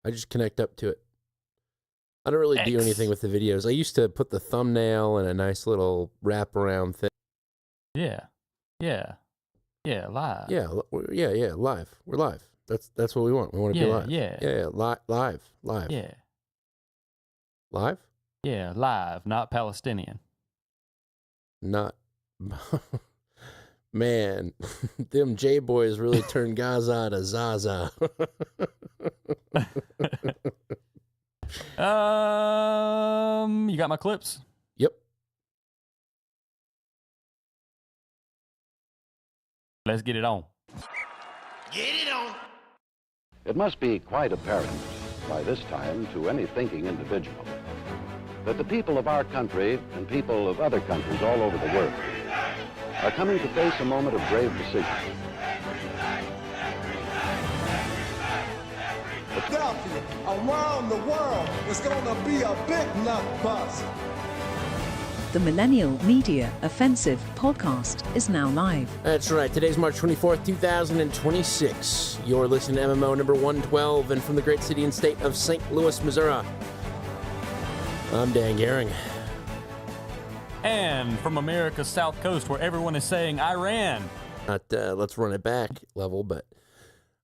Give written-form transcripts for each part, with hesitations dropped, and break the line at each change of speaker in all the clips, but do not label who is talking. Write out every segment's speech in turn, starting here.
I just connect up to it. I don't really do anything with the videos. I used to put the thumbnail and a nice little wraparound thing.
Yeah, live.
Yeah, live. We're live. That's what we want. We want to be live. Live.
Yeah.
Live?
Yeah, live, not Palestinian.
Not. Man, them J-boys really turned Gaza to Zaza.
You got my clips?
Yep.
Let's get it on.
Get it on.
It must be quite apparent by this time to any thinking individual that the people of our country and people of other countries all over the world are coming to face a moment of grave decision.
Philadelphia, around the world, it's gonna be a big nut bust.
The Millennial Media Offensive podcast is now live.
That's right. Today's March 24th, 2026. You're listening to MMO number 112, and from the great city and state of St. Louis, Missouri, I'm Dan Gehring.
And from America's South Coast, where everyone is saying Iran.
Not let's run it back level, but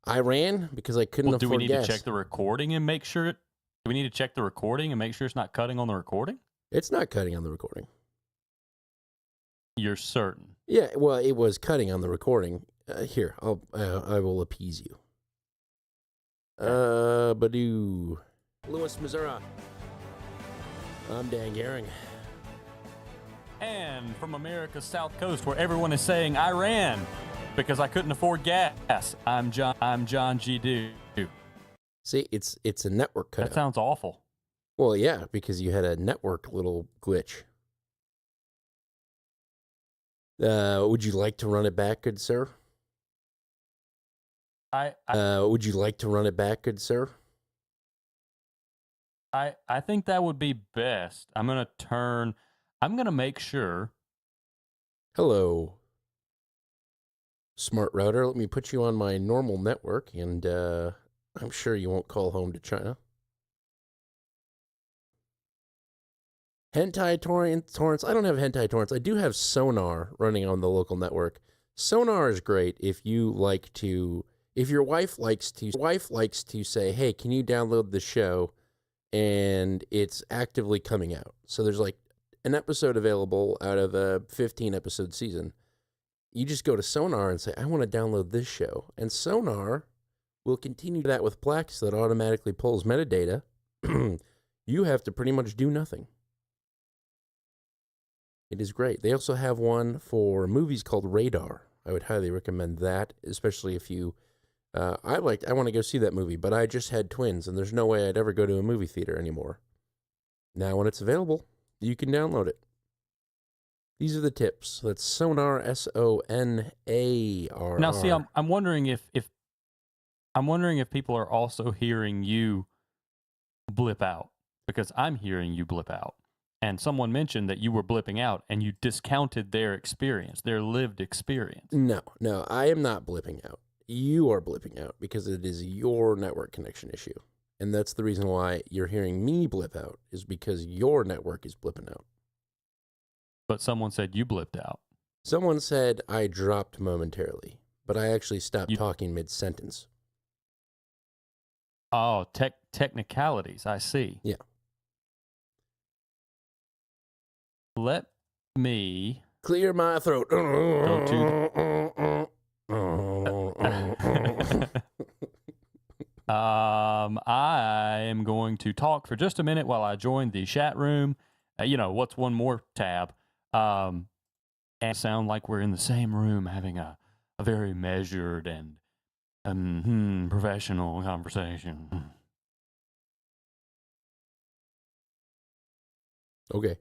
Iran, because I couldn't afford gas.
Do we need to check the recording and make sure do we need to check the recording and make sure it's not cutting on the recording?
It's not cutting on the recording.
You're certain?
Yeah, well, it was cutting on the recording. Here, I will appease you. Badoo. Louis, Missouri. I'm Dan Gehring.
And from America's South Coast, where everyone is saying Iran, because I couldn't afford gas, I'm John G. Do.
See, it's a network cutout.
That sounds awful.
Well, yeah, because you had a network little glitch. Would you like to run it back, good sir? Would you like to run it back, good sir?
I think that would be best. I'm going to make sure.
Hello, smart router. Let me put you on my normal network, and I'm sure you won't call home to China. Hentai torrents. I don't have hentai torrents. I do have Sonar running on the local network. Sonar is great if your wife likes to say, hey, can you download the show? And it's actively coming out. So there's like an episode available out of a 15 episode season. You just go to Sonar and say, I want to download this show. And Sonar will continue that with Plex that automatically pulls metadata. You have to pretty much do nothing. It is great. They also have one for movies called Radar. I would highly recommend that, especially if you... I want to go see that movie, but I just had twins, and there's no way I'd ever go to a movie theater anymore. Now when it's available, you can download it. These are the tips. That's Sonar, SONAR.
Now, see, I'm wondering if people are also hearing you blip out, because I'm hearing you blip out. And someone mentioned that you were blipping out, and you discounted their experience, their lived experience.
No, I am not blipping out. You are blipping out because it is your network connection issue. And that's the reason why you're hearing me blip out, is because your network is blipping out.
But someone said you blipped out.
Someone said I dropped momentarily, but I actually stopped talking mid-sentence.
Oh, technicalities, I see.
Yeah.
Let me...
clear my throat.
I am going to talk for just a minute while I join the chat room. What's one more tab? And sound like we're in the same room having a very measured and professional conversation.
Okay,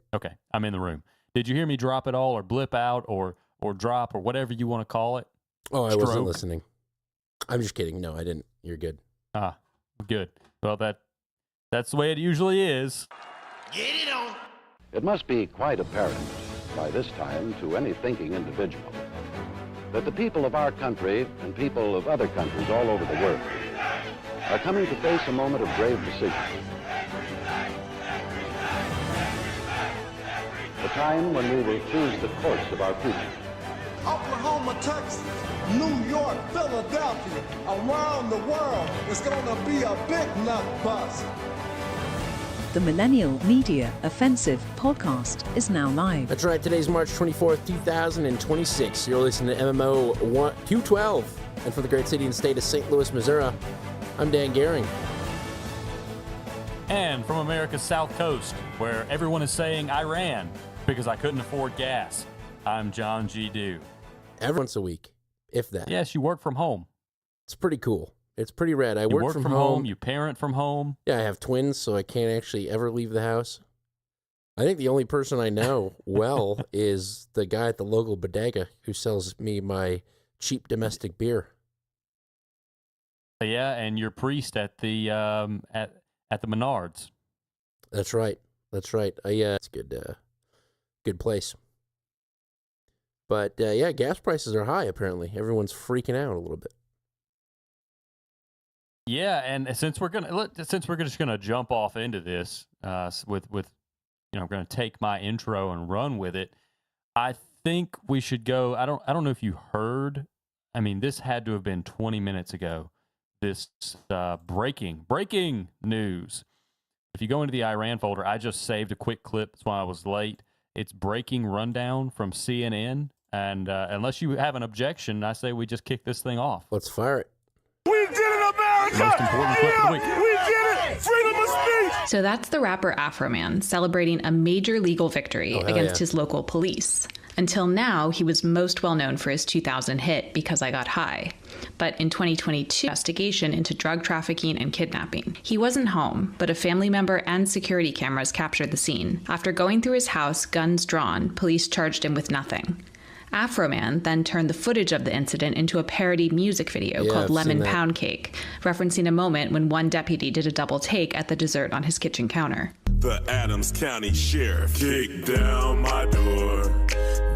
I'm in the room. Did you hear me drop it all, or blip out, or drop, or whatever you want to call it?
Oh, I wasn't listening. I'm just kidding. No, I didn't. You're good.
Good. Well, that's the way it usually is.
Get it on.
It must be quite apparent by this time to any thinking individual that the people of our country and people of other countries all over the world are coming to face a moment of grave decision. A time when we will choose the course of our future.
Oklahoma, Texas, New York, Philadelphia, around the world, it's gonna be a big nut bust.
The Millennial Media Offensive podcast is now live.
That's right. Today's March 24th, 2026. You're listening to MMO 212. And from the great city and state of St. Louis, Missouri, I'm Dan Gehring.
And from America's South Coast, where everyone is saying I ran because I couldn't afford gas, I'm John G. Dew.
Every once a week, if that.
Yes, you work from home.
It's pretty cool. It's pretty rad. I
You
work from home.
You parent from home.
Yeah, I have twins, so I can't actually ever leave the house. I think the only person I know well is the guy at the local bodega who sells me my cheap domestic beer.
Yeah, and your priest at the at the Menards.
That's right. That's right. It's a good place. But yeah, gas prices are high. Apparently, everyone's freaking out a little bit.
Yeah, and since we're just gonna jump off into this with I'm gonna take my intro and run with it. I think we should go. I don't know if you heard. I mean, this had to have been 20 minutes ago. This breaking news. If you go into the Iran folder, I just saved a quick clip. That's why I was late. It's breaking rundown from CNN. And unless you have an objection, I say we just kick this thing off.
Let's fire it.
We did it, America!
Most important clip of the week.
We did it! Freedom of speech!
So that's the rapper Afroman celebrating a major legal victory against his local police. Until now, he was most well known for his 2000 hit, Because I Got High. But in 2022, investigation into drug trafficking and kidnapping. He wasn't home, but a family member and security cameras captured the scene. After going through his house, guns drawn, police charged him with nothing. Afroman then turned the footage of the incident into a parody music video called Lemon Pound Cake, referencing a moment when one deputy did a double take at the dessert on his kitchen counter.
The Adams County Sheriff kicked down my door.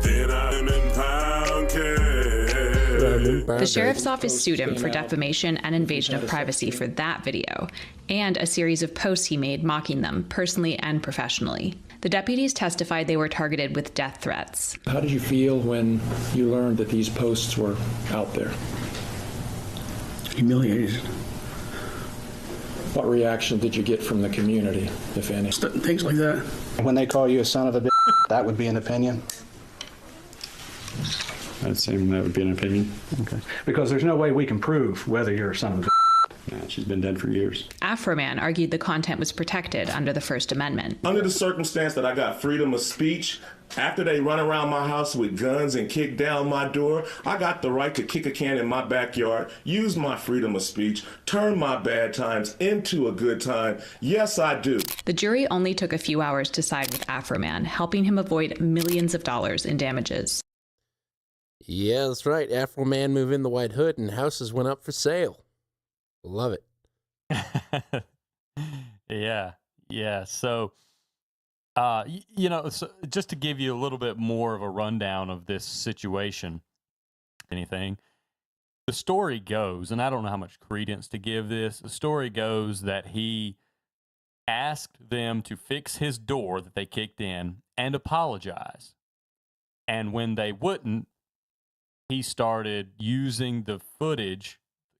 Then I'm in pound cake.
The sheriff's office sued him for defamation and invasion of privacy for that video, and a series of posts he made mocking them personally and professionally. The deputies testified they were targeted with death threats.
How did you feel when you learned that these posts were out there?
Humiliated.
What reaction did you get from the community, if any?
Things like that.
When they call you a son of a bitch, that would be an opinion?
I'd say that would be an opinion.
Okay. Because there's no way we can prove whether you're a son of a bitch.
Nah, she's been dead for years.
Afroman argued the content was protected under the First Amendment.
Under the circumstance that I got freedom of speech, after they run around my house with guns and kick down my door, I got the right to kick a can in my backyard, use my freedom of speech, turn my bad times into a good time. Yes, I do.
The jury only took a few hours to side with Afroman, helping him avoid millions of dollars in damages.
Yeah, that's right. Afro Man move in the white hood and houses went up for sale. Love it.
Yeah. So, so just to give you a little bit more of a rundown of this situation, the story goes, and I don't know how much credence to give this, the story goes that he asked them to fix his door that they kicked in and apologize. And when they wouldn't, he started using the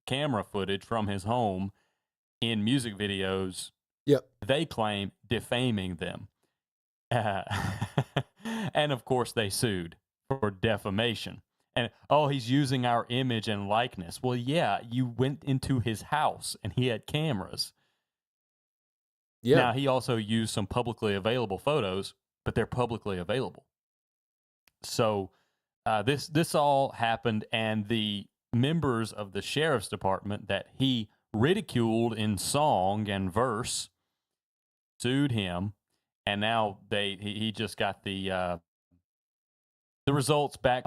camera footage from his home in music videos.
Yep.
They claim defaming them. And of course they sued for defamation. And, he's using our image and likeness. Well, yeah, you went into his house and he had cameras. Yeah. Now, he also used some publicly available photos, but they're publicly available. So this all happened, and the members of the sheriff's department that he ridiculed in song and verse sued him, and now he just got the results back.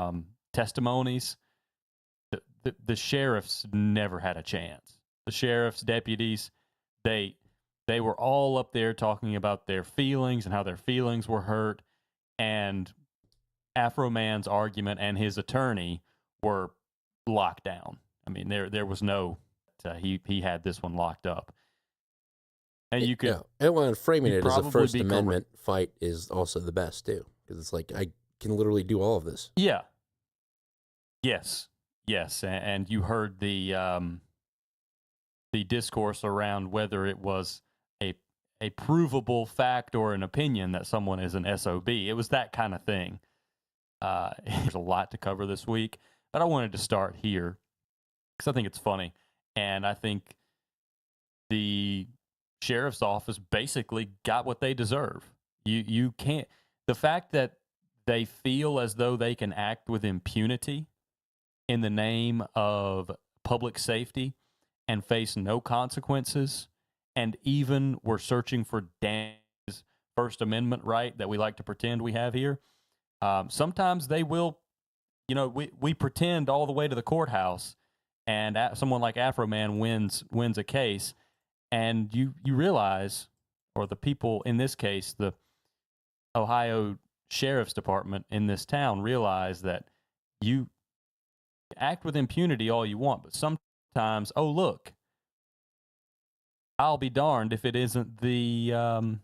Testimonies. The sheriffs never had a chance. The sheriff's deputies, they were all up there talking about their feelings and how their feelings were hurt, and Afroman's argument and his attorney were locked down. I mean, there was no he had this one locked up. And you could,
and framing it as a First
be
Amendment fight is also the best too, because it's like I can literally do all of this.
Yeah. Yes. And you heard the discourse around whether it was a provable fact or an opinion that someone is an SOB. It was that kind of thing. There's a lot to cover this week, but I wanted to start here because I think it's funny, and I think the sheriff's office basically got what they deserve. You can't. The fact that they feel as though they can act with impunity in the name of public safety and face no consequences, and even we're searching for Dan's First Amendment right that we like to pretend we have here. Sometimes they will, we pretend all the way to the courthouse, and someone like Afro Man wins a case, and you realize, or the people in this case, the Ohio Sheriff's Department in this town realize that you act with impunity all you want, but sometimes, oh look, I'll be darned if it isn't the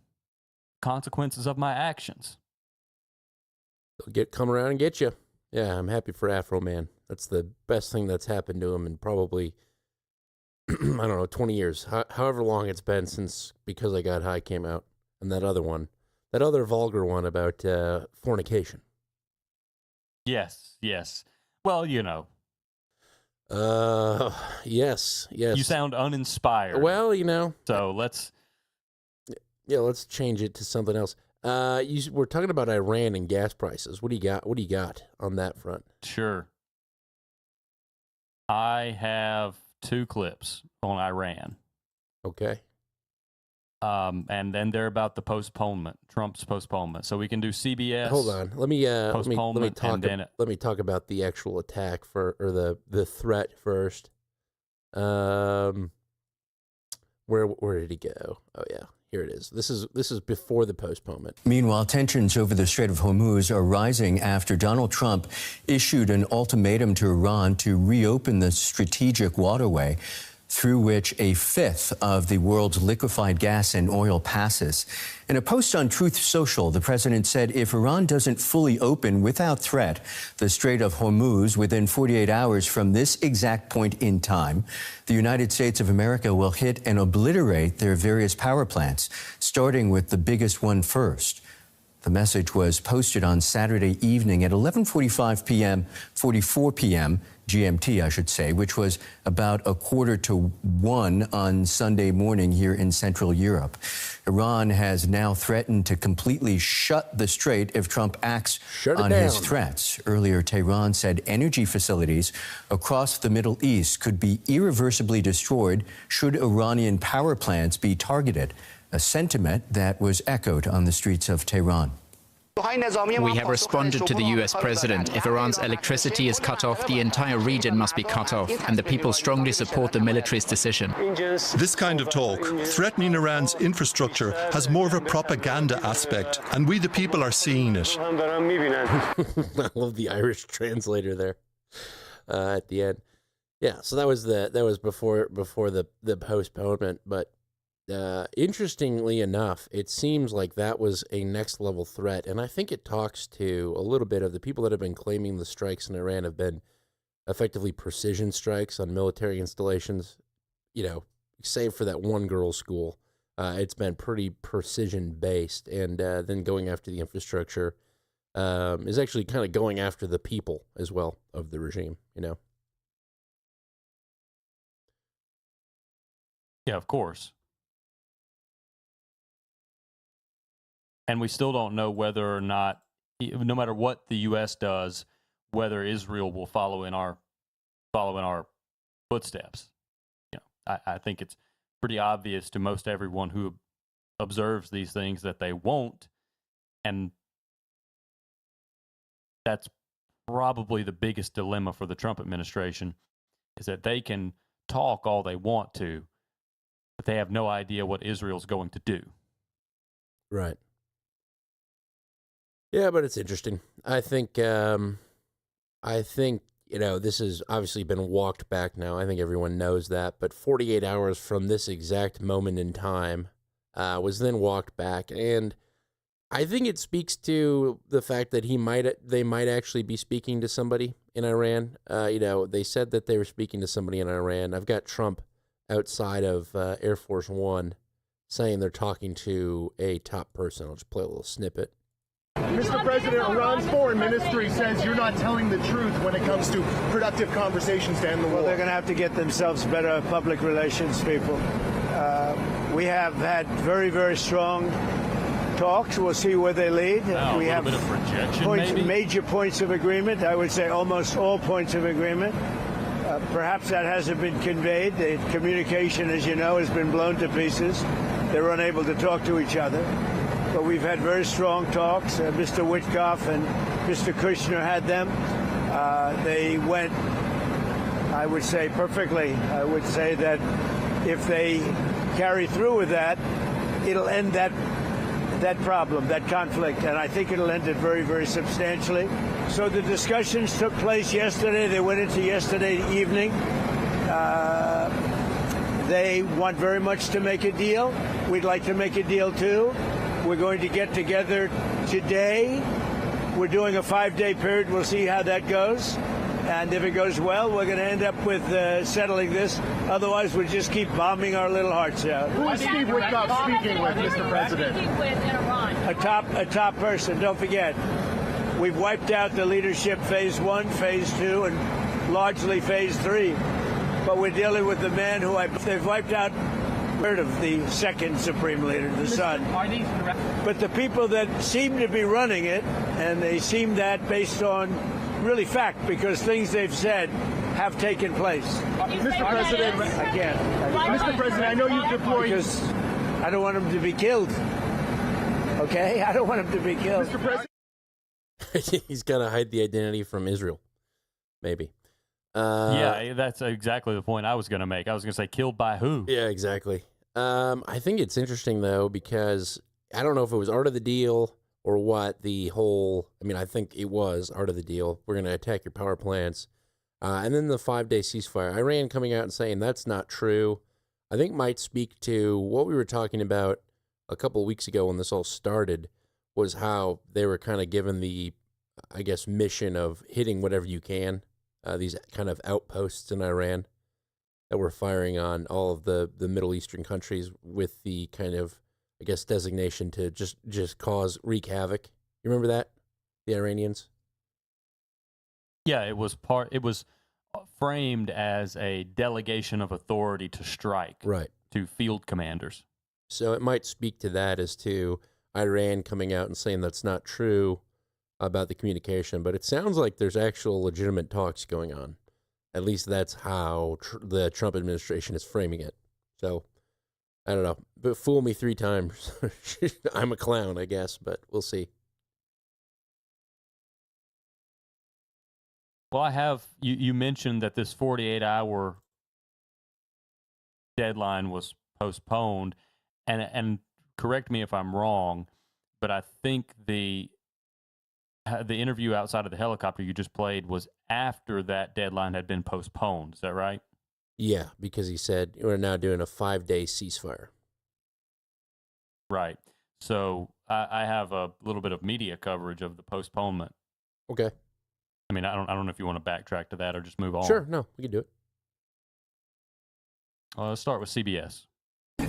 consequences of my actions.
They'll come around and get you. Yeah, I'm happy for Afro Man. That's the best thing that's happened to him in probably, I don't know, 20 years. However long it's been since Because I Got High came out. And that other one, that other vulgar one about fornication.
Yes. Well,
yes.
You sound uninspired.
Well,
So let's
change it to something else. We're talking about Iran and gas prices. What do you got on that front?
Sure. I have 2 clips on Iran.
Okay.
And then they're about the postponement, Trump's postponement. So we can do CBS.
Hold on. Let me talk about the actual attack or the threat first. Where did he go? Oh yeah, here it is. This is before the postponement.
Meanwhile, tensions over the Strait of Hormuz are rising after Donald Trump issued an ultimatum to Iran to reopen the strategic waterway through which a fifth of the world's liquefied gas and oil passes. In a post on Truth Social, the president said if Iran doesn't fully open without threat the Strait of Hormuz within 48 hours from this exact point in time, the United States of America will hit and obliterate their various power plants, starting with the biggest one first. The message was posted on Saturday evening at 44 p.m. GMT, I should say, which was about 1:45 on Sunday morning here in Central Europe. Iran has now threatened to completely shut the strait if Trump acts on his threats. Earlier, Tehran said energy facilities across the Middle East could be irreversibly destroyed should Iranian power plants be targeted, a sentiment that was echoed on the streets of Tehran.
We have responded to the U.S. president. If Iran's electricity is cut off, the entire region must be cut off, and the people strongly support the military's decision.
This kind of talk, threatening Iran's infrastructure, has more of a propaganda aspect, and we the people are seeing it.
I love the Irish translator there at the end. Yeah, so that was before the postponement, but interestingly enough, it seems like that was a next level threat, and I think it talks to a little bit of the people that have been claiming the strikes in Iran have been effectively precision strikes on military installations. Save for that one girls' school, it's been pretty precision based, and then going after the infrastructure is actually kind of going after the people as well of the regime.
Yeah, of course. And we still don't know whether or not, no matter what the U.S. does, whether Israel will follow in our footsteps. I think it's pretty obvious to most everyone who observes these things that they won't, and that's probably the biggest dilemma for the Trump administration, is that they can talk all they want to, but they have no idea what Israel's going to do.
Right. Yeah, but it's interesting. I think this has obviously been walked back now. I think everyone knows that. But 48 hours from this exact moment in time was then walked back. And I think it speaks to the fact that they might actually be speaking to somebody in Iran. They said that they were speaking to somebody in Iran. I've got Trump outside of Air Force One saying they're talking to a top person. I'll just play a little snippet.
Mr. President, Iran's foreign ministry says you're not telling the truth when it comes to productive conversations to end the war.
Well, they're going to have to get themselves better public relations people. We have had very, very strong talks. We'll see where they lead. We have major points of agreement. I would say almost all points of agreement. Perhaps that hasn't been conveyed. The communication, as you know, has been blown to pieces. They're unable to talk to each other. But we've had very strong talks. Mr. Witkoff and Mr. Kushner had them. They went, I would say, perfectly. I would say that if they carry through with that, it'll end that problem, that conflict, and I think it'll end it very, very substantially. So the discussions took place yesterday. They went into yesterday evening. They want very much to make a deal. We'd like to make a deal, too. We're going to get together today. We're doing a 5-day period. We'll see how that goes. And if it goes well, we're going to end up with settling this. Otherwise, we'll just keep bombing our little hearts out.
Who is Steve Witkoff speaking with, Mr. President?
A top person. Don't forget, we've wiped out the leadership phase 1, phase 2, and largely phase 3. But we're dealing with the man who they've wiped out of the second supreme leader, the son. But the people that seem to be running it, and they seem that based on really fact, because things they've said have taken place.
Mr. President,
I can't.
Mr. President, I know you've deployed.
Because I don't want him to be killed. Okay? I don't want him to be killed.
Mr. President.
He's got to hide the identity from Israel. Maybe.
Yeah, that's exactly the point I was going to make. I was going to say, killed by who?
Yeah, exactly. I think it's interesting, though, because I don't know if it was art of the deal or what I think it was art of the deal. We're going to attack your power plants. And then the 5-day ceasefire. Iran coming out and saying that's not true, I think might speak to what we were talking about a couple of weeks ago when this all started, was how they were kind of given the, I guess, mission of hitting whatever you can. These kind of outposts in Iran that were firing on all of the Middle Eastern countries with the kind of, I guess, designation to just wreak havoc. You remember that? The Iranians?
Yeah, it was framed as a delegation of authority to strike.
Right.
To field commanders.
So it might speak to that as to Iran coming out and saying that's not true about the communication, but it sounds like there's actual legitimate talks going on. At least that's how the Trump administration is framing it. So, I don't know. But fool me 3 times. I'm a clown, I guess, but we'll see.
Well, I have, you mentioned that this 48-hour deadline was postponed, and correct me if I'm wrong, but I think the interview outside of the helicopter you just played was after that deadline had been postponed. Is that right?
Yeah, because he said we're now doing a 5-day ceasefire.
Right. So I have a little bit of media coverage of the postponement.
Okay.
I mean, I don't know if you want to backtrack to that or just move on.
Sure. No, we can do it.
Let's start with CBS.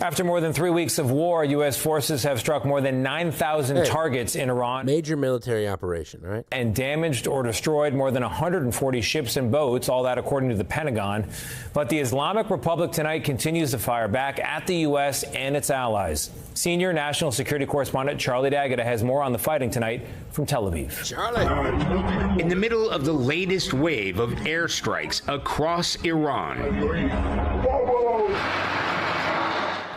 After more than 3 weeks of war, U.S. forces have struck more than 9,000 targets in Iran.
Major military operation, right?
And damaged or destroyed more than 140 ships and boats, all that according to the Pentagon. But the Islamic Republic tonight continues to fire back at the U.S. and its allies. Senior national security correspondent Charlie D'Agata has more on the fighting tonight from Tel Aviv.
Charlie!
In the middle of the latest wave of airstrikes across Iran,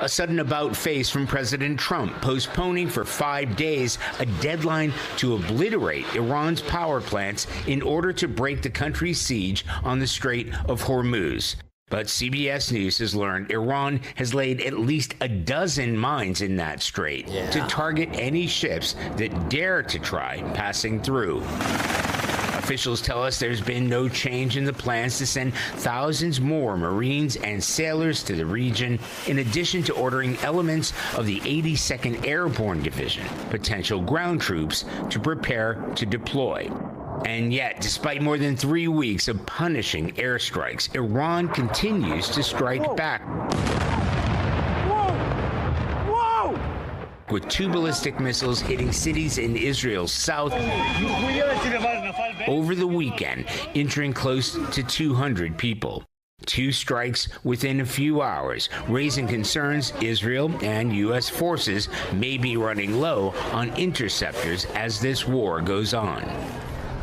a sudden about-face from President Trump, postponing for 5 days a deadline to obliterate Iran's power plants in order to break the country's siege on the Strait of Hormuz. But CBS News has learned Iran has laid at least a dozen mines in that strait to target any ships that dare to try passing through. A Officials tell us there's been no change in the plans to send thousands more Marines and sailors to the region, in addition to ordering elements of the 82nd Airborne Division, potential ground troops, to prepare to deploy. And yet, despite more than 3 weeks of punishing airstrikes, Iran continues to strike back. With 2 ballistic missiles hitting cities in Israel's south over the weekend, injuring close to 200 people. 2 strikes within a few hours, raising concerns Israel and U.S. forces may be running low on interceptors as this war goes on.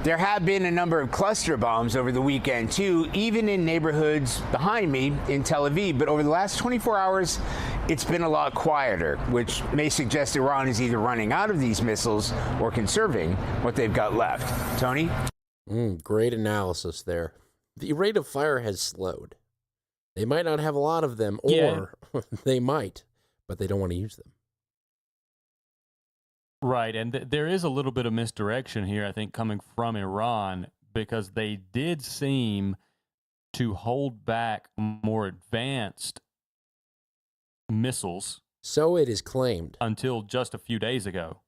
There have been a number of cluster bombs over the weekend, too, even in neighborhoods behind me in Tel Aviv. But over the last 24 hours, it's been a lot quieter, which may suggest Iran is either running out of these missiles or conserving what they've got left. Tony?
Great analysis there. The rate of fire has slowed. They might not have a lot of them, or they might, but they don't want to use them.
Right, and there is a little bit of misdirection here, I think, coming from Iran, because they did seem to hold back more advanced missiles.
So it is claimed.
Until just a few days ago.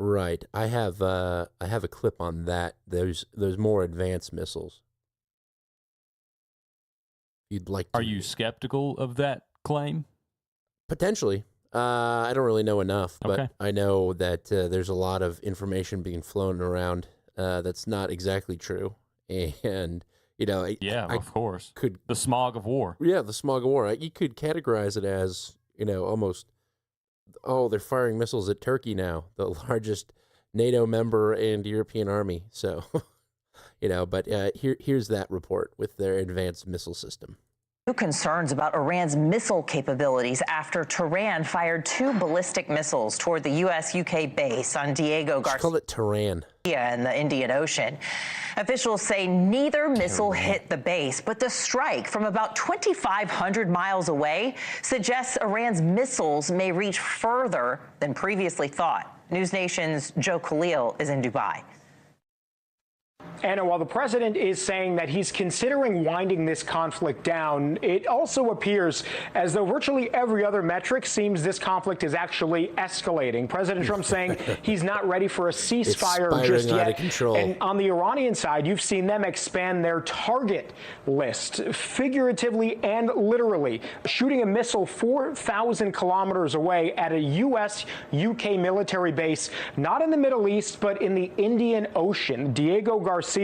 Right. I have a clip on that. Those more advanced missiles. You'd like to...
Are you skeptical of that claim?
Potentially. I don't really know enough, but
okay.
I know that there's a lot of information being flown around that's not exactly true. And, you know...
of course. The smog of war.
Yeah, the smog of war. You could categorize it as, almost, they're firing missiles at Turkey now, the largest NATO member and European army. So, but here's that report with their advanced missile system.
New concerns about Iran's missile capabilities after Tehran fired 2 ballistic missiles toward the U.S.-UK base on Diego Garcia.
Call it Tehran.
In the Indian Ocean. Officials say neither missile hit the base, but the strike from about 2,500 miles away suggests Iran's missiles may reach further than previously thought. News Nation's Joe Khalil is in Dubai.
Anna, while the president is saying that he's considering winding this conflict down, it also appears as though virtually every other metric seems this conflict is actually escalating. President Trump saying he's not ready for a ceasefire just yet. Out of control. And on the Iranian side, you've seen them expand their target list, figuratively and literally, shooting a missile 4,000 kilometers away at a U.S.-UK military base, not in the Middle East, but in the Indian Ocean. Diego Garcia,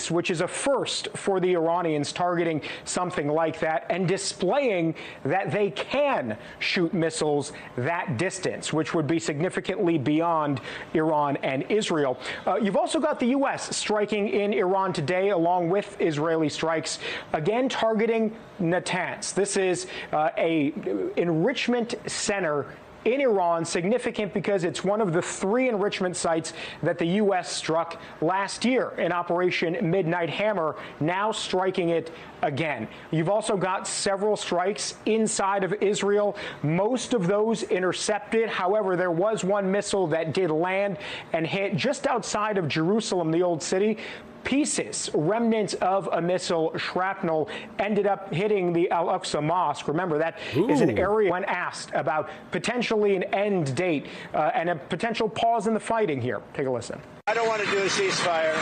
which is a first for the Iranians, targeting something like that and displaying that they can shoot missiles that distance, which would be significantly beyond Iran and Israel. You've also got the U.S. striking in Iran today, along with Israeli strikes, again targeting Natanz. This is a enrichment center in Iran, significant because it's one of the 3 enrichment sites that the U.S. struck last year in Operation Midnight Hammer, now striking it again. You've also got several strikes inside of Israel, most of those intercepted. However, there was one missile that did land and hit just outside of Jerusalem, the old city. Pieces, remnants of a missile, shrapnel, ended up hitting the Al-Aqsa Mosque. Remember, that is an area when asked about potentially an end date and a potential pause in the fighting here. Take a listen.
I don't want to do a ceasefire.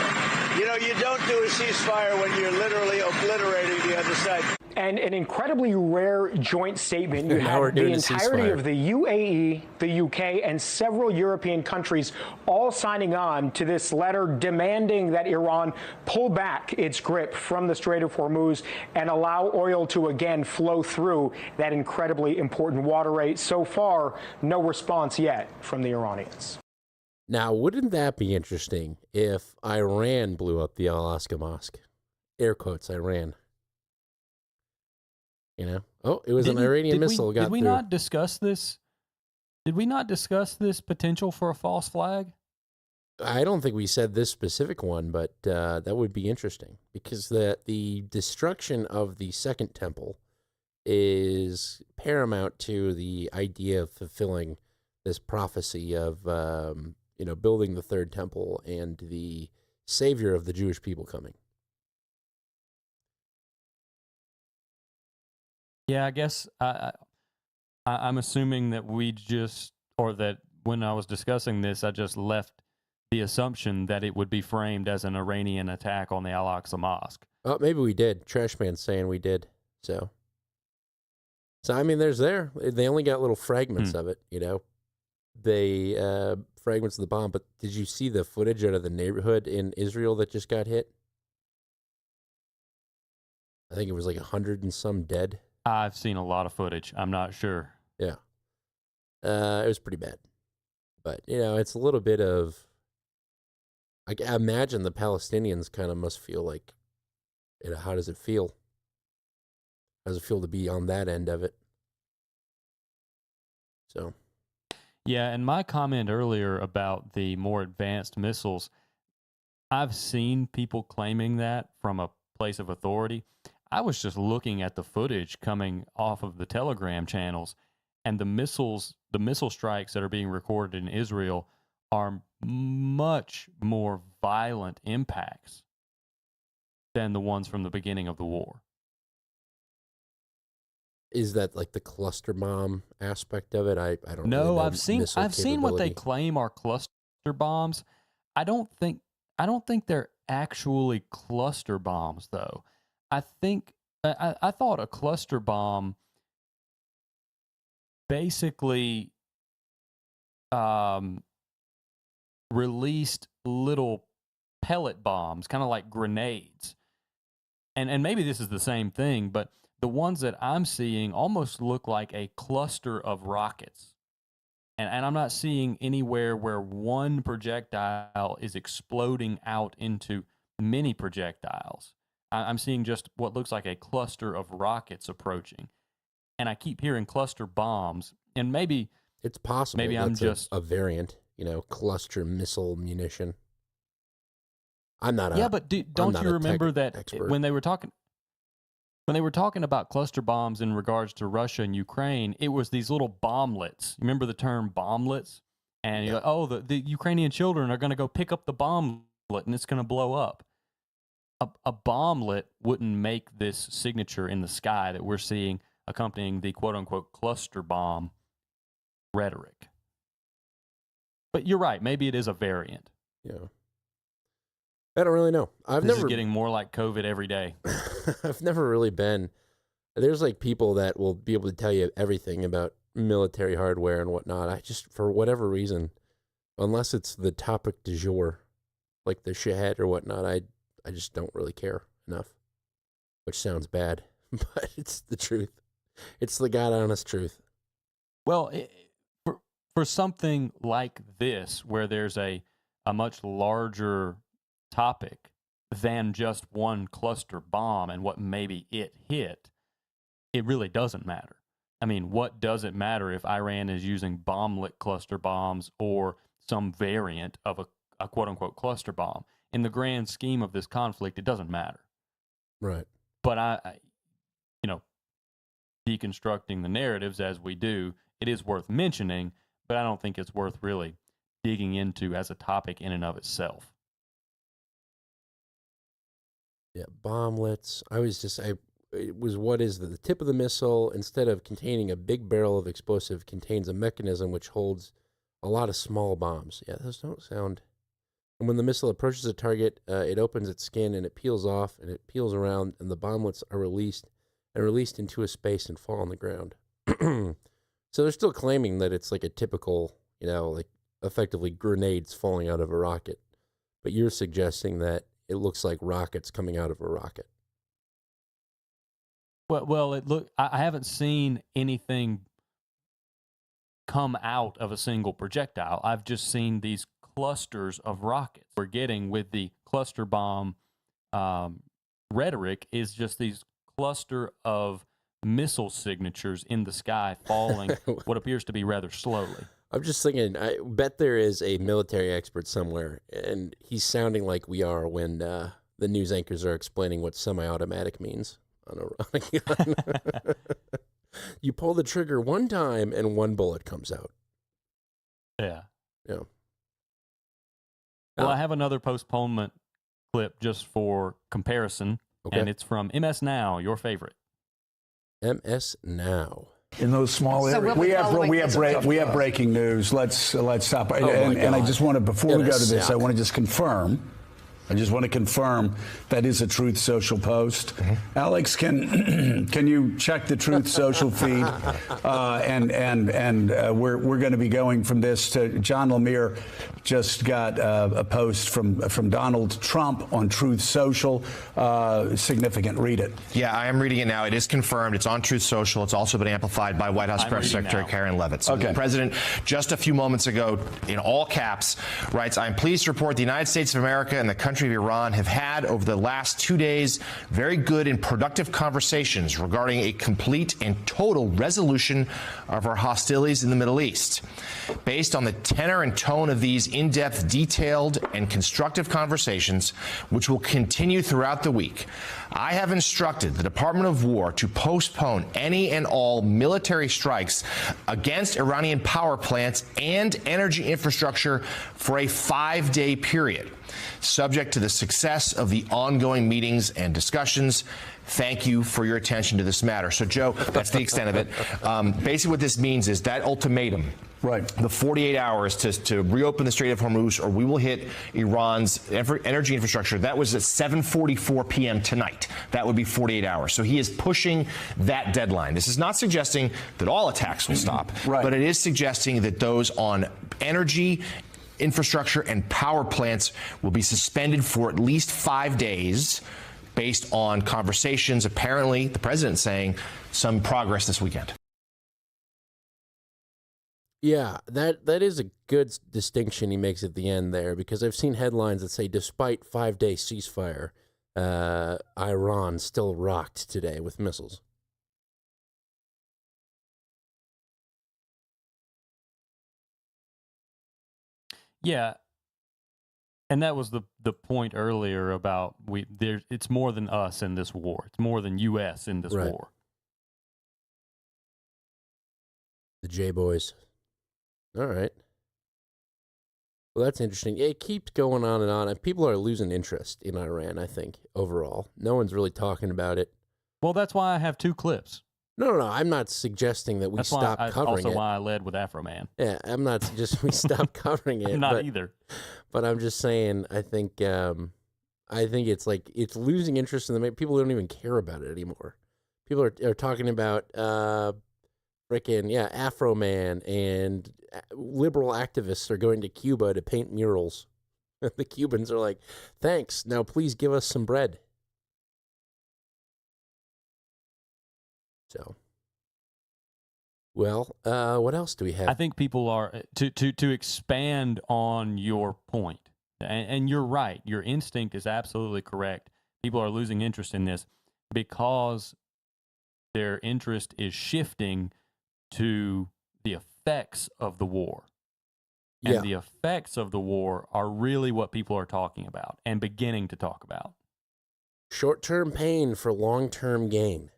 You don't do a ceasefire when you're literally obliterating the other side.
And an incredibly rare joint statement. You have the entirety of the UAE, the UK, and several European countries all signing on to this letter demanding that Iran pull back its grip from the Strait of Hormuz and allow oil to again flow through that incredibly important waterway. So far, no response yet from the Iranians.
Now, wouldn't that be interesting if Iran blew up the Al-Aqsa Mosque? Air quotes, Iran. It was an Iranian missile.
Did we not discuss this? Did we not discuss this potential for a false flag?
I don't think we said this specific one, but that would be interesting because the destruction of the Second Temple is paramount to the idea of fulfilling this prophecy of building the Third Temple and the savior of the Jewish people coming.
Yeah, I guess I'm assuming that that when I was discussing this, I just left the assumption that it would be framed as an Iranian attack on the Al-Aqsa Mosque.
Oh, maybe we did. Trashman's saying we did. So I mean, they only got little fragments of it, you know. They fragments of the bomb. But did you see the footage out of the neighborhood in Israel that just got hit? I think it was like 100 and some dead.
I've seen a lot of footage. I'm not sure.
Yeah. It was pretty bad. But, you know, it's a little bit of, I imagine the Palestinians kind of must feel like, you know, how does it feel? How does it feel to be on that end of it? So.
Yeah, and my comment earlier about the more advanced missiles, I've seen people claiming that from a place of authority. I was just looking at the footage coming off of the Telegram channels, and the missile strikes that are being recorded in Israel are much more violent impacts than the ones from the beginning of the war.
Is that like the cluster bomb aspect of it? I don't
know.
Really know
I've seen what they claim are cluster bombs. I don't think they're actually cluster bombs though. I thought a cluster bomb basically released little pellet bombs, kind of like grenades. And maybe this is the same thing, but the ones that I'm seeing almost look like a cluster of rockets. And I'm not seeing anywhere where one projectile is exploding out into many projectiles. I'm seeing just what looks like a cluster of rockets approaching. And I keep hearing cluster bombs, and maybe
it's possible.
Maybe I'm just
a variant, you know, cluster missile munition. I'm not.
But don't you remember that expert. when they were talking about cluster bombs in regards to Russia and Ukraine, it was these little bomblets. You remember the term bomblets? And you're like, oh, the Ukrainian children are going to go pick up the bomblet and it's going to blow up. A bomblet wouldn't make this signature in the sky that we're seeing accompanying the quote-unquote cluster bomb rhetoric. But you're right. Maybe it is a variant.
Yeah. I don't really know.
This is getting more like COVID every day.
I've never really been. There's like people that will be able to tell you everything about military hardware and whatnot. I just, for whatever reason, unless it's the topic du jour, like the Shahad or whatnot, I just don't really care enough, which sounds bad, but it's the truth. It's the God honest truth.
Well, for something like this, where there's a much larger topic than just one cluster bomb and what maybe it hit, it really doesn't matter. I mean, what does it matter if Iran is using bomblet cluster bombs or some variant of a quote-unquote cluster bomb? In the grand scheme of this conflict, it doesn't matter.
Right.
But I deconstructing the narratives as we do, it is worth mentioning, but I don't think it's worth really digging into as a topic in and of itself.
Yeah, bomblets. It was what is the tip of the missile, instead of containing a big barrel of explosive, contains a mechanism which holds a lot of small bombs. Yeah, those don't sound. And when the missile approaches a target, it opens its skin and it peels off and it peels around, and the bomblets are released into a space and fall on the ground. So they're still claiming that it's like a typical, like effectively grenades falling out of a rocket. But you're suggesting that it looks like rockets coming out of a rocket.
Well, I haven't seen anything come out of a single projectile. I've just seen these clusters of rockets. We're getting with the cluster bomb rhetoric is just these cluster of missile signatures in the sky falling what appears to be rather slowly.
I'm just thinking, I bet there is a military expert somewhere, and he's sounding like we are when the news anchors are explaining what semi-automatic means on a gun. You pull the trigger one time, and one bullet comes out.
Yeah.
Yeah.
Well, I have another postponement clip just for comparison, and it's from MS Now, your favorite.
MS Now.
In those small areas, we have breaking news. Let's stop. And I just want to, before we go to this, I want to just confirm. That is a Truth Social post. Alex, can you check the Truth Social feed? We're going to be going from this to John Lemire. Just got a post from Donald Trump on Truth Social. Significant. Read it.
Yeah, I am reading it now. It is confirmed. It's on Truth Social. It's also been amplified by White House Press Secretary Karen Leavitt. So the president, just a few moments ago, in all caps, writes, "I'm pleased to report the United States of America and the country of Iran have had over the last 2 days very good and productive conversations regarding a complete and total resolution of our hostilities in the Middle East. Based on the tenor and tone of these in-depth, detailed, and constructive conversations, which will continue throughout the week, I have instructed the Department of War to postpone any and all military strikes against Iranian power plants and energy infrastructure for a 5-day period, subject to the success of the ongoing meetings and discussions. Thank you for your attention to this matter." So, Joe, that's the extent of it. Basically, what this means is that ultimatum, the 48 hours to reopen the Strait of Hormuz, or we will hit Iran's energy infrastructure. That was at 7:44 p.m. tonight. That would be 48 hours. So he is pushing that deadline. This is not suggesting that all attacks will stop, but it is suggesting that those on energy infrastructure and power plants will be suspended for at least 5 days based on conversations. Apparently, the president saying some progress this weekend.
Yeah, that is a good distinction he makes at the end there, because I've seen headlines that say, despite 5-day ceasefire, Iran still rocked today with missiles.
Yeah, and that was the point earlier about it's more than us in this war. It's more than U.S. in this war.
The J-Boys. All right. Well, that's interesting. It keeps going on and on. And people are losing interest in Iran, I think, overall. No one's really talking about it.
Well, that's why I have 2 clips.
No. I'm not suggesting that we stop covering it.
That's also why I led with Afro Man.
Yeah, I'm not suggesting we stop covering it.
Not either.
But I'm just saying, I think it's like it's losing interest in the people don't even care about it anymore. People are talking about Afro Man, and liberal activists are going to Cuba to paint murals. The Cubans are like, "Thanks. Now please give us some bread." So, well, what else do we have?
I think people are to expand on your point, and you're right. Your instinct is absolutely correct. People are losing interest in this because their interest is shifting to the effects of the war. And the effects of the war are really what people are talking about and beginning to talk about.
Short-term pain for long-term gain.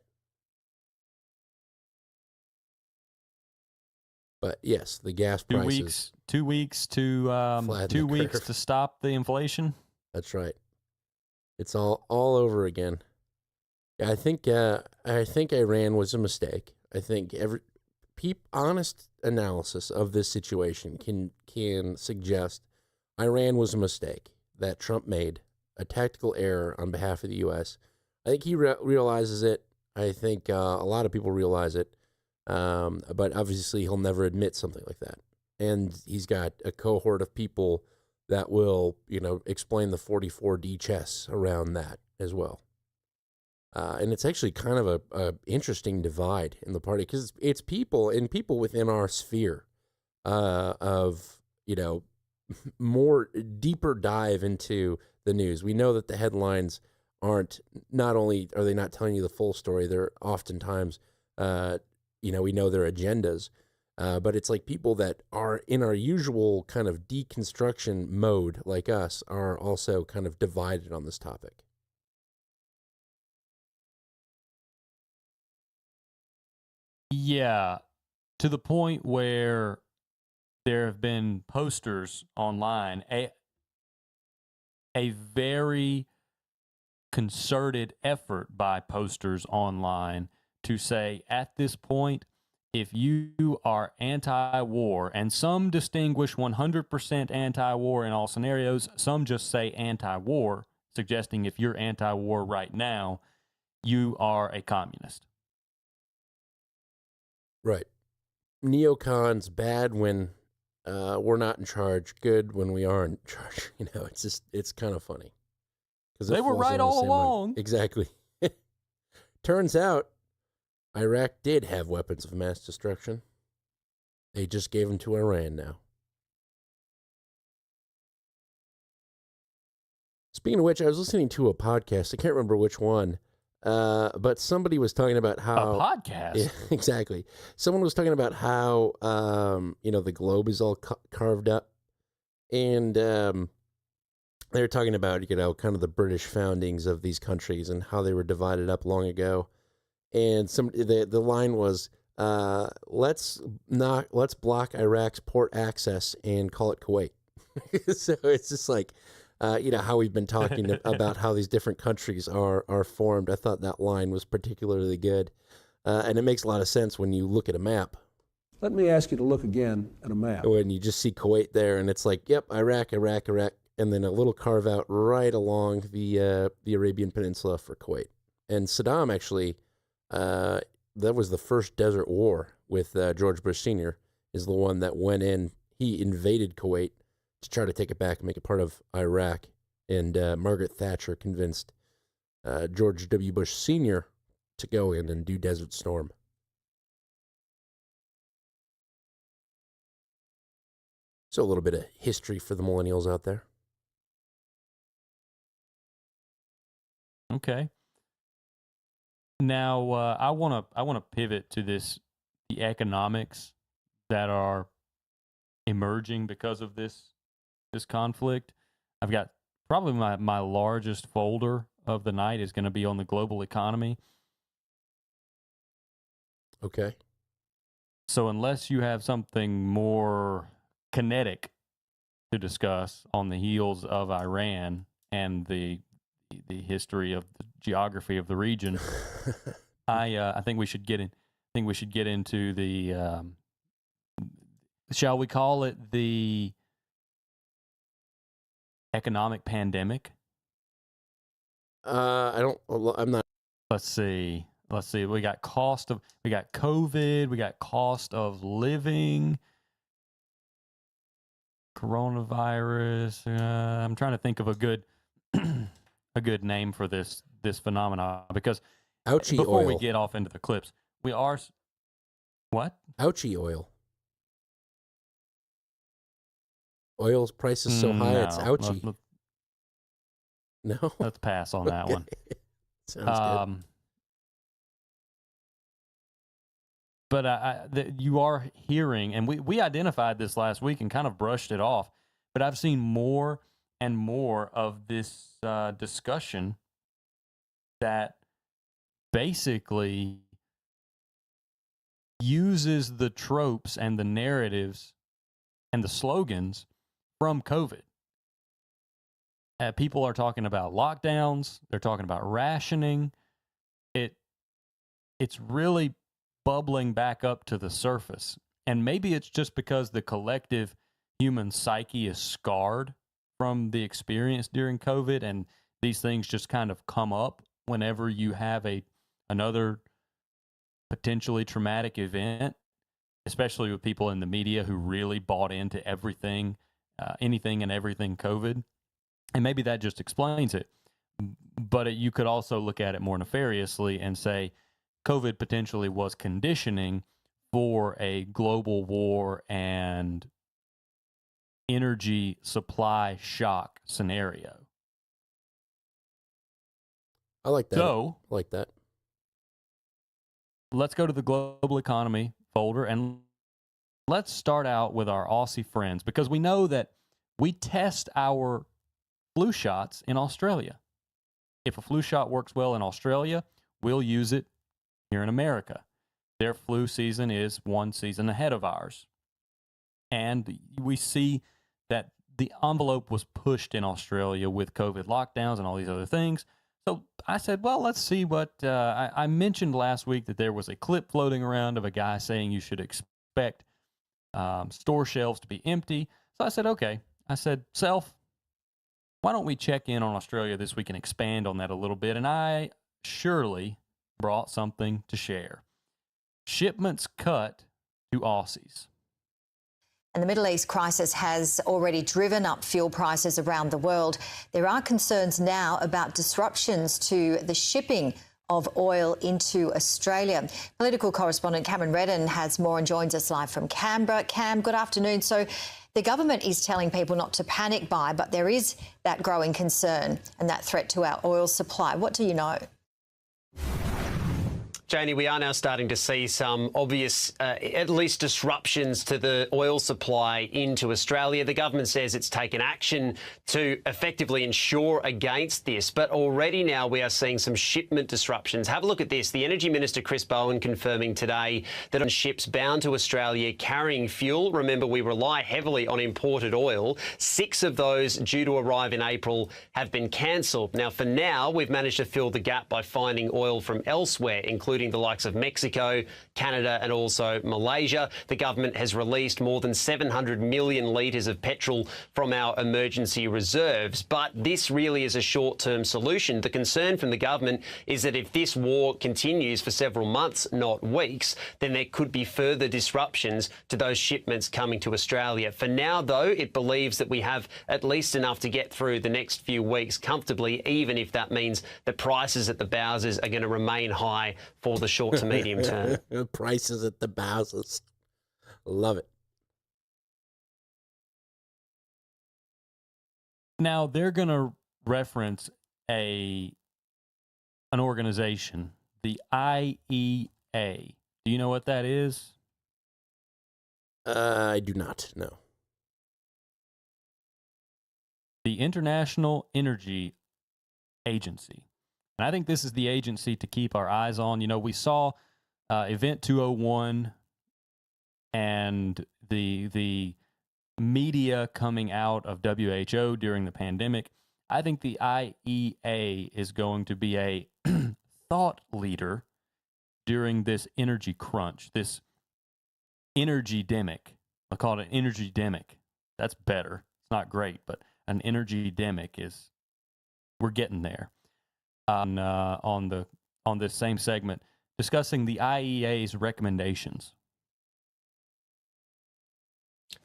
But yes, the gas prices.
2 weeks to stop the inflation.
That's right. It's all over again. I think Iran was a mistake. I think honest analysis of this situation can suggest Iran was a mistake that Trump made, a tactical error on behalf of the U.S. I think he realizes it. I think a lot of people realize it. But obviously he'll never admit something like that. And he's got a cohort of people that will, explain the 44D chess around that as well. And it's actually kind of a interesting divide in the party, because it's people within our sphere of, more deeper dive into the news. We know that the headlines not only are they not telling you the full story, they're oftentimes, we know their agendas, but it's like people that are in our usual kind of deconstruction mode, like us, are also kind of divided on this topic.
Yeah, to the point where there have been posters online, a very concerted effort by posters online to say, at this point, if you are anti-war, and some distinguish 100% anti-war in all scenarios, some just say anti-war, suggesting if you're anti-war right now, you are a communist.
Right. Neocons bad when we're not in charge, good when we are in charge. It's kind of funny.
They were right all along.
Exactly. Turns out, Iraq did have weapons of mass destruction. They just gave them to Iran now. Speaking of which, I was listening to a podcast. I can't remember which one, but somebody was talking about how...
A podcast?
Yeah, exactly. Someone was talking about how, the globe is all carved up. And they were talking about, kind of the British foundings of these countries and how they were divided up long ago. And the line was, let's block Iraq's port access and call it Kuwait. So it's just like, how we've been talking about how these different countries are formed. I thought that line was particularly good. And it makes a lot of sense when you look at a map.
Let me ask you to look again at a map.
When you just see Kuwait there, and it's like, yep, Iraq, and then a little carve out right along the Arabian Peninsula for Kuwait. And Saddam actually... that was the first Desert War with George Bush Sr. is the one that went in. He invaded Kuwait to try to take it back and make it part of Iraq. And Margaret Thatcher convinced George W. Bush Sr. to go in and do Desert Storm. So a little bit of history for the millennials out there.
Okay. Now, I want to pivot to the economics that are emerging because of this conflict. I've got probably my largest folder of the night is going to be on the global economy.
Okay.
So unless you have something more kinetic to discuss on the heels of Iran and the history of the geography of the region, I think we should get in. I think we should get into the. Shall we call it the economic pandemic?
I'm not.
Let's see. We got COVID. We got cost of living. Coronavirus. I'm trying to think of a good name for this phenomenon, because
ouchie
before
oil.
we get off into the clips, we are what?
Ouchie oil. Oil's price is so high, it's ouchie. No,
let's pass on that one.
Sounds good.
But you are hearing, and we identified this last week and kind of brushed it off, but I've seen more and more of this discussion that basically uses the tropes and the narratives and the slogans from COVID. People are talking about lockdowns. They're talking about rationing. It's really bubbling back up to the surface. And maybe it's just because the collective human psyche is scarred from the experience during COVID, and these things just kind of come up whenever you have another potentially traumatic event, especially with people in the media who really bought into everything, anything and everything COVID. And maybe that just explains it. But you could also look at it more nefariously and say COVID potentially was conditioning for a global war and energy supply shock scenario.
I like that.
So,
I like that.
Let's go to the global economy folder and let's start out with our Aussie friends, because we know that we test our flu shots in Australia. If a flu shot works well in Australia, we'll use it here in America. Their flu season is one season ahead of ours. And we see that the envelope was pushed in Australia with COVID lockdowns and all these other things. So I said, well, let's see what I mentioned last week that there was a clip floating around of a guy saying you should expect store shelves to be empty. So I said, okay. I said, Self, why don't we check in on Australia this week and expand on that a little bit? And I surely brought something to share. Shipments cut to Aussies.
And the Middle East crisis has already driven up fuel prices around the world. There are concerns now about disruptions to the shipping of oil into Australia. Political correspondent Cameron Redden has more and joins us live from Canberra. Cam, good afternoon. So the government is telling people not to panic buy, but there is that growing concern and that threat to our oil supply. What do you know?
Janie, we are now starting to see some obvious, at least disruptions to the oil supply into Australia. The government says it's taken action to effectively ensure against this, but already now we are seeing some shipment disruptions. Have a look at this. The Energy Minister, Chris Bowen, confirming today that on ships bound to Australia carrying fuel, remember we rely heavily on imported oil, 6 of those due to arrive in April have been cancelled. Now, for now, we've managed to fill the gap by finding oil from elsewhere, including the likes of Mexico, Canada and also Malaysia. The government has released more than 700 million litres of petrol from our emergency reserves. But this really is a short-term solution. The concern from the government is that if this war continues for several months, not weeks, then there could be further disruptions to those shipments coming to Australia. For now, though, it believes that we have at least enough to get through the next few weeks comfortably, even if that means the prices at the bowsers are going to remain high for the short to medium term.
Prices at the bowsers. Love it.
Now they're going to reference an organization, the IEA. Do you know what that is?
I do not know.
The International Energy Agency. And I think this is the agency to keep our eyes on. You know, we saw Event 201 and the media coming out of WHO during the pandemic. I think the IEA is going to be a thought leader during this energy crunch, this energy-demic. I call it an energy-demic. That's better. It's not great, but an energy-demic is, we're getting there. On this same segment, discussing the IEA's recommendations.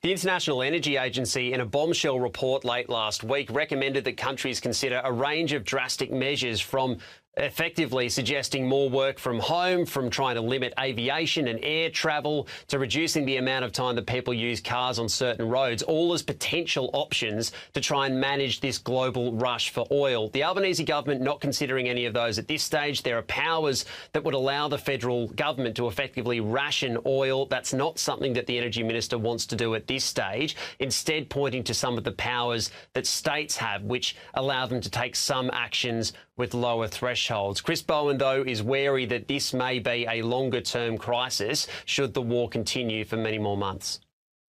The International Energy Agency, in a bombshell report late last week, recommended that countries consider a range of drastic measures, from effectively suggesting more work from home, from trying to limit aviation and air travel, to reducing the amount of time that people use cars on certain roads, all as potential options to try and manage this global rush for oil. The Albanese government not considering any of those at this stage. There are powers that would allow the federal government to effectively ration oil. That's not something that the Energy Minister wants to do at this stage, instead pointing to some of the powers that states have, which allow them to take some actions with lower thresholds. Chris Bowen, though, is wary that this may be a longer-term crisis should the war continue for many more months.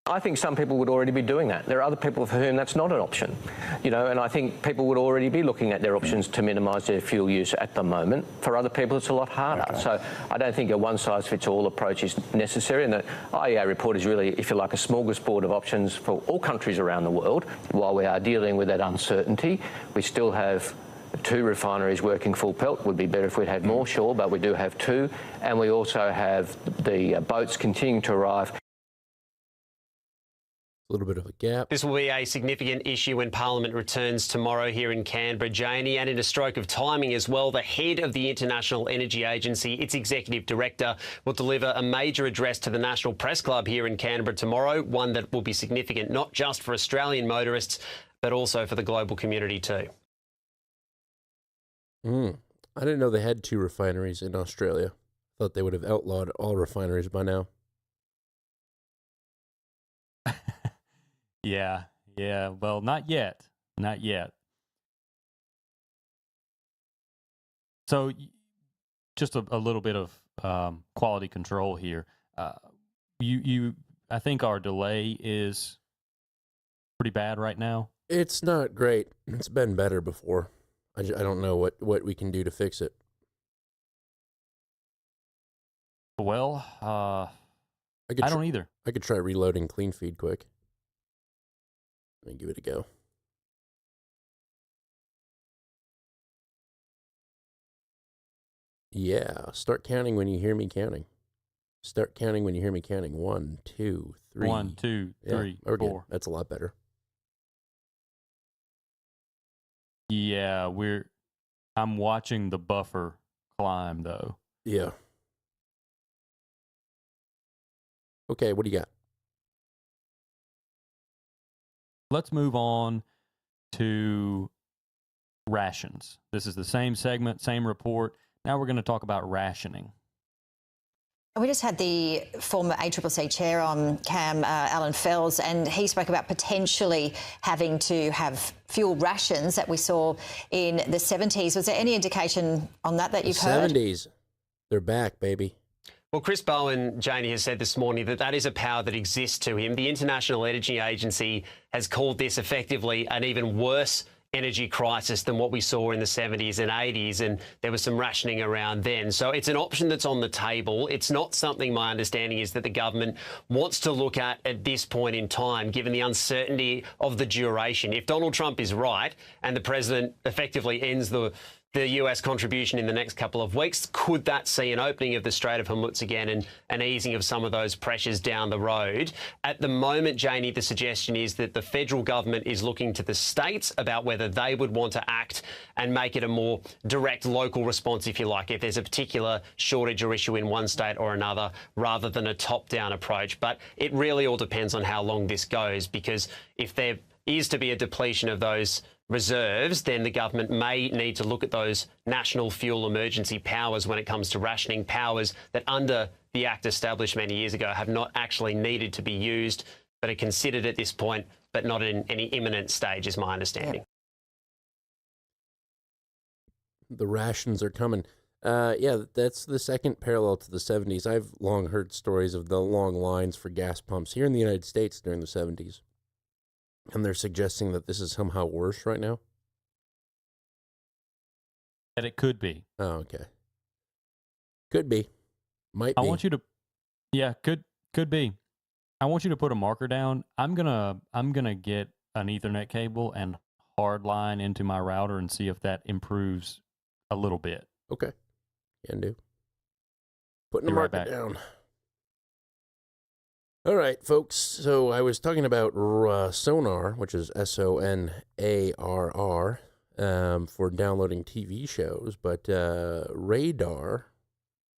I think some people would already be doing that. There are other people for whom that's not an option, you know, and I think people would already be looking at their options to minimise their fuel use at the moment. For other people, it's a lot harder. Okay. So I don't think a one-size-fits-all approach is necessary, and the IEA report is really, if you like, a smorgasbord of options for all countries around the world. While we are dealing with that uncertainty, we still have 2 refineries working full pelt. Would be better if we'd had more, sure, but we do have 2. And we also have the boats continuing to arrive.
A little bit of a gap.
This will be a significant issue when Parliament returns tomorrow here in Canberra, Janie, and in a stroke of timing as well, the head of the International Energy Agency, its executive director, will deliver a major address to the National Press Club here in Canberra tomorrow, one that will be significant not just for Australian motorists, but also for the global community too.
I didn't know they had 2 refineries in Australia. Thought they would have outlawed all refineries by now.
Yeah. Well, not yet. Not yet. So, just a little bit of quality control here. I think our delay is pretty bad right now.
It's not great. It's been better before. I don't know what we can do to fix it.
Well, I don't either.
I could try reloading clean feed quick. Let me give it a go. Yeah, start counting when you hear me counting. Start counting when you hear me counting. 1, 2, 3.
1, 2, 3,
we're
4.
good. That's a lot better.
Yeah, I'm watching the buffer climb though.
Yeah. Okay, what do you got?
Let's move on to rations. This is the same segment, same report. Now we're going to talk about rationing.
We just had the former ACCC chair on, Cam, Alan Fells, and he spoke about potentially having to have fuel rations that we saw in the 70s. Was there any indication on that you've heard?
70s. They're back, baby.
Well, Chris Bowen, Janie, has said this morning that is a power that exists to him. The International Energy Agency has called this effectively an even worse energy crisis than what we saw in the 70s and 80s, and there was some rationing around then. So it's an option that's on the table. It's not something, my understanding is, that the government wants to look at this point in time, given the uncertainty of the duration. If Donald Trump is right and the president effectively ends the US contribution in the next couple of weeks, could that see an opening of the Strait of Hormuz again and an easing of some of those pressures down the road? At the moment, Janie, the suggestion is that the federal government is looking to the states about whether they would want to act and make it a more direct local response, if you like, if there's a particular shortage or issue in one state or another, rather than a top-down approach. But it really all depends on how long this goes, because if there is to be a depletion of those reserves, then the government may need to look at those national fuel emergency powers when it comes to rationing, powers that under the Act established many years ago have not actually needed to be used, but are considered at this point, but not in any imminent stage, is my understanding.
The rations are coming. Yeah, that's the second parallel to the 70s. I've long heard stories of the long lines for gas pumps here in the United States during the 70s. And they're suggesting that this is somehow worse right now?
That it could be.
Oh, okay. Could be. Might be.
I want you to, yeah, could be. I want you to put a marker down. I'm gonna get an Ethernet cable and hard line into my router and see if that improves a little bit.
Okay. Can do. Putting the marker down. All right, folks. So I was talking about Sonar, which is SONARR, for downloading TV shows, but Radar,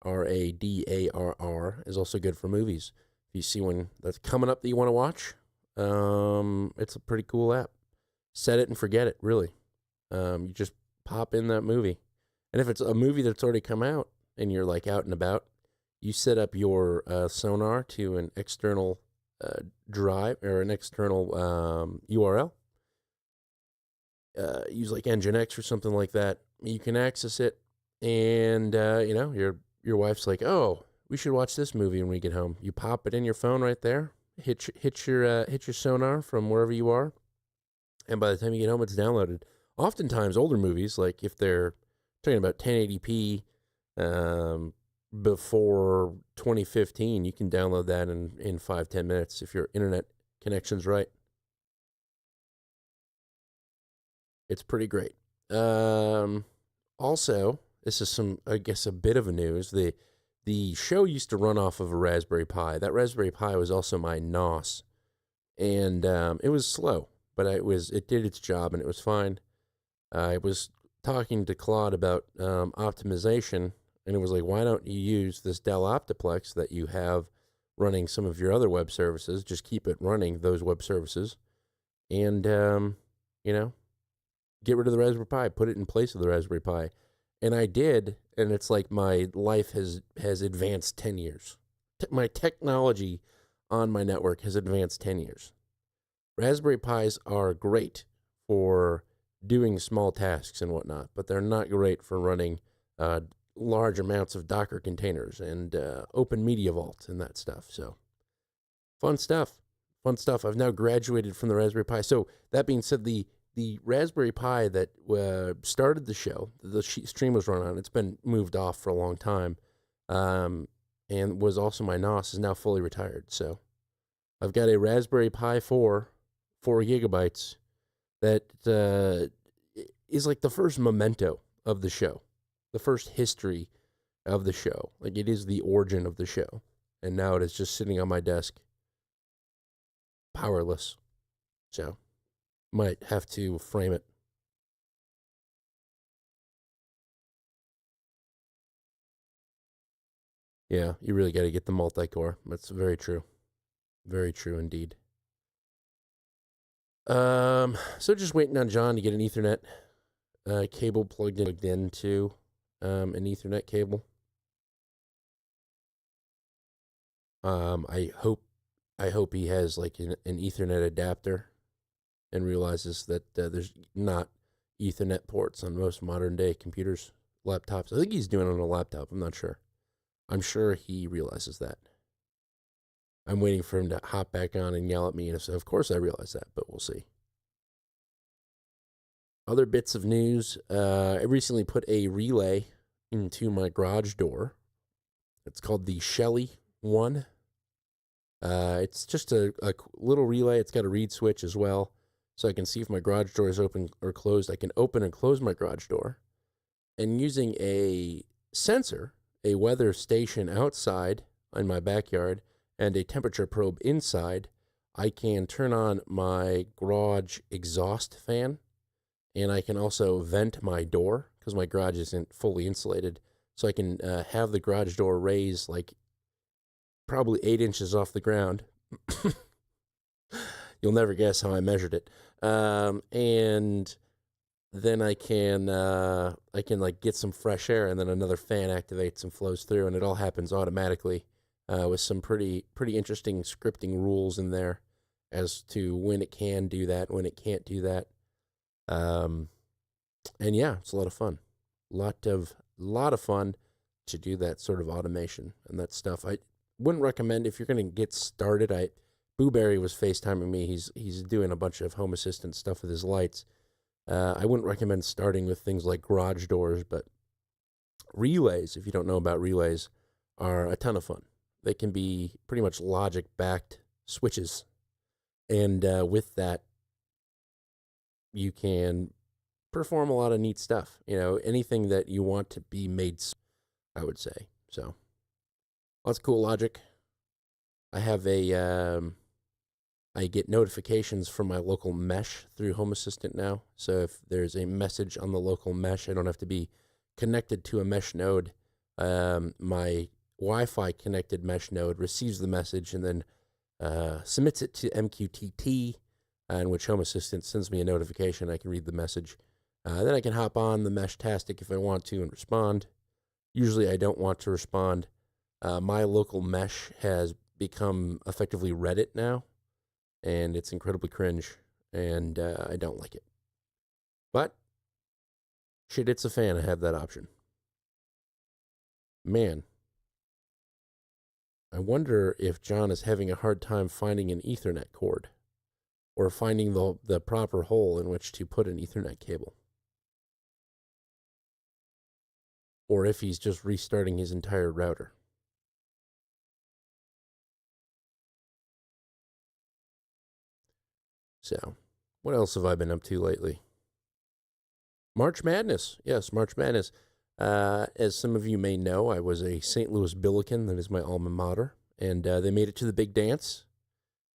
RADARR, is also good for movies. If you see one that's coming up that you want to watch, it's a pretty cool app. Set it and forget it, really. You just pop in that movie. And if it's a movie that's already come out and you're like out and about, you set up your Sonar to an external drive or an external URL. Use like Nginx or something like that. You can access it, and your wife's like, "Oh, we should watch this movie when we get home." You pop it in your phone right there. Hit your Sonar from wherever you are, and by the time you get home, it's downloaded. Oftentimes, older movies, like if they're talking about 1080p. Before 2015, you can download that in 5-10 minutes if your internet connection's right. It's pretty great. Also, this is a bit of a news. The show used to run off of a Raspberry Pi. That Raspberry Pi was also my NOS, and it was slow, but it did its job and it was fine. I was talking to Claude about optimization. And it was like, why don't you use this Dell Optiplex that you have running some of your other web services? Just keep it running, those web services. And, get rid of the Raspberry Pi. Put it in place of the Raspberry Pi. And I did, and it's like my life has advanced 10 years. My technology on my network has advanced 10 years. Raspberry Pis are great for doing small tasks and whatnot, but they're not great for running large amounts of Docker containers and open media vault and that stuff. So fun stuff. I've now graduated from the Raspberry Pi. So that being said, the the Raspberry Pi that started the show, the stream was run on. It's been moved off for a long time, and was also my NOS, is now fully retired. So I've got a Raspberry Pi 4 gigabytes that is like the first memento of the show, the first history of the show. Like, it is the origin of the show. And now it is just sitting on my desk, powerless. So, might have to frame it. Yeah, you really got to get the multi-core. That's very true. Very true indeed. So just waiting on John to get an Ethernet cable plugged into an Ethernet cable. I hope he has like an Ethernet adapter and realizes that there's not Ethernet ports on most modern day computers, laptops. I think he's doing it on a laptop. I'm not sure. I'm sure he realizes that. I'm waiting for him to hop back on and yell at me. And so, of course, I realize that, but we'll see. Other bits of news. I recently put a relay into my garage door. It's called the Shelly 1. It's just a little relay. It's got a reed switch as well, so I can see if my garage door is open or closed. I can open and close my garage door. And using a sensor, a weather station outside in my backyard, and a temperature probe inside, I can turn on my garage exhaust fan, and I can also vent my door because my garage isn't fully insulated. So I can have the garage door raise like probably 8 inches off the ground. You'll never guess how I measured it. And then I can like get some fresh air, and then another fan activates and flows through, and it all happens automatically. With some pretty interesting scripting rules in there as to when it can do that, when it can't do that. And yeah, it's a lot of fun. Lot of fun to do that sort of automation and that stuff. I wouldn't recommend if you're going to get started. Booberry was FaceTiming me. He's doing a bunch of Home Assistant stuff with his lights. I wouldn't recommend starting with things like garage doors, but relays, if you don't know about relays, are a ton of fun. They can be pretty much logic-backed switches. And with that, you can perform a lot of neat stuff. You know, anything that you want to be made, I would say. So, lots of cool logic. I have I get notifications from my local mesh through Home Assistant now. So if there's a message on the local mesh, I don't have to be connected to a mesh node. My Wi-Fi connected mesh node receives the message and then submits it to MQTT, in which Home Assistant sends me a notification. I can read the message. Then I can hop on the Meshtastic if I want to and respond. Usually I don't want to respond. My local mesh has become effectively Reddit now, and it's incredibly cringe, and I don't like it. But, shit, it's a fan. I have that option. Man, I wonder if John is having a hard time finding an Ethernet cord or finding the proper hole in which to put an Ethernet cable. Or if he's just restarting his entire router. So, what else have I been up to lately? March Madness. Yes, March Madness. As some of you may know, I was a St. Louis Billiken. That is my alma mater. And they made it to the big dance.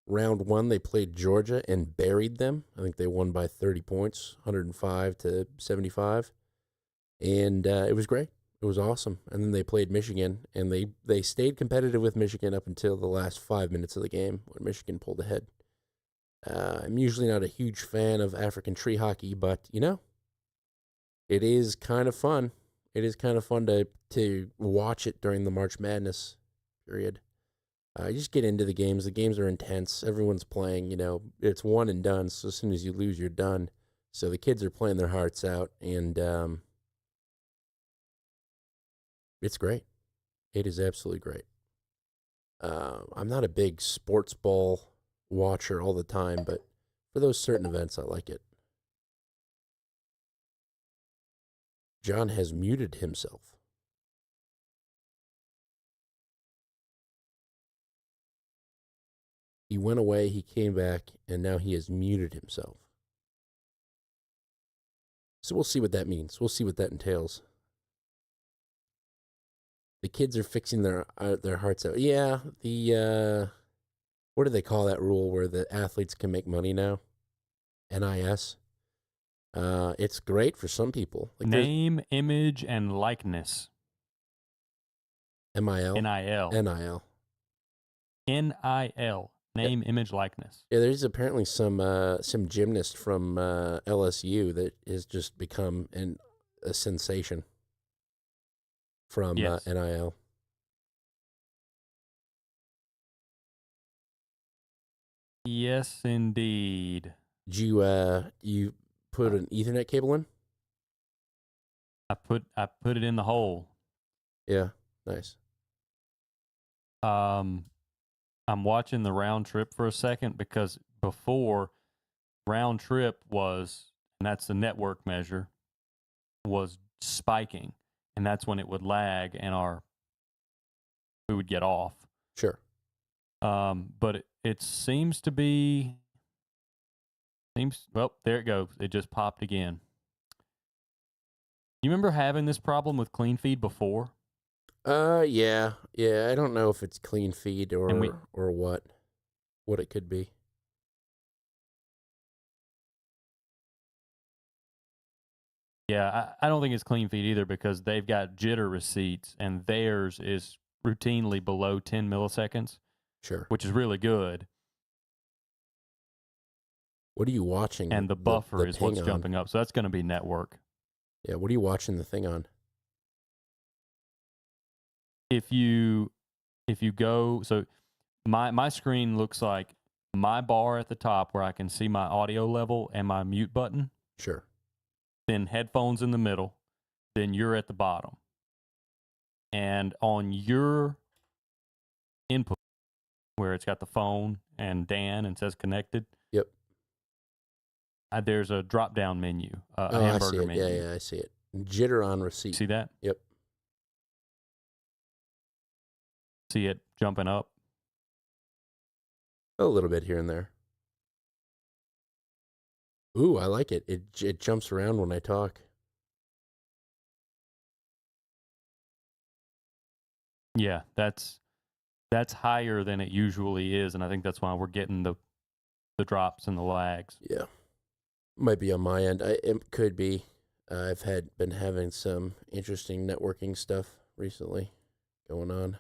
Round one, they played Georgia and buried them. I think they won by 30 points, 105-75. And it was great. It was awesome. And then they played Michigan, and they stayed competitive with Michigan up until the last 5 minutes of the game when Michigan pulled ahead. I'm usually not a huge fan of African tree hockey, but, you know, it is kind of fun. It is kind of fun to watch it during the March Madness period. You just get into the games. The games are intense. Everyone's playing, you know, it's one and done. So as soon as you lose, you're done. So the kids are playing their hearts out, and it's great. It is absolutely great. I'm not a big sports ball watcher all the time, but for those certain events, I like it. John has muted himself. He went away, he came back, and now he has muted himself. So we'll see what that means. We'll see what that entails. The kids are fixing their hearts out. Yeah, what do they call that rule where the athletes can make money now? NIS. It's great for some people. Like
name, image, and likeness.
MIL?
NIL.
NIL.
NIL. Name, image, likeness.
Yeah, there's apparently some gymnast from LSU that has just become a sensation from NIL.
Yes, indeed.
Did you put an Ethernet cable in?
I put it in the hole.
Yeah, nice.
I'm watching the round trip for a second because before round trip was, and that's the network measure, was spiking, and that's when it would lag and we would get off.
Sure.
But it seems to be, well, there it goes. It just popped again. You remember having this problem with Clean Feed before?
Yeah. I don't know if it's Clean Feed or what it could be.
Yeah, I don't think it's Clean Feed either because they've got jitter receipts and theirs is routinely below 10 milliseconds.
Sure.
Which is really good.
What are you watching?
And the buffer is what's jumping up. So that's going to be network.
Yeah, what are you watching the thing on?
If you go, so my screen looks like my bar at the top where I can see my audio level and my mute button.
Sure.
Then headphones in the middle. Then you're at the bottom. And on your input, where it's got the phone and Dan and says connected.
Yep.
There's a drop-down menu, a
I
hamburger
see it.
menu.
Yeah, I see it. Jitter on receipt.
See that?
Yep.
See it jumping up?
A little bit here and there. Ooh, I like it. It jumps around when I talk.
Yeah, that's higher than it usually is, and I think that's why we're getting the drops and the lags.
Yeah. Might be on my end. It could be. I've been having some interesting networking stuff recently going on.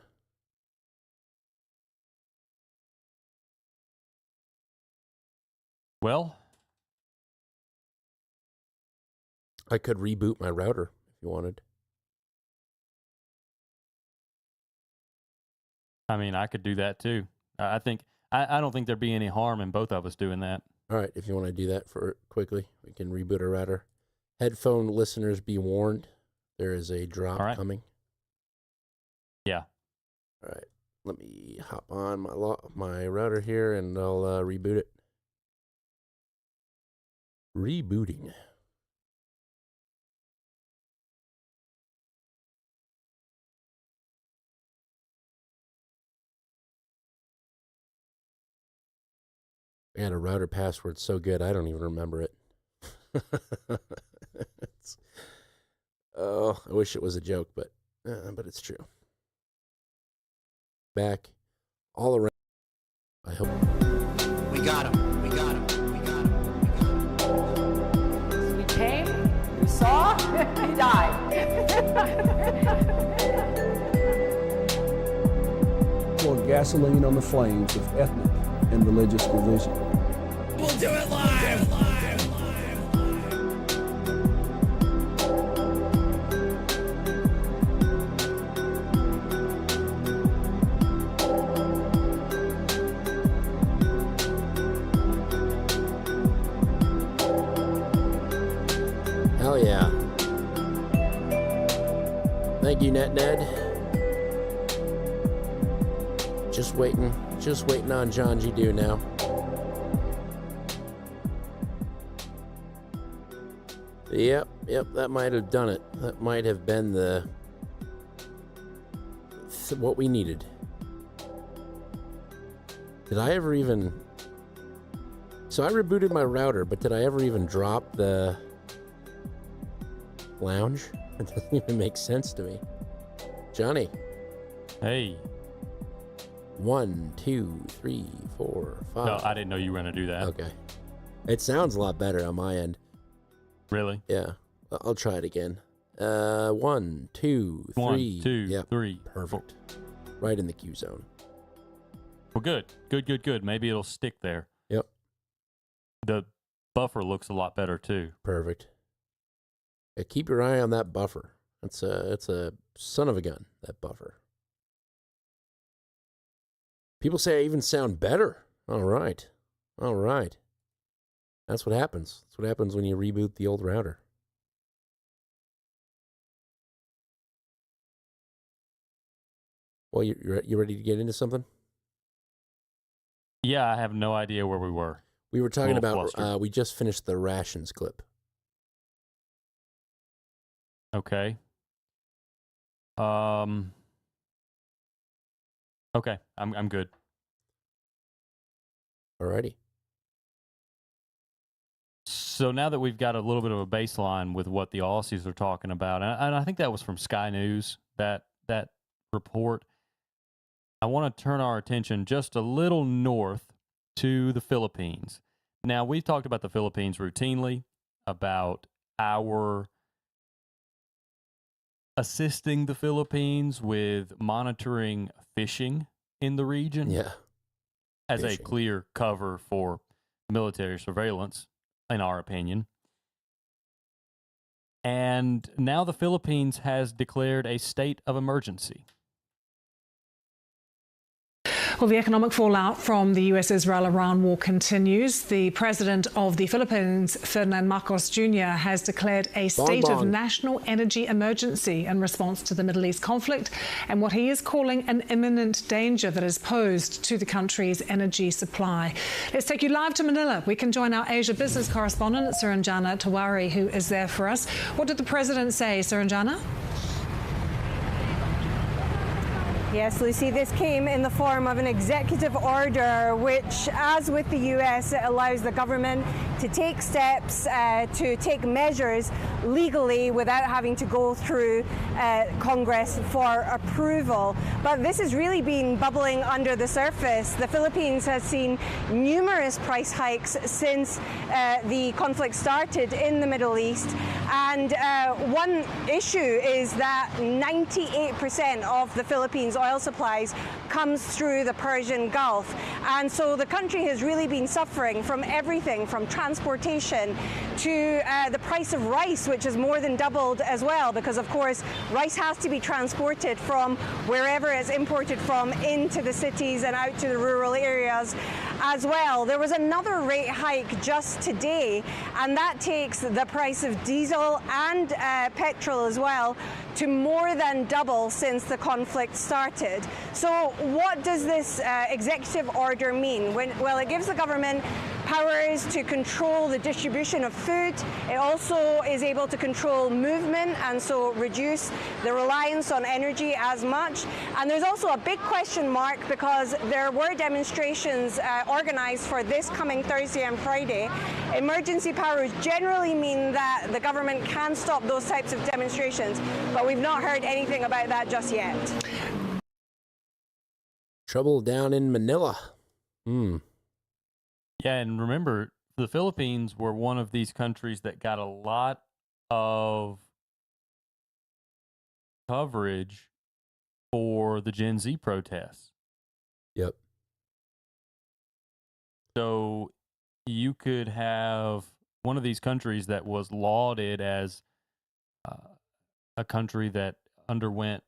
Well,
I could reboot my router if you wanted.
I mean, I could do that too. I don't think there'd be any harm in both of us doing that.
All right, if you want to do that quickly, we can reboot our router. Headphone listeners, be warned. There is a drop coming.
Yeah.
All right. Let me hop on my router here, and I'll reboot it. Rebooting. I had a router password so good I don't even remember it. I wish it was a joke, but it's true. Back all around. I hope
we got him. We got him. We got him.
We came. We saw. He died.
Pour gasoline on the flames of ethnic and religious division.
We'll do it live.
Hell yeah. Thank you, Ned. Just waiting on John G. Do now. Yep, that might have done it. That might have been what we needed. Did I ever even... So I rebooted my router, but did I ever even drop the lounge? It doesn't even make sense to me. Johnny.
Hey.
1, 2, 3, 4, 5.
No, I didn't know you were going to do that.
Okay. It sounds a lot better on my end.
Really?
Yeah. I'll try it again. 1, 2, 3.
1, 2,
yep.
3.
Perfect. Right in the Q zone.
Well, good. Good. Maybe it'll stick there.
Yep.
The buffer looks a lot better, too.
Perfect. Yeah, keep your eye on that buffer. It's a son of a gun, that buffer. People say I even sound better. All right. That's what happens. That's what happens when you reboot the old router. Well, you ready to get into something?
Yeah, I have no idea where we were.
We were talking about, we just finished the rations clip.
Okay. Okay, I'm good.
Alrighty.
So now that we've got a little bit of a baseline with what the Aussies are talking about, and I think that was from Sky News, that report, I want to turn our attention just a little north to the Philippines. Now, we've talked about the Philippines routinely, about our assisting the Philippines with monitoring fishing in the region.
Yeah.
As a clear cover for military surveillance, in our opinion. And now the Philippines has declared a state of emergency.
Well, the economic fallout from the US-Israel-Iran war continues. The president of the Philippines, Ferdinand Marcos Jr., has declared a state of national energy emergency in response to the Middle East conflict and what he is calling an imminent danger that is posed to the country's energy supply. Let's take you live to Manila. We can join our Asia business correspondent, Suranjana Tawari, who is there for us. What did the president say, Suranjana?
Yes, Lucy, this came in the form of an executive order which, as with the US, it allows the government to take steps, to take measures legally without having to go through Congress for approval. But this has really been bubbling under the surface. The Philippines has seen numerous price hikes since the conflict started in the Middle East. And one issue is that 98% of the Philippines' oil supplies comes through the Persian Gulf. And so the country has really been suffering from everything from transportation to the price of rice, which has more than doubled as well, because of course rice has to be transported from wherever it's imported from into the cities and out to the rural areas as well. There was another rate hike just today, and that takes the price of diesel and petrol as well to more than double since the conflict started. So what does this executive order mean? Well, it gives the government powers to control the distribution of food. It also is able to control movement and so reduce the reliance on energy as much. And there's also a big question mark because there were demonstrations organized for this coming Thursday and Friday. Emergency powers generally mean that the government can stop those types of demonstrations, but we've not heard anything about that just yet.
Trouble down in Manila.
Yeah, and remember, the Philippines were one of these countries that got a lot of coverage for the Gen Z protests.
Yep.
So you could have one of these countries that was lauded as a country that underwent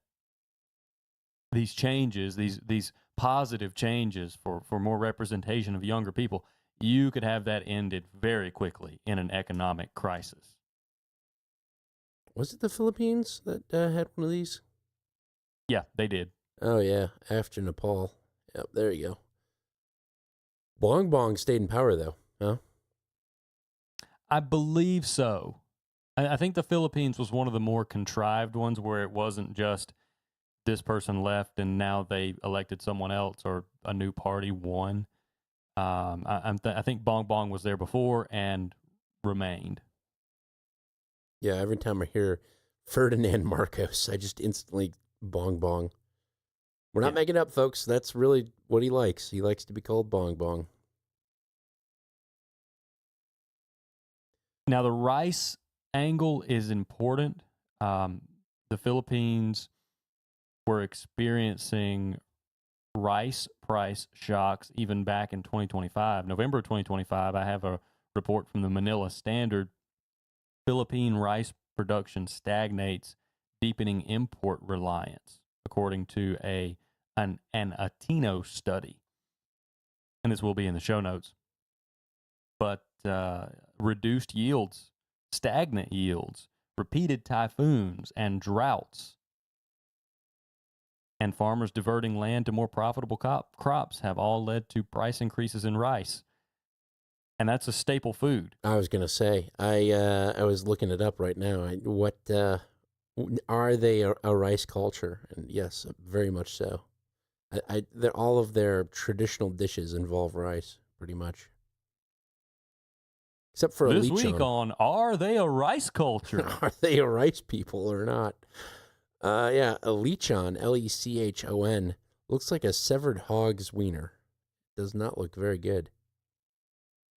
these changes, these positive changes for more representation of younger people. You could have that ended very quickly in an economic crisis.
Was it the Philippines that had one of these?
Yeah, they did.
Oh, yeah. After Nepal. Yep, there you go. Bong Bong stayed in power, though, huh?
I believe so. I think the Philippines was one of the more contrived ones where it wasn't just this person left and now they elected someone else or a new party won. I think Bong Bong was there before and remained.
Yeah, every time I hear Ferdinand Marcos, I just instantly Bong Bong. We're not making up, folks. That's really what he likes. He likes to be called Bong Bong.
Now, the rice angle is important. The Philippines were experiencing rice price shocks even back in 2025. November of 2025, I have a report from the Manila Standard. Philippine rice production stagnates, deepening import reliance, according to an Atino study. And this will be in the show notes. But reduced yields, stagnant yields, repeated typhoons, and droughts, and farmers diverting land to more profitable crops have all led to price increases in rice. And that's a staple food.
I was going to say, I was looking it up right now. Are they a rice culture? And yes, very much so. All of their traditional dishes involve rice, pretty much. Except for
this
Alichon.
Week on Are They a Rice Culture?
Are they a rice people or not? Yeah, Alichon, Lechon, looks like a severed hog's wiener. Does not look very good.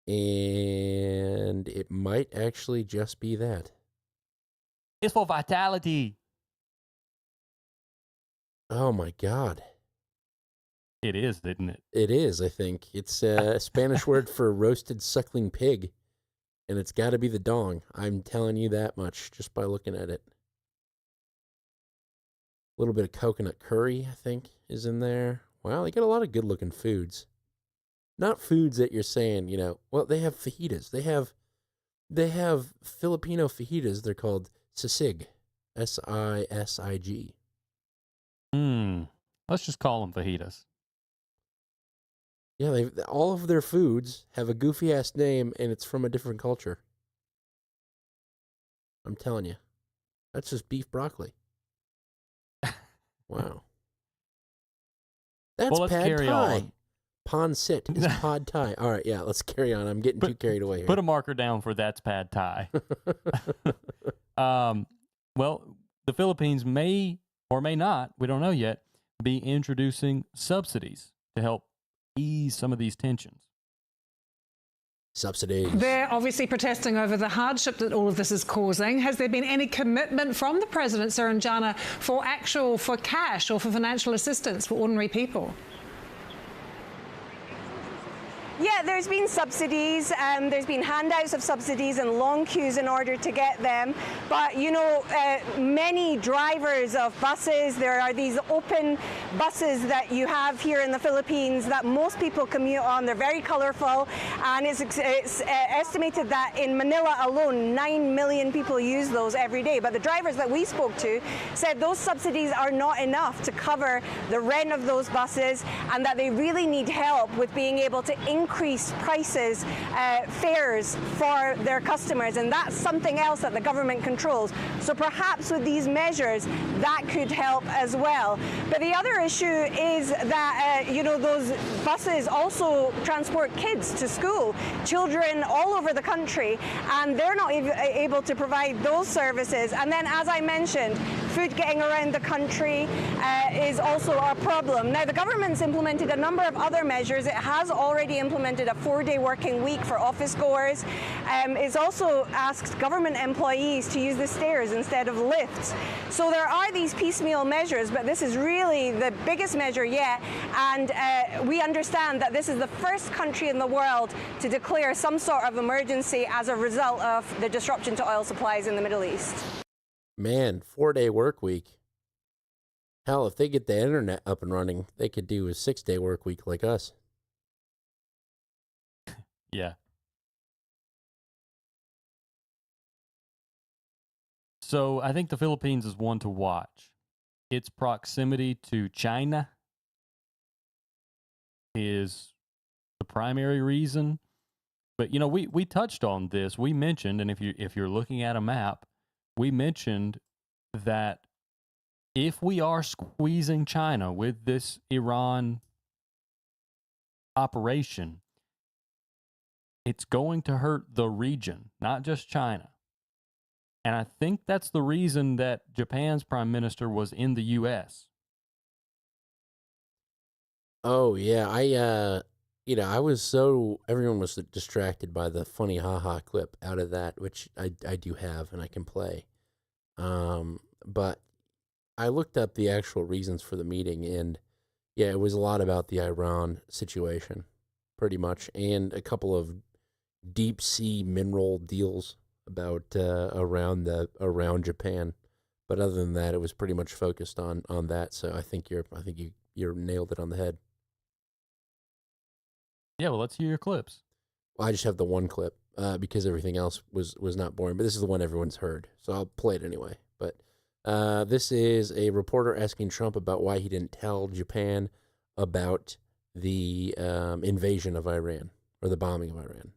And it might actually just be that.
It's for vitality.
Oh my God.
It is, isn't it?
It is, I think. It's a Spanish word for roasted suckling pig. And it's got to be the dong. I'm telling you that much just by looking at it. A little bit of coconut curry, I think, is in there. Wow, they got a lot of good-looking foods. Not foods that you're saying, well, they have fajitas. They have Filipino fajitas. They're called sisig, S-I-S-I-G.
Let's just call them fajitas.
Yeah, all of their foods have a goofy-ass name, and it's from a different culture. I'm telling you. That's just beef broccoli. Wow. That's pad thai. Pon sit is pad thai. All right, yeah, let's carry on. I'm getting too carried away here.
Put a marker down for that's pad thai. Well, the Philippines may or may not, we don't know yet, be introducing subsidies to help ease some of these tensions.
Subsidies.
They're obviously protesting over the hardship that all of this is causing. Has there been any commitment from the President, Saranjana, for cash or for financial assistance for ordinary people?
Yeah, there's been subsidies, there's been handouts of subsidies and long queues in order to get them. But, many drivers of buses, there are these open buses that you have here in the Philippines that most people commute on. They're very colorful, and it's estimated that in Manila alone, 9 million people use those every day. But the drivers that we spoke to said those subsidies are not enough to cover the rent of those buses, and that they really need help with being able to increase prices, fares for their customers, and that's something else that the government controls. So perhaps with these measures, that could help as well. But the other issue is that, those buses also transport kids to school, children all over the country, and they're not able to provide those services. And then, as I mentioned, food getting around the country is also a problem. Now, the government's implemented a number of other measures. It has already implemented a 4-day working week for office goers. It's also asked government employees to use the stairs instead of lifts. So there are these piecemeal measures, but this is really the biggest measure yet. And we understand that this is the first country in the world to declare some sort of emergency as a result of the disruption to oil supplies in the Middle East.
Man, 4-day work week. Hell, if they get the internet up and running, they could do a 6-day work week like us.
Yeah. So I think the Philippines is one to watch. Its proximity to China is the primary reason. But we touched on this. We mentioned, and if you're looking at a map, we mentioned that if we are squeezing China with this Iran operation, it's going to hurt the region, not just China. And I think that's the reason that Japan's prime minister was in the U.S.
Oh, yeah. I was everyone was distracted by the funny haha clip out of that, which I do have and I can play. But I looked up the actual reasons for the meeting, and yeah, it was a lot about the Iran situation, pretty much, and a couple of deep sea mineral deals about around Japan. But other than that, it was pretty much focused on that. So I think you nailed it on the head.
Yeah, well, let's hear your clips.
Well, I just have the one clip because everything else was not boring, but this is the one everyone's heard, so I'll play it anyway. But this is a reporter asking Trump about why he didn't tell Japan about the invasion of Iran or the bombing of Iran.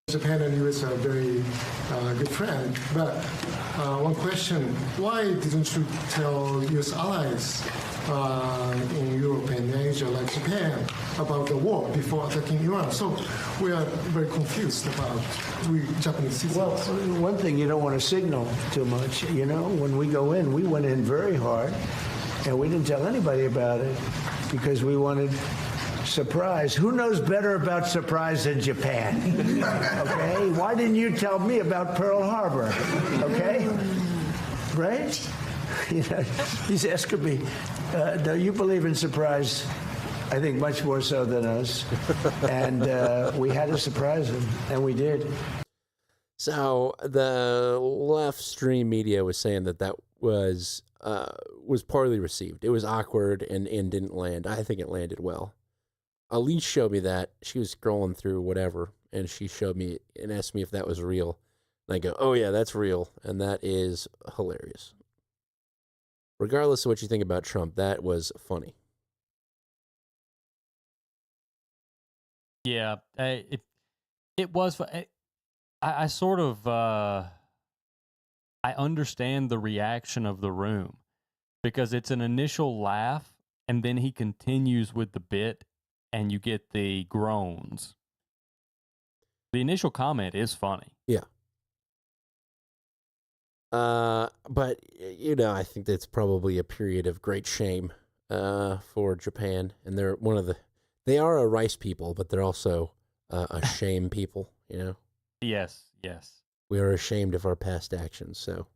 Japan and U.S. are very good friends, but one question, why didn't you tell U.S. allies in Europe and Asia, like Japan, about the war before attacking Iran? So we are very confused about we Japanese citizens.
Well, one thing, you don't want to signal too much. You know, when we go in, we went in very hard, and we didn't tell anybody about it because we wanted surprise. Who knows better about surprise than Japan? Okay? Why didn't you tell me about Pearl Harbor? Okay? Right? You know, he's asking me, do you believe in surprise? I think much more so than us. And we had to surprise him, and we did.
So the left stream media was saying that was poorly received. It was awkward and didn't land. I think it landed well. Elise showed me that. She was scrolling through whatever, and she showed me and asked me if that was real. And I go, oh, yeah, that's real, and that is hilarious. Regardless of what you think about Trump, that was funny.
Yeah, it was. I sort of I understand the reaction of the room because it's an initial laugh, and then he continues with the bit, and you get the groans. The initial comment is funny.
Yeah. But, I think that's probably a period of great shame for Japan. And they are a rice people, but they're also a shame people,
Yes.
We are ashamed of our past actions, so.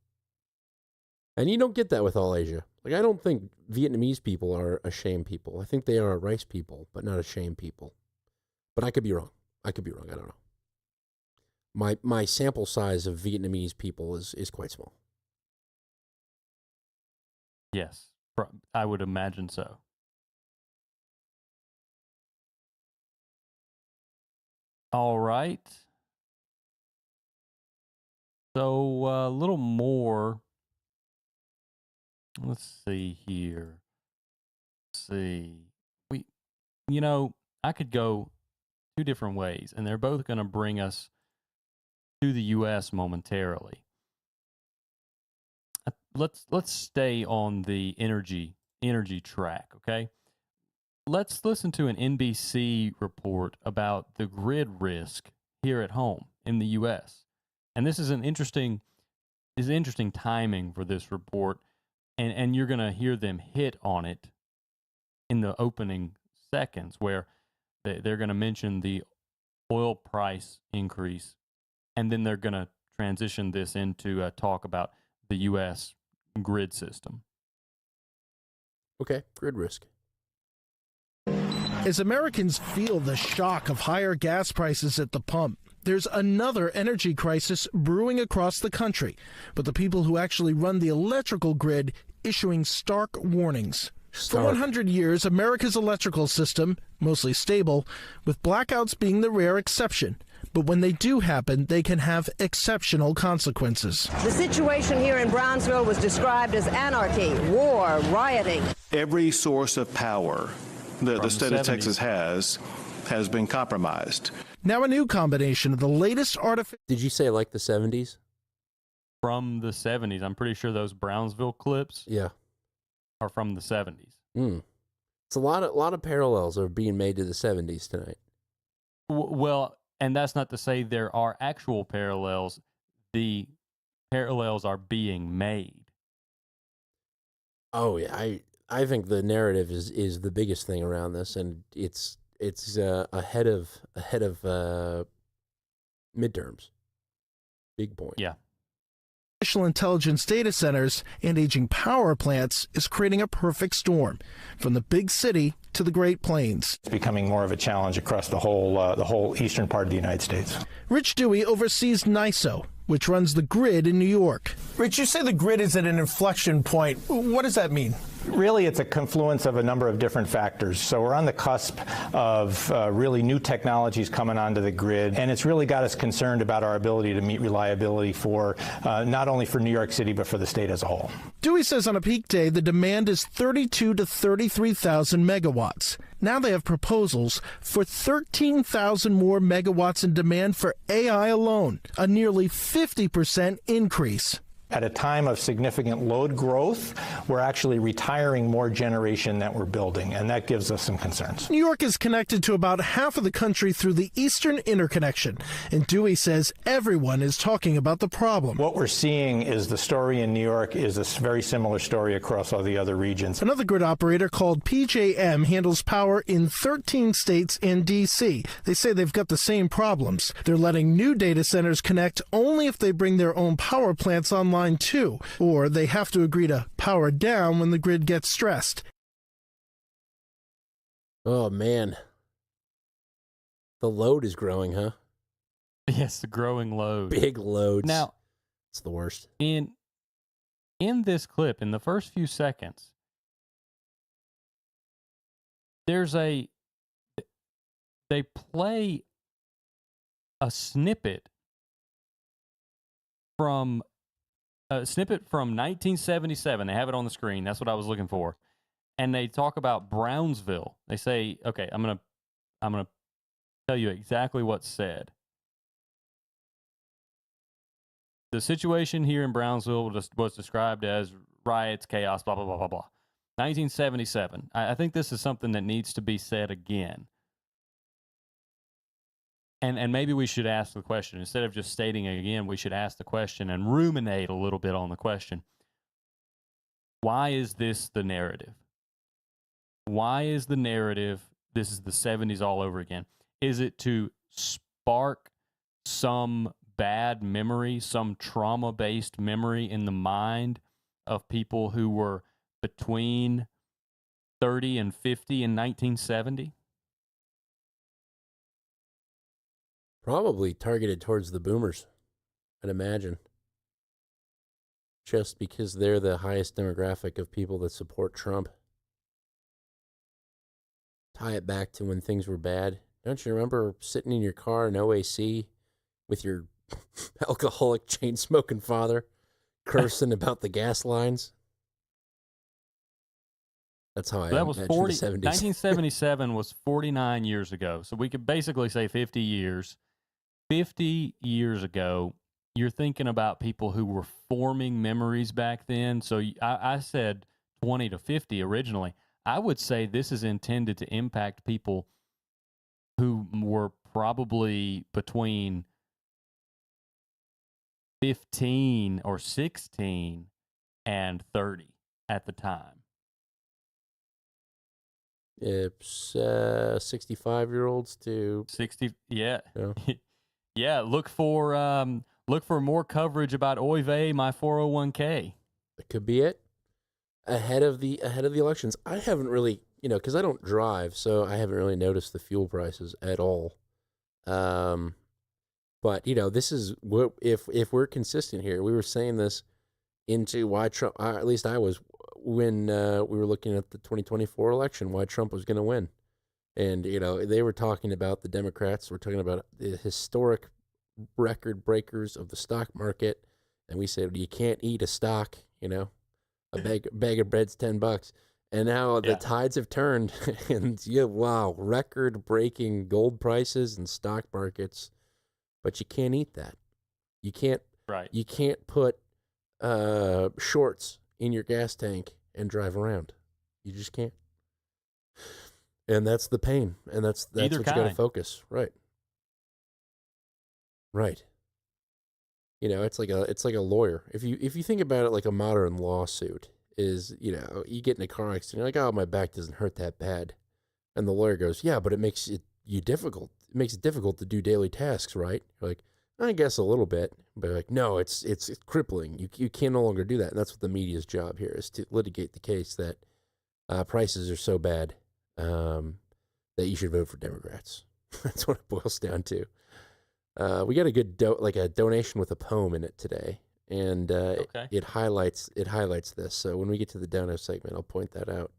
And you don't get that with all Asia. Like, I don't think Vietnamese people are a shame people. I think they are a rice people, but not a shame people. But I could be wrong. I don't know. My sample size of Vietnamese people is quite small.
Yes, I would imagine so. All right. So a little more. Let's see here. I could go two different ways, and they're both going to bring us to the U.S. momentarily. Let's stay on the energy track, okay? Let's listen to an NBC report about the grid risk here at home in the U.S. And this is interesting timing for this report, and you're going to hear them hit on it in the opening seconds where they're going to mention the oil price increase, and then they're going to transition this into a talk about the U.S. grid system.
Okay, grid risk.
As Americans feel the shock of higher gas prices at the pump, there's another energy crisis brewing across the country, but the people who actually run the electrical grid issuing stark warnings. For 100 years, America's electrical system, mostly stable, with blackouts being the rare exception. But when they do happen, they can have exceptional consequences.
The situation here in Brownsville was described as anarchy, war, rioting.
Every source of power that the state of Texas has been compromised.
Now a new combination of the latest artificial...
Did you say like the 70s?
from the 70s. I'm pretty sure those Brownsville clips are from the 70s.
It's a lot of parallels are being made to the 70s tonight.
Well, and that's not to say there are actual parallels. The parallels are being made.
Oh yeah, I think the narrative is the biggest thing around this, and it's ahead of midterms. Big point.
Yeah.
Artificial intelligence data centers and aging power plants is creating a perfect storm, from the big city to the Great Plains.
It's becoming more of a challenge across the whole eastern part of the United States.
Rich Dewey oversees NYSO, which runs the grid in New York.
Rich, you say the grid is at an inflection point. What does that mean?
Really, it's a confluence of a number of different factors. So we're on the cusp of really new technologies coming onto the grid, and it's really got us concerned about our ability to meet reliability for not only for New York City, but for the state as a whole.
Dewey says on a peak day, the demand is 32 to 33,000 megawatts. Now they have proposals for 13,000 more megawatts in demand for AI alone, a nearly 50% increase.
At a time of significant load growth, we're actually retiring more generation that we're building, and that gives us some concerns.
New York is connected to about half of the country through the Eastern Interconnection, and Dewey says everyone is talking about the problem.
What we're seeing is the story in New York is a very similar story across all the other regions.
Another grid operator called PJM handles power in 13 states and D.C. They say they've got the same problems. They're letting new data centers connect only if they bring their own power plants online too, or they have to agree to power down when the grid gets stressed.
Oh man, the load is growing, huh?
Yes, the growing load.
Big loads.
Now,
it's the worst.
In this clip, in the first few seconds, they play a snippet from 1977. They have it on the screen. That's what I was looking for. And they talk about Brownsville. They say, okay, I'm gonna tell you exactly what's said. The situation here in Brownsville was described as riots, chaos, blah, blah, blah, blah, blah. 1977. I think this is something that needs to be said again. And maybe we should ask the question. Instead of just stating it again, we should ask the question and ruminate a little bit on the question. Why is this the narrative? Why is the narrative, this is the 70s all over again? Is it to spark some bad memory, some trauma-based memory in the mind of people who were between 30 and 50 in 1970?
Probably targeted towards the boomers, I'd imagine. Just because they're the highest demographic of people that support Trump. Tie it back to when things were bad. Don't you remember sitting in your car, no AC, with your alcoholic chain-smoking father cursing about the gas lines? That's how I
that was
imagine
40,
the 70s.
1977 was 49 years ago. So we could basically say 50 years. 50 years ago, you're thinking about people who were forming memories back then. So I said 20 to 50 originally. I would say this is intended to impact people who were probably between 15 or 16 and 30 at the time.
It's 65-year-olds to
60. Yeah. Yeah, look for more coverage about Oy vey, my 401k.
That could be it. Ahead of the elections. I haven't really, because I don't drive, so I haven't really noticed the fuel prices at all. But this is what if we're consistent here. We were saying this into why Trump. At least I was when we were looking at the 2024 election. Why Trump was going to win. And, they were talking about the Democrats. We're talking about the historic record breakers of the stock market. And we said, you can't eat a stock, a bag of bread's $10. And now the tides have turned. And, wow, record-breaking gold prices and stock markets. But you can't eat that. You can't.
Right.
You can't put shorts in your gas tank and drive around. You just can't. And that's the pain. And that's
Either
what you got to focus. Right. Right. You know, it's like a lawyer. If you think about it like a modern lawsuit is, you know, you get in a car accident, you're like, oh, my back doesn't hurt that bad. And the lawyer goes, yeah, but it makes it difficult. It makes it difficult to do daily tasks, right? You're like, I guess a little bit. But like, no, it's crippling. You can no longer do that. And that's what the media's job here is, to litigate the case that prices are so bad that you should vote for Democrats. That's what it boils down to. We got a good donation with a poem in it today, and
Okay.
it highlights this. So when we get to the dono segment, I'll point that out.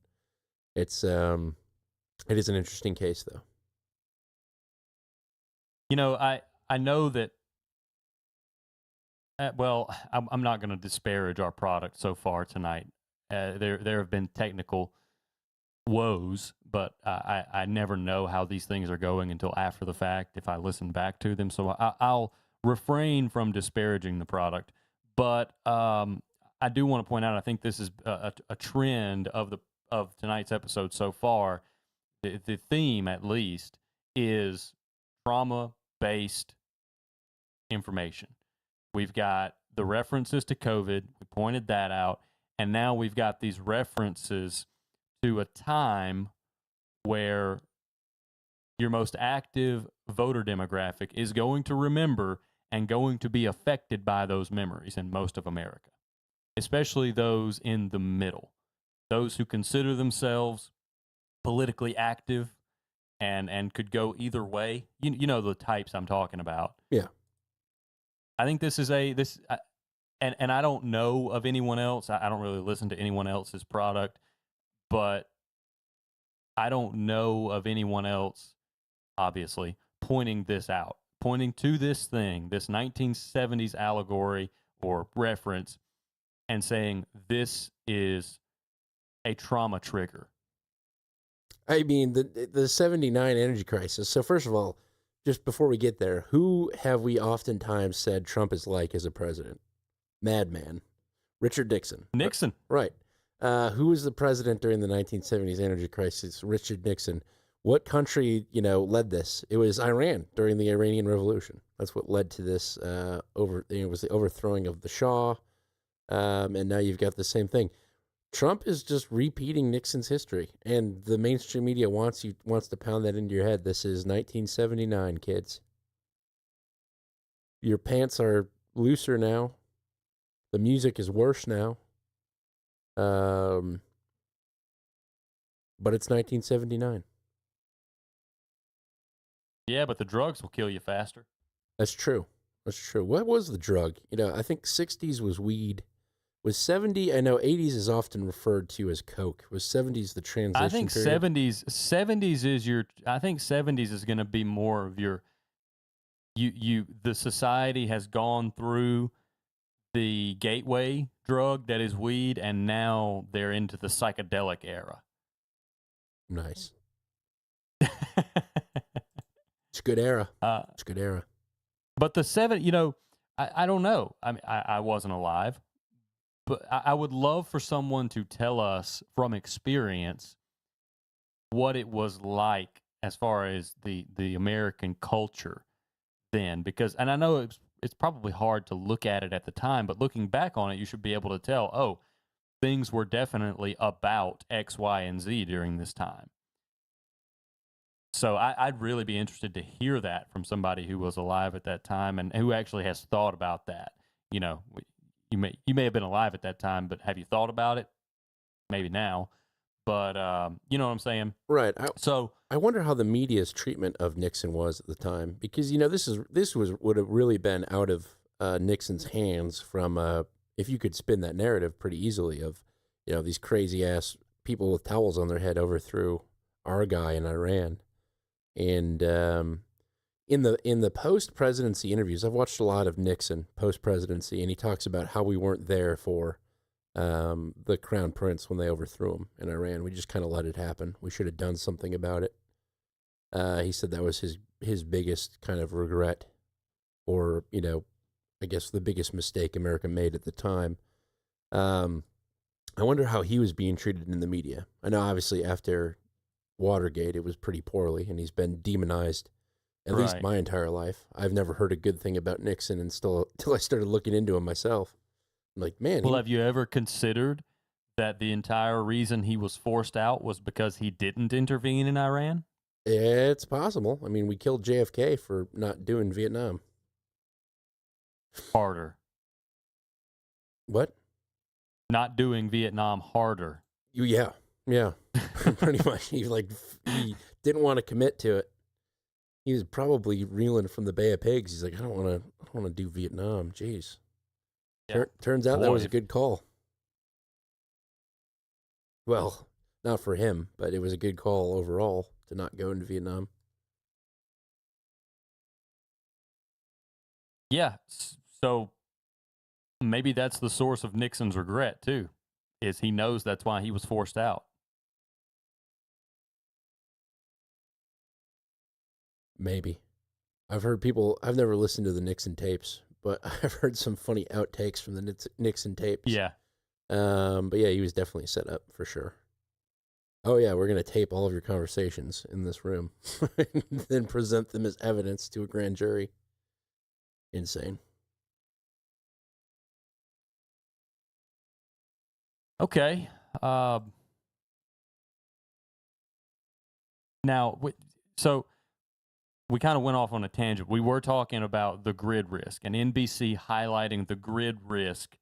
It is an interesting case, though.
You know, I know that. Well, I'm not going to disparage our product so far tonight. There have been technical woes, but I never know how these things are going until after the fact if I listen back to them. So I'll refrain from disparaging the product. But I do want to point out, I think this is a trend of tonight's episode so far. The theme, at least, is trauma-based information. We've got the references to COVID. We pointed that out. And now we've got these references to a time where your most active voter demographic is going to remember and going to be affected by those memories in most of America, especially those in the middle, those who consider themselves politically active and could go either way. You know the types I'm talking about.
Yeah.
I think this is and I don't know of anyone else. I don't really listen to anyone else's product, but I don't know of anyone else, obviously, pointing this out, pointing to this thing, this 1970s allegory or reference, and saying this is a trauma trigger.
I mean, the 79 energy crisis. So first of all, just before we get there, who have we oftentimes said Trump is like as a president? Madman. Richard Nixon.
Nixon.
Right. Who was the president during the 1970s energy crisis? Richard Nixon. What country, led this? It was Iran during the Iranian Revolution. That's what led to this it was the overthrowing of the Shah. And now you've got the same thing. Trump is just repeating Nixon's history, and the mainstream media wants to pound that into your head. This is 1979, kids. Your pants are looser now. The music is worse now. But it's 1979.
Yeah, but the drugs will kill you faster.
That's true. That's true. What was the drug? I think 60s was weed. Was 70, I know 80s is often referred to as coke. Was 70s the transition
I think
period?
70s is I think 70s is going to be more of your, the society has gone through the gateway drug that is weed, and now they're into the psychedelic era.
Nice. It's a good era. It's a good era.
But the I don't know. I mean, I wasn't alive. But I would love for someone to tell us from experience what it was like as far as the American culture then. Because, and I know it's probably hard to look at it at the time, but looking back on it, you should be able to tell, oh, things were definitely about X, Y, and Z during this time. So I'd really be interested to hear that from somebody who was alive at that time and who actually has thought about that. You may have been alive at that time, but have you thought about it? Maybe now, but you know what I'm saying,
right?
So
I wonder how the media's treatment of Nixon was at the time, because this would have really been out of Nixon's hands from if you could spin that narrative pretty easily of these crazy ass people with towels on their head overthrew our guy in Iran, and In the post-presidency interviews, I've watched a lot of Nixon post-presidency, and he talks about how we weren't there for the Crown Prince when they overthrew him in Iran. We just kind of let it happen. We should have done something about it. He said that was his biggest kind of regret, or I guess the biggest mistake America made at the time. I wonder how he was being treated in the media. I know, obviously, after Watergate, it was pretty poorly, and he's been demonized at least my entire life. I've never heard a good thing about Nixon until I started looking into him myself. I'm like, man.
Well, have you ever considered that the entire reason he was forced out was because he didn't intervene in Iran?
It's possible. I mean, we killed JFK for not doing Vietnam.
Harder.
What?
Not doing Vietnam harder.
Yeah. Pretty much. He didn't want to commit to it. He was probably reeling from the Bay of Pigs. He's like, I don't want to do Vietnam. Jeez. Yeah. Turns out that was a good call. Well, not for him, but it was a good call overall to not go into Vietnam.
Yeah. So maybe that's the source of Nixon's regret, too, is he knows that's why he was forced out.
Maybe. I've never listened to the Nixon tapes, but I've heard some funny outtakes from the Nixon tapes.
Yeah.
But yeah, he was definitely set up for sure. Oh yeah, we're going to tape all of your conversations in this room and then present them as evidence to a grand jury. Insane.
Okay. Now, so we kind of went off on a tangent. We were talking about the grid risk and NBC highlighting the grid risk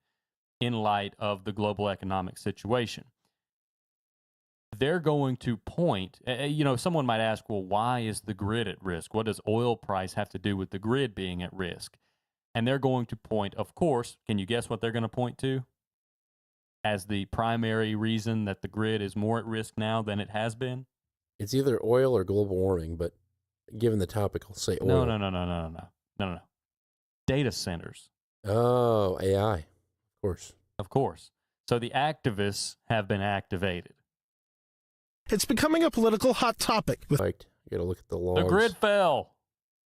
in light of the global economic situation. They're going to point, someone might ask, well, why is the grid at risk? What does oil price have to do with the grid being at risk? And they're going to point, of course, can you guess what they're going to point to as the primary reason that the grid is more at risk now than it has been?
It's either oil or global warming, but given the topic, I'll say oil.
No. Data centers.
Oh, AI.
Of course. So the activists have been activated.
It's becoming a political hot topic.
You got to look at the laws.
The grid fell.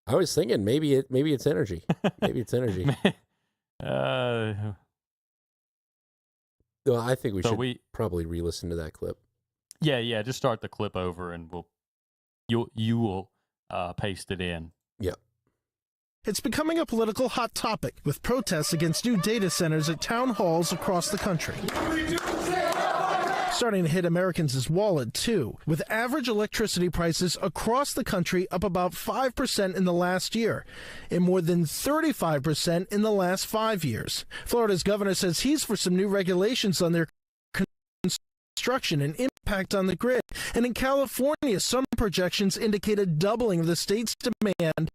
I was thinking maybe it's energy. Maybe it's energy. Well, I think we should probably re-listen to that clip.
Yeah. Just start the clip over, and you will paste it in.
Yeah.
It's becoming a political hot topic with protests against new data centers at town halls across the country. Starting to hit Americans' wallet, too, with average electricity prices across the country up about 5% in the last year, and more than 35% in the last 5 years. Florida's governor says he's for some new regulations on their construction and impact on the grid. And in California, some projections indicate a doubling of the state's demand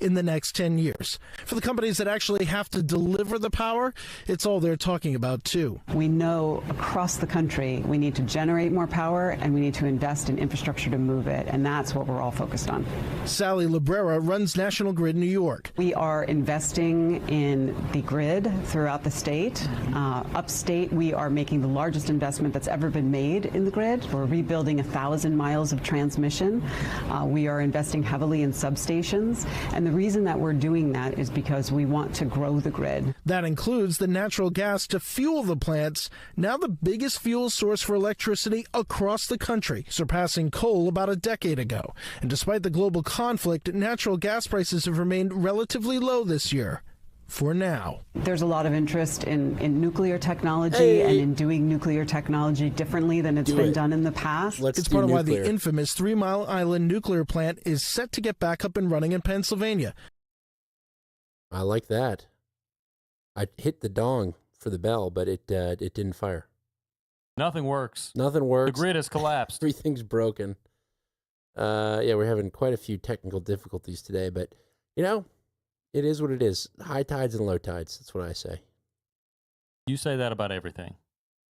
in the next 10 years. For the companies that actually have to deliver the power, it's all they're talking about, too.
We know across the country we need to generate more power and we need to invest in infrastructure to move it, and that's what we're all focused on.
Sally Librera runs National Grid New York.
We are investing in the grid throughout the state. Upstate, we are making the largest investment that's ever been made in the grid. We're rebuilding 1,000 miles of transmission. We are investing heavily in substations, and the reason that we're doing that is because we want to grow the grid.
That includes the natural gas to fuel the plants, now the biggest fuel source for electricity across the country, surpassing coal about a decade ago. And despite the global conflict, natural gas prices have remained relatively low this year. For now.
There's a lot of interest in nuclear technology and in doing nuclear technology differently than it's been done in the past.
It's part of why the infamous 3 Mile Island nuclear plant is set to get back up and running in Pennsylvania.
I like that. I hit the dong for the bell, but it didn't fire.
Nothing works.
Nothing works.
The grid has collapsed.
Everything's broken. We're having quite a few technical difficulties today, but it is what it is. High tides and low tides. That's what I say.
You say that about everything.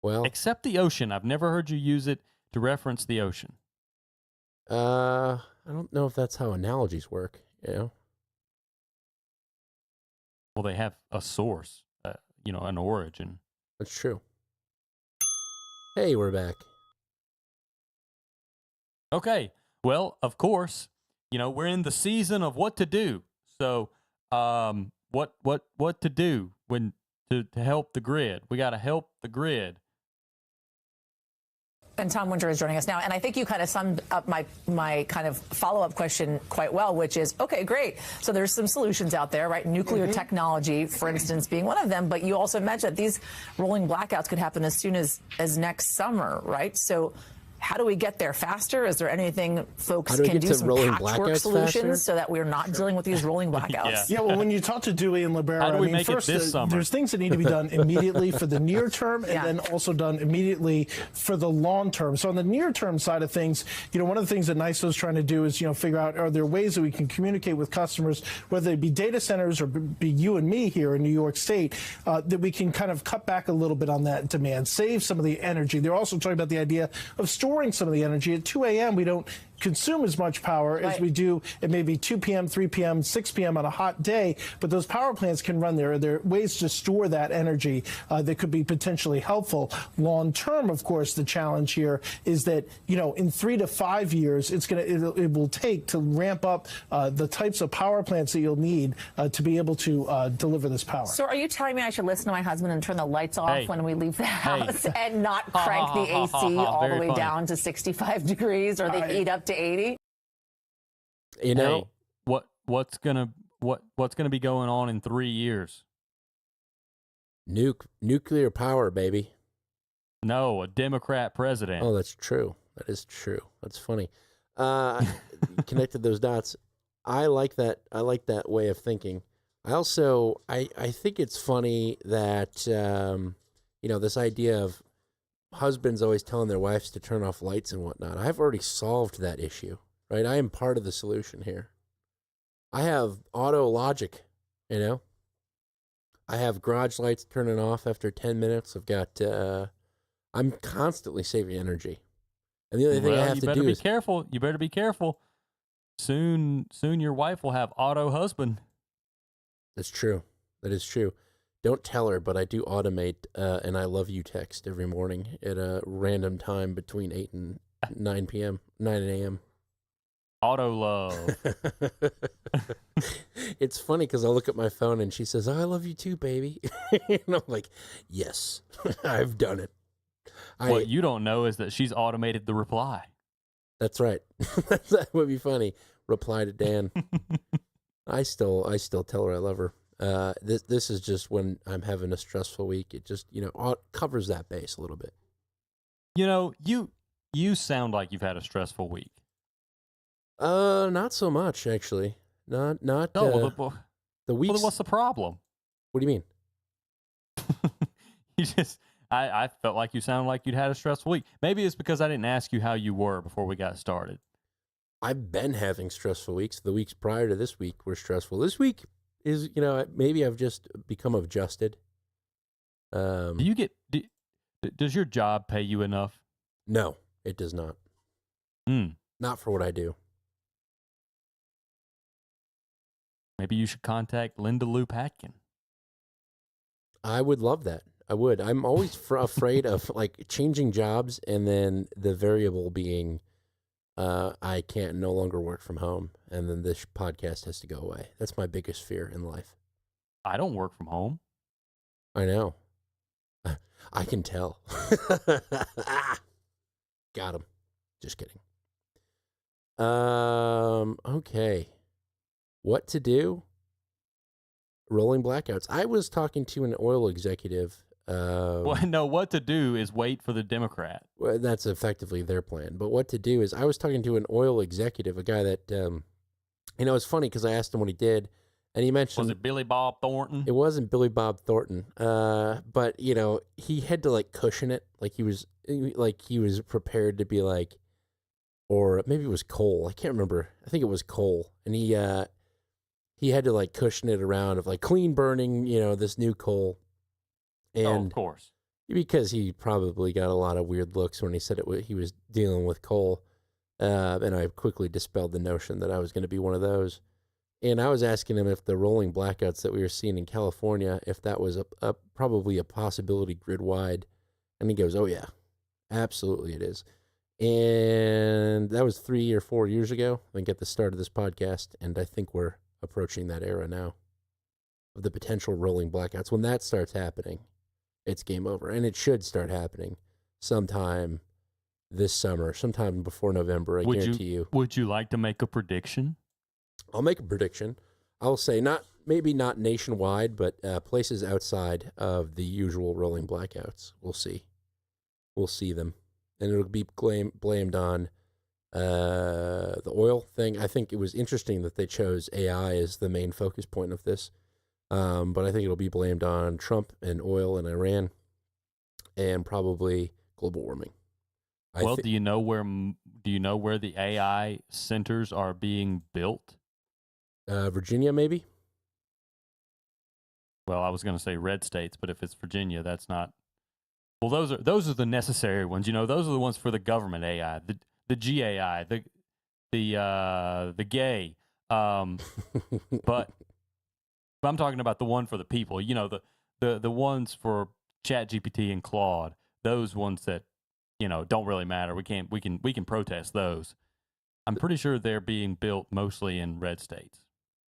Well,
except the ocean. I've never heard you use it to reference the ocean.
I don't know if that's how analogies work,
Well, they have a source, an origin.
That's true. Hey, we're back.
Okay. Well, of course, we're in the season of what to do. So, what to do when to help the grid. We got to help the grid.
And Tom Winter is joining us now. And I think you kind of summed up my kind of follow-up question quite well, which is, okay, great. So there's some solutions out there, right? Nuclear technology, for instance, being one of them. But you also mentioned that these rolling blackouts could happen as soon as next summer, right? So how do we get there faster? Is there anything folks can do, some patchwork solutions so that we're not dealing with these rolling blackouts?
Yeah, well, when you talk to Dewey and Libera,
How do we
I mean,
make it
first,
this summer?
there's things that need to be done immediately for the near term and then also done immediately for the long term. So on the near term side of things, one of the things that NYSO is trying to do is, figure out, are there ways that we can communicate with customers, whether it be data centers or be you and me here in New York State, that we can kind of cut back a little bit on that demand, save some of the energy. They're also talking about the idea of storing some of the energy. At 2 a.m., we don't consume as much power as we do at maybe 2 p.m., 3 p.m., 6 p.m. on a hot day, but those power plants can run there. There are ways to store that energy that could be potentially helpful. Long term, of course, the challenge here is that, in 3 to 5 years, it will take to ramp up the types of power plants that you'll need to be able to deliver this power.
So are you telling me I should listen to my husband and turn the lights off when we leave the house and not crank the AC all the way down to 65 degrees or the heat up to 80?
Hey, what's gonna be going on in 3 years?
Nuclear power, baby.
No, a Democrat president.
Oh, that's true. That is true. That's funny. Connected those dots. I like that. I like that way of thinking. I also I think it's funny that this idea of husbands always telling their wives to turn off lights and whatnot. I've already solved that issue, right? I am part of the solution here. I have auto logic, I have garage lights turning off after 10 minutes. I've got, I'm constantly saving energy. And the only thing I have to do is...
careful. You better be careful. Soon your wife will have auto husband.
That's true. That is true. Don't tell her, but I do automate an I love you text every morning at a random time between 8 and 9 p.m., 9 a.m.
Auto love.
It's funny because I look at my phone and she says, oh, I love you too, baby. And I'm like, yes, I've done it.
What you don't know is that she's automated the reply.
That's right. That would be funny. Reply to Dan. I still tell her I love her. This is just when I'm having a stressful week. It just, covers that base a little bit.
You sound like you've had a stressful week.
Not so much actually. Not.
No,
the week.
Well, what's the problem?
What do you mean?
I felt like you sounded like you'd had a stressful week. Maybe it's because I didn't ask you how you were before we got started.
I've been having stressful weeks. The weeks prior to this week were stressful. This week is, maybe I've just become adjusted.
Does your job pay you enough?
No, it does not. Not for what I do.
Maybe you should contact Linda Lou Patkin.
I would love that. I would. I'm always afraid of changing jobs and then the variable being I can't no longer work from home and then this podcast has to go away. That's my biggest fear in life.
I don't work from home.
I know. I can tell. Got him. Just kidding. Okay. What to do? Rolling blackouts. I was talking to an oil executive.
What to do is wait for the Democrat.
Well, that's effectively their plan. But what to do is I was talking to an oil executive, a guy that, it's funny because I asked him what he did. And he mentioned...
Was it Billy Bob Thornton?
It wasn't Billy Bob Thornton. But, he had to cushion it. He was prepared to be or maybe it was coal. I can't remember. I think it was coal. And he had to cushion it around of clean burning, this new coal. And
of course.
Because he probably got a lot of weird looks when he said he was dealing with coal. And I quickly dispelled the notion that I was going to be one of those. And I was asking him if the rolling blackouts that we were seeing in California, if that was probably a possibility grid-wide. And he goes, oh, yeah, absolutely it is. And that was 3 or 4 years ago, I think, at the start of this podcast. And I think we're approaching that era now. of the potential rolling blackouts. When that starts happening, it's game over. And it should start happening sometime this summer, sometime before November, I guarantee you.
Would you like to make a prediction?
I'll make a prediction. I'll say maybe not nationwide, but places outside of the usual rolling blackouts. We'll see. We'll see them. And it'll be blamed on the oil thing. I think it was interesting that they chose AI as the main focus point of this. But I think it'll be blamed on Trump and oil and Iran and probably global warming.
Do you know where the AI centers are being built?
Virginia, maybe?
Well, I was going to say red states, but if it's Virginia, that's not. Well, those are the necessary ones. Those are the ones for the government AI, the GAI, the gay. But I'm talking about the one for the people. The ones for ChatGPT and Claude. Those ones that don't really matter. We can protest those. I'm pretty sure they're being built mostly in red states.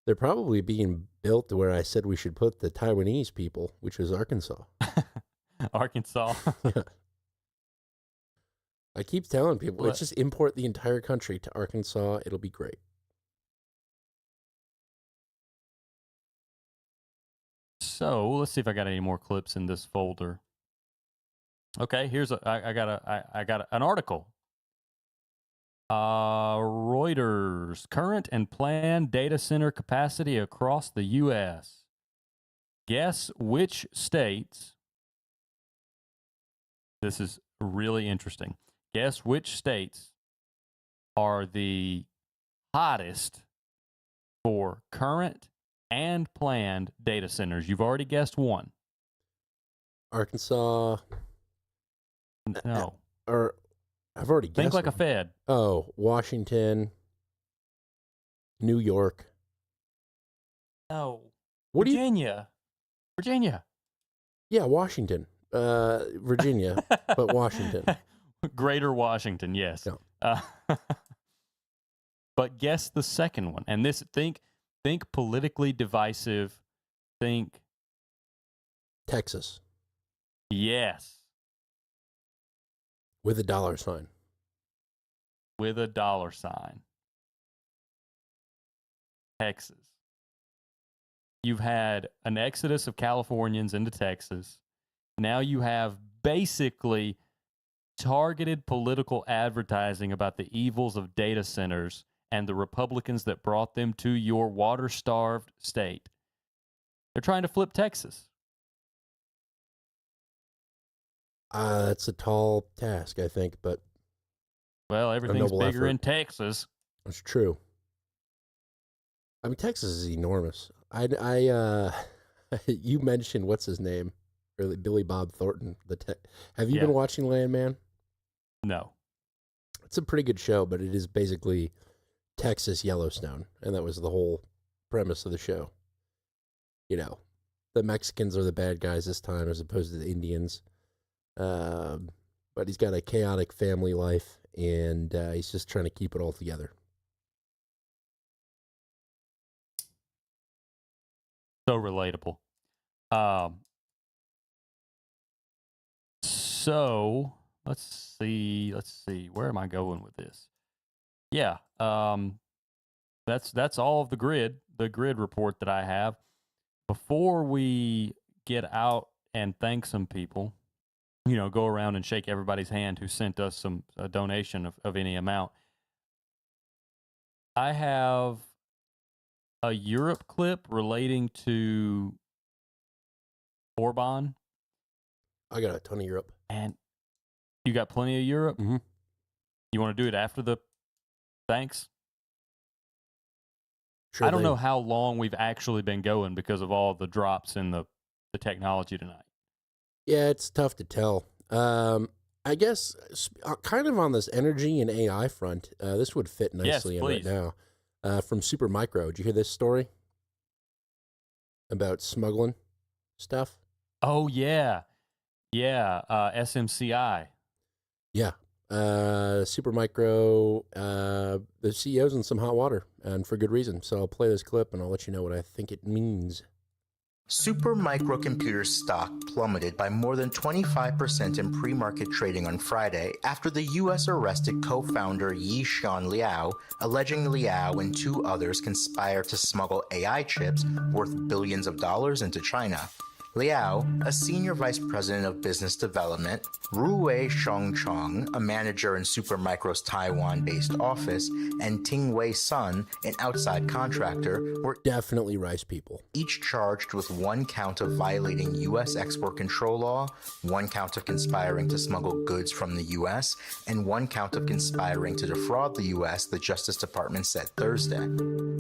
They're probably being built to where I said we should put the Taiwanese people, which is Arkansas.
Arkansas.
Yeah. I keep telling people, let's just import the entire country to Arkansas. It'll be great.
So let's see if I got any more clips in this folder. Okay, I got an article. Reuters, current and planned data center capacity across the U.S. Guess which states, this is really interesting, guess which states are the hottest for current and planned data centers? You've already guessed one.
Arkansas.
No.
Or I've already guessed.
Think like
one.
a Fed.
Oh, Washington, New York.
No. Virginia. Virginia.
Yeah, Washington. Virginia, but Washington.
Greater Washington, yes.
No.
But guess the second one. And this, think politically divisive. Think
Texas.
Yes.
With a dollar sign.
With a dollar sign. Texas. You've had an exodus of Californians into Texas. Now you have basically targeted political advertising about the evils of data centers and the Republicans that brought them to your water-starved state. They're trying to flip Texas.
That's a tall task, I think, but...
Well, everything's bigger
effort.
in Texas.
That's true. I mean, Texas is enormous. You mentioned, what's his name? Really, Billy Bob Thornton. Have you been watching Landman?
No.
It's a pretty good show, but it is basically Texas Yellowstone, and that was the whole premise of the show. The Mexicans are the bad guys this time as opposed to the Indians. But he's got a chaotic family life, and he's just trying to keep it all together.
So relatable. So let's see. Where am I going with this? Yeah. That's all of the grid report that I have. Before we get out and thank some people, go around and shake everybody's hand who sent us a donation of any amount. I have a Europe clip relating to Orban.
I got a ton of Europe.
And you got plenty of Europe?
Mm-hmm.
You want to do it after the thanks?
Sure
I don't
thing.
know how long we've actually been going because of all the drops in the technology tonight.
Yeah, it's tough to tell. I guess kind of on this energy and AI front, this would fit nicely in right now. From Supermicro, did you hear this story about smuggling stuff?
Oh, yeah. Yeah, SMCI.
Yeah. Supermicro, the CEO's in some hot water, and for good reason. So I'll play this clip, and I'll let you know what I think it means.
Super microcomputer stock plummeted by more than 25% in pre-market trading on Friday after the U.S. arrested co-founder Yishan Liao, alleging Liao and two others conspired to smuggle AI chips worth billions of dollars into China. Liao, a senior vice president of business development, Ruwei Shongchong, a manager in Supermicro's Taiwan-based office, and Tingwei Sun, an outside contractor, were
definitely rice people.
Each charged with one count of violating U.S. export control law, one count of conspiring to smuggle goods from the U.S., and one count of conspiring to defraud the U.S., the Justice Department said Thursday.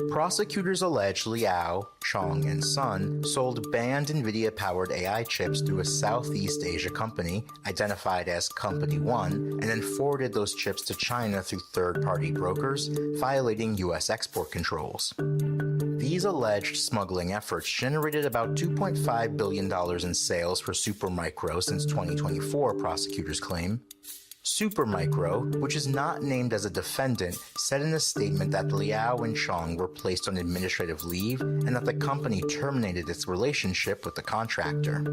Prosecutors allege Liao, Chong, and Sun sold banned NVIDIA-powered AI chips through a Southeast Asia company, identified as Company One, and then forwarded those chips to China through third-party brokers, violating U.S. export controls. These alleged smuggling efforts generated about $2.5 billion in sales for Supermicro since 2024, prosecutors claim. Supermicro, which is not named as a defendant, said in a statement that Liao and Chong were placed on administrative leave and that the company terminated its relationship with the contractor.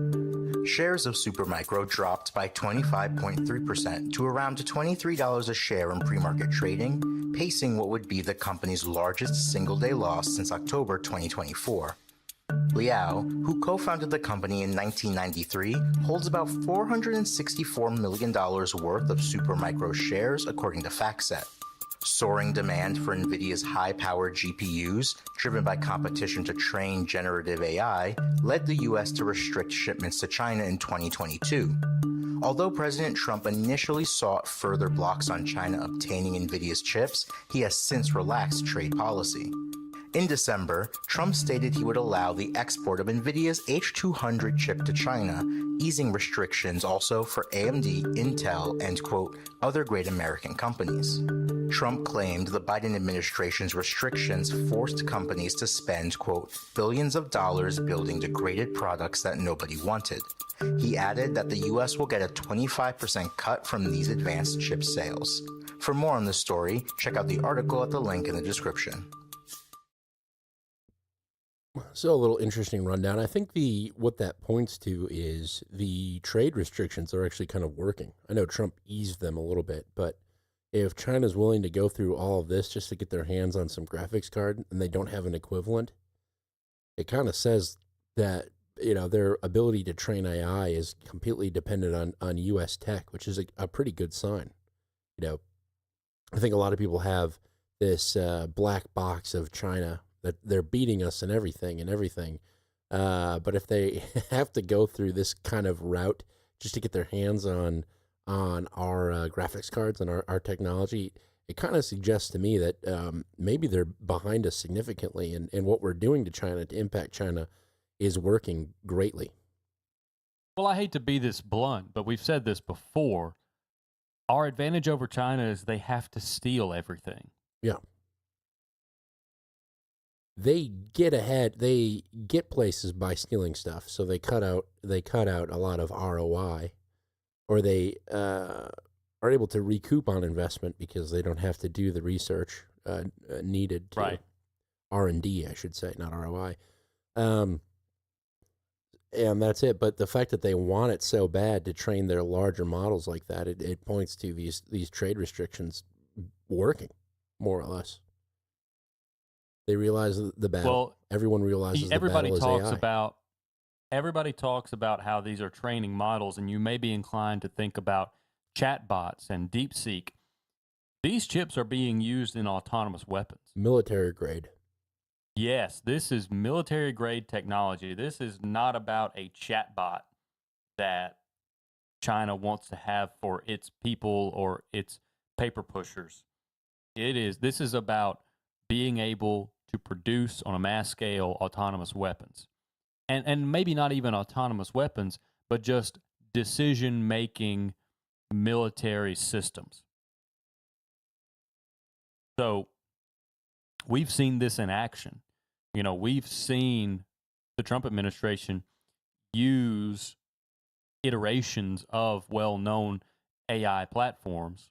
Shares of Supermicro dropped by 25.3% to around $23 a share in pre-market trading, pacing what would be the company's largest single-day loss since October 2024. Liao, who co-founded the company in 1993, holds about $464 million worth of Supermicro shares, according to FactSet. Soaring demand for NVIDIA's high-powered GPUs, driven by competition to train generative AI, led the U.S. to restrict shipments to China in 2022. Although President Trump initially sought further blocks on China obtaining NVIDIA's chips, he has since relaxed trade policy. In December, Trump stated he would allow the export of NVIDIA's H200 chip to China, easing restrictions also for AMD, Intel, and, quote, other great American companies. Trump claimed the Biden administration's restrictions forced companies to spend, quote, billions of dollars building degraded products that nobody wanted. He added that the U.S. will get a 25% cut from these advanced chip sales. For more on this story, check out the article at the link in the description.
So a little interesting rundown. I think what that points to is the trade restrictions are actually kind of working. I know Trump eased them a little bit, but if China's willing to go through all of this just to get their hands on some graphics card and they don't have an equivalent, it kind of says that, you know, their ability to train AI is completely dependent on U.S. tech, which is a pretty good sign. You know, I think a lot of people have this black box of China that they're beating us in everything. But if they have to go through this kind of route just to get their hands on our graphics cards and our technology, it kind of suggests to me that maybe they're behind us significantly, and what we're doing to China to impact China is working greatly.
Well, I hate to be this blunt, but we've said this before. Our advantage over China is they have to steal everything.
Yeah. They get ahead. They get places by stealing stuff. So they cut out a lot of ROI, or they are able to recoup on investment because they don't have to do the research needed to
right.
R&D, I should say, not ROI. And that's it. But the fact that they want it so bad to train their larger models like that, it points to these trade restrictions working, more or less. They realize the battle. Well, everyone realizes the battle is AI.
Everybody talks about how these are training models, and you may be inclined to think about chatbots and DeepSeek. These chips are being used in autonomous weapons.
Military grade.
Yes, this is military grade technology. This is not about a chatbot that China wants to have for its people or its paper pushers. This is about being able to produce on a mass scale autonomous weapons. And maybe not even autonomous weapons, but just decision-making military systems. So we've seen this in action. You know, we've seen the Trump administration use iterations of well-known AI platforms,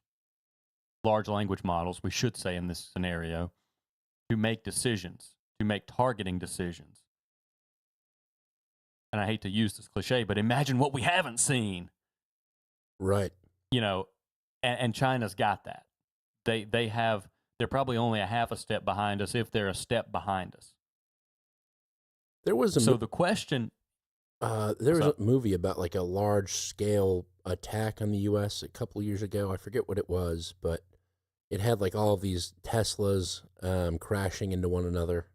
large language models, we should say in this scenario, to make decisions, to make targeting decisions. I hate to use this cliche, but imagine what we haven't seen.
Right.
You know, and China's got that. They're probably only a half a step behind us, if they're a step behind us.
There was
the question.
There was a movie about like a large scale attack on the U.S. a couple of years ago. I forget what it was, but it had like all of these Teslas crashing into one another,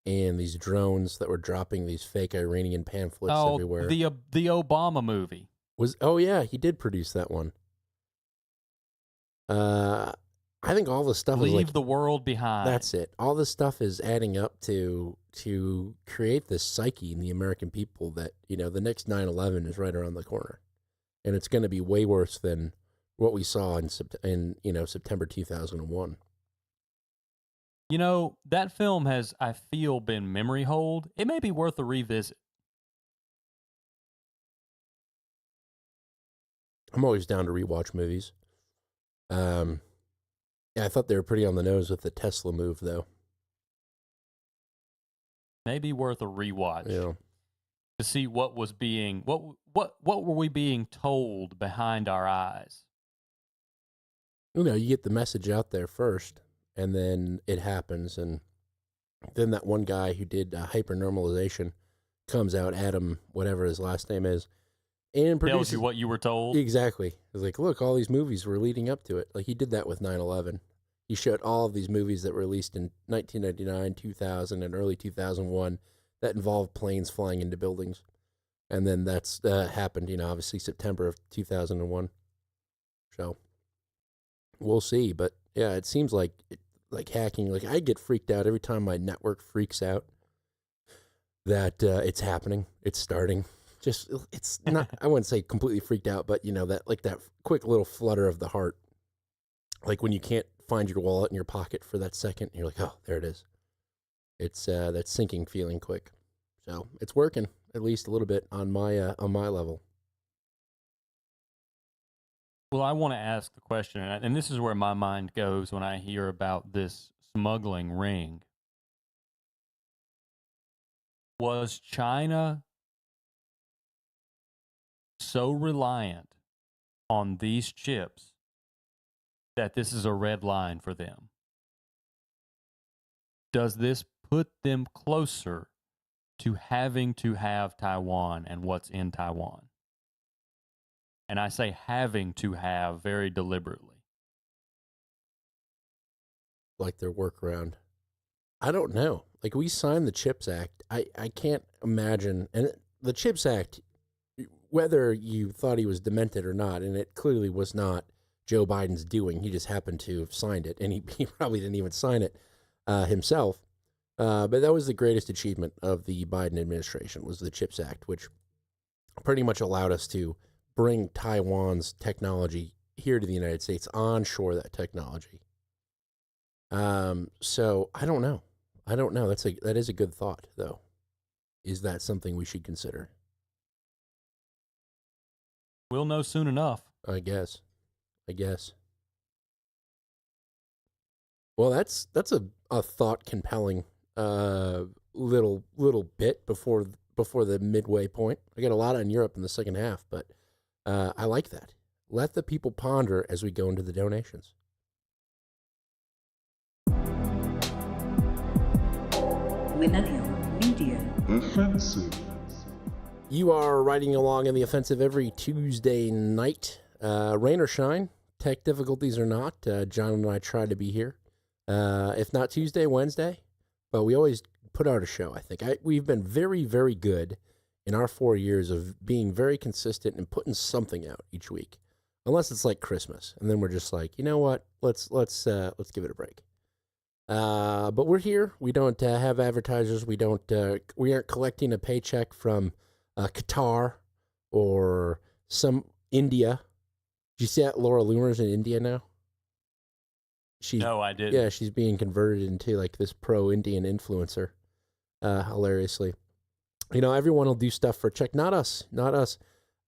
and these drones that were dropping these fake Iranian pamphlets everywhere.
The Obama movie
yeah, he did produce that one. I think all the stuff
Leave
is like
the world behind.
That's it. All this stuff is adding up to create this psyche in the American people that, you know, the next 9/11 is right around the corner, and it's going to be way worse than what we saw in September 2001.
You know, that film has, I feel, been memory hold. It may be worth a revisit.
I'm always down to rewatch movies. Yeah, I thought they were pretty on the nose with the Tesla move, though.
Maybe worth a rewatch.
Yeah.
To see what was being what were we being told behind our eyes.
You know, you get the message out there first, and then it happens, and then that one guy who did hypernormalization comes out, Adam, whatever his last name is, and produces
tells you what you were told.
Exactly. It's like, look, all these movies were leading up to it. Like, he did that with 9/11. He showed all of these movies that were released in 1999, 2000, and early 2001 that involved planes flying into buildings. And then that's happened, you know, obviously September of 2001. So we'll see. But yeah, it seems like hacking. Like, I get freaked out every time my network freaks out that it's happening. It's starting. Just, it's not, I wouldn't say completely freaked out, but, you know, that quick little flutter of the heart. Like when you can't find your wallet in your pocket for that second, and you're like, oh, there it is. It's that sinking feeling quick. So it's working, at least a little bit on my level.
Well, I want to ask the question, and this is where my mind goes when I hear about this smuggling ring. Was China so reliant on these chips that this is a red line for them? Does this put them closer to having to have Taiwan and what's in Taiwan? And I say having to have very deliberately.
Like their workaround. I don't know. Like, we signed the CHIPS Act. I can't imagine. And the CHIPS Act, whether you thought he was demented or not, and it clearly was not Joe Biden's doing. He just happened to have signed it, and he probably didn't even sign it himself. But that was the greatest achievement of the Biden administration, was the CHIPS Act, which pretty much allowed us to bring Taiwan's technology here to the United States, onshore that technology. So I don't know. That is a good thought, though. Is that something we should consider?
We'll know soon enough.
I guess. Well, that's a thought compelling little bit before the midway point. I got a lot on Europe in the second half, but I like that. Let the people ponder as we go into the donations.
Millennial Media.
Offensive. You are riding along in the offensive every Tuesday night. Rain or shine, tech difficulties or not, John and I try to be here. If not Tuesday, Wednesday, but we always put out a show, I think. We've been very, very good in our 4 years of being very consistent and putting something out each week. Unless it's like Christmas, and then we're just like, you know what? Let's give it a break. But we're here. We don't have advertisers. We aren't collecting a paycheck from Qatar or some India. Did you see that Laura Loomer's in India now?
No, I didn't.
Yeah, she's being converted into like this pro-Indian influencer, hilariously. You know, everyone will do stuff for check. Not us.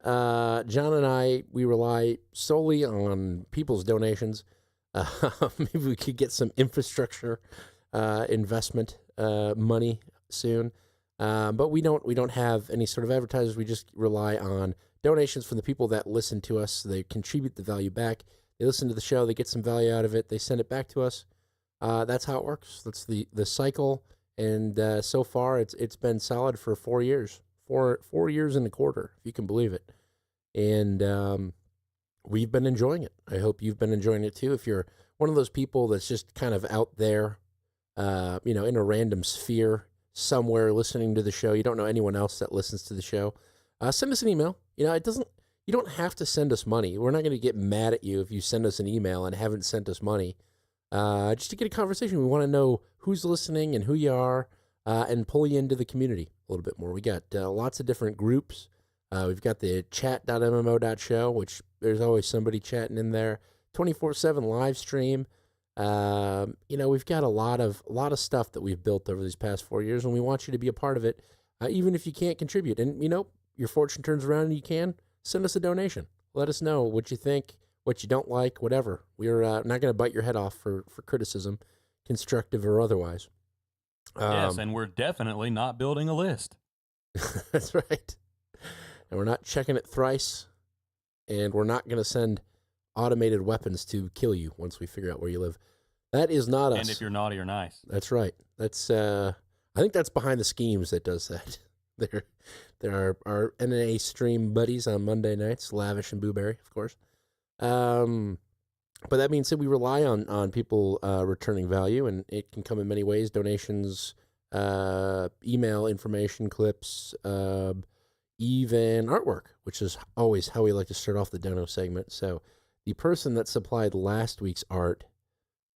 John and I, we rely solely on people's donations. Maybe we could get some infrastructure investment money soon. But we don't have any sort of advertisers. We just rely on donations from the people that listen to us. They contribute the value back. They listen to the show. They get some value out of it. They send it back to us. That's how it works. That's the cycle. And so far, it's been solid for 4 years, 4 years and a quarter, if you can believe it. And we've been enjoying it. I hope you've been enjoying it too. If you're one of those people that's just kind of out there, in a random sphere somewhere listening to the show, you don't know anyone else that listens to the show, send us an email. You don't have to send us money. We're not going to get mad at you if you send us an email and haven't sent us money. Just to get a conversation. We want to know who's listening and who you are, and pull you into the community a little bit more. We got lots of different groups. We've got the chat.mmo.show, which there's always somebody chatting in there. 24/7 live stream. We've got a lot of stuff that we've built over these past 4 years, and we want you to be a part of it, even if you can't contribute. And, your fortune turns around and you can, send us a donation. Let us know what you think, what you don't like, whatever. We're not going to bite your head off for criticism, constructive or otherwise.
Yes, and we're definitely not building a list.
That's right. And we're not checking it thrice, and we're not going to send automated weapons to kill you once we figure out where you live. That is not us.
And if you're naughty or nice.
That's right. That's I think that's behind the schemes that does that. There are our NNA stream buddies on Monday nights, Lavish and Booberry, of course. But that being said, we rely on people returning value, and it can come in many ways: donations, email information, clips, even artwork, which is always how we like to start off the dono segment. So the person that supplied last week's art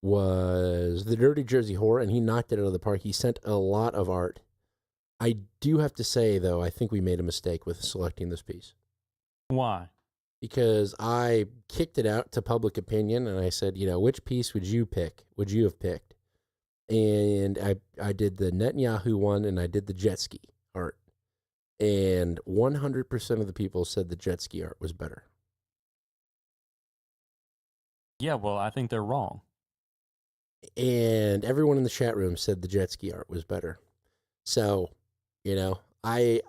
was the Dirty Jersey Horror, and he knocked it out of the park. He sent a lot of art. I do have to say, though, I think we made a mistake with selecting this piece.
Why?
Because I kicked it out to public opinion, and I said, which piece would you have picked? And I did the Netanyahu one, and I did the jet ski art. And 100% of the people said the jet ski art was better.
Yeah, well, I think they're wrong.
And everyone in the chat room said the jet ski art was better. So, I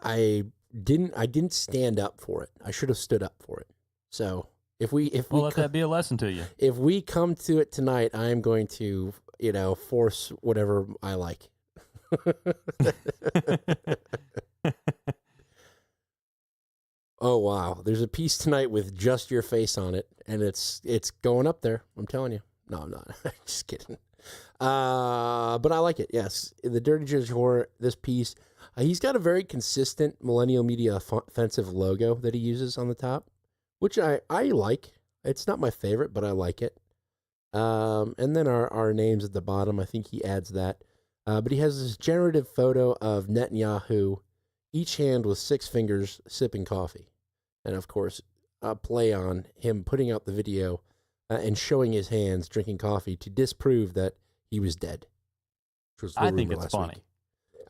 didn't stand up for it. I should have stood up for it. So if we
let that be a lesson to you.
If we come to it tonight, I am going to force whatever I like. Oh wow, there's a piece tonight with just your face on it, and it's going up there. I'm telling you. No, I'm not. Just kidding. But I like it. Yes, the Dirty Jersey Horror. This piece, he's got a very consistent Millennial Media offensive logo that he uses on the top, which I like. It's not my favorite, but I like it. And then our names at the bottom. I think he adds that. But he has this generative photo of Netanyahu, each hand with 6 fingers sipping coffee, and of course, a play on him putting out the video and showing his hands drinking coffee to disprove that he was dead. Which was
I think it's funny.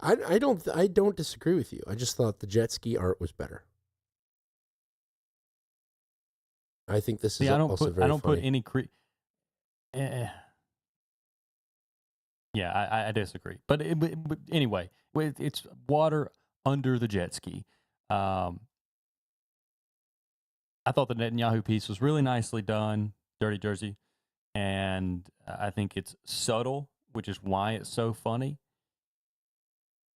I don't disagree with you. I just thought the jet ski art was better. I think this is also very funny.
I don't put any Yeah, I disagree. But anyway, it's water under the jet ski. I thought the Netanyahu piece was really nicely done, Dirty Jersey, and I think it's subtle, which is why it's so funny.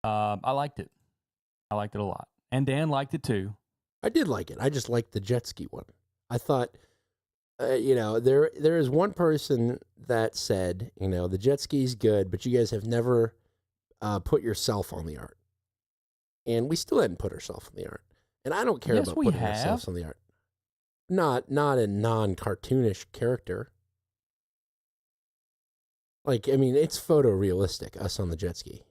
I liked it. I liked it a lot. And Dan liked it too.
I did like it. I just liked the jet ski one. I thought, there is one person that said, the jet ski's good, but you guys have never put yourself on the art. And we still hadn't put ourselves on the art. And I don't care about putting ourselves on the art. Not a non-cartoonish character. It's photorealistic, us on the jet ski.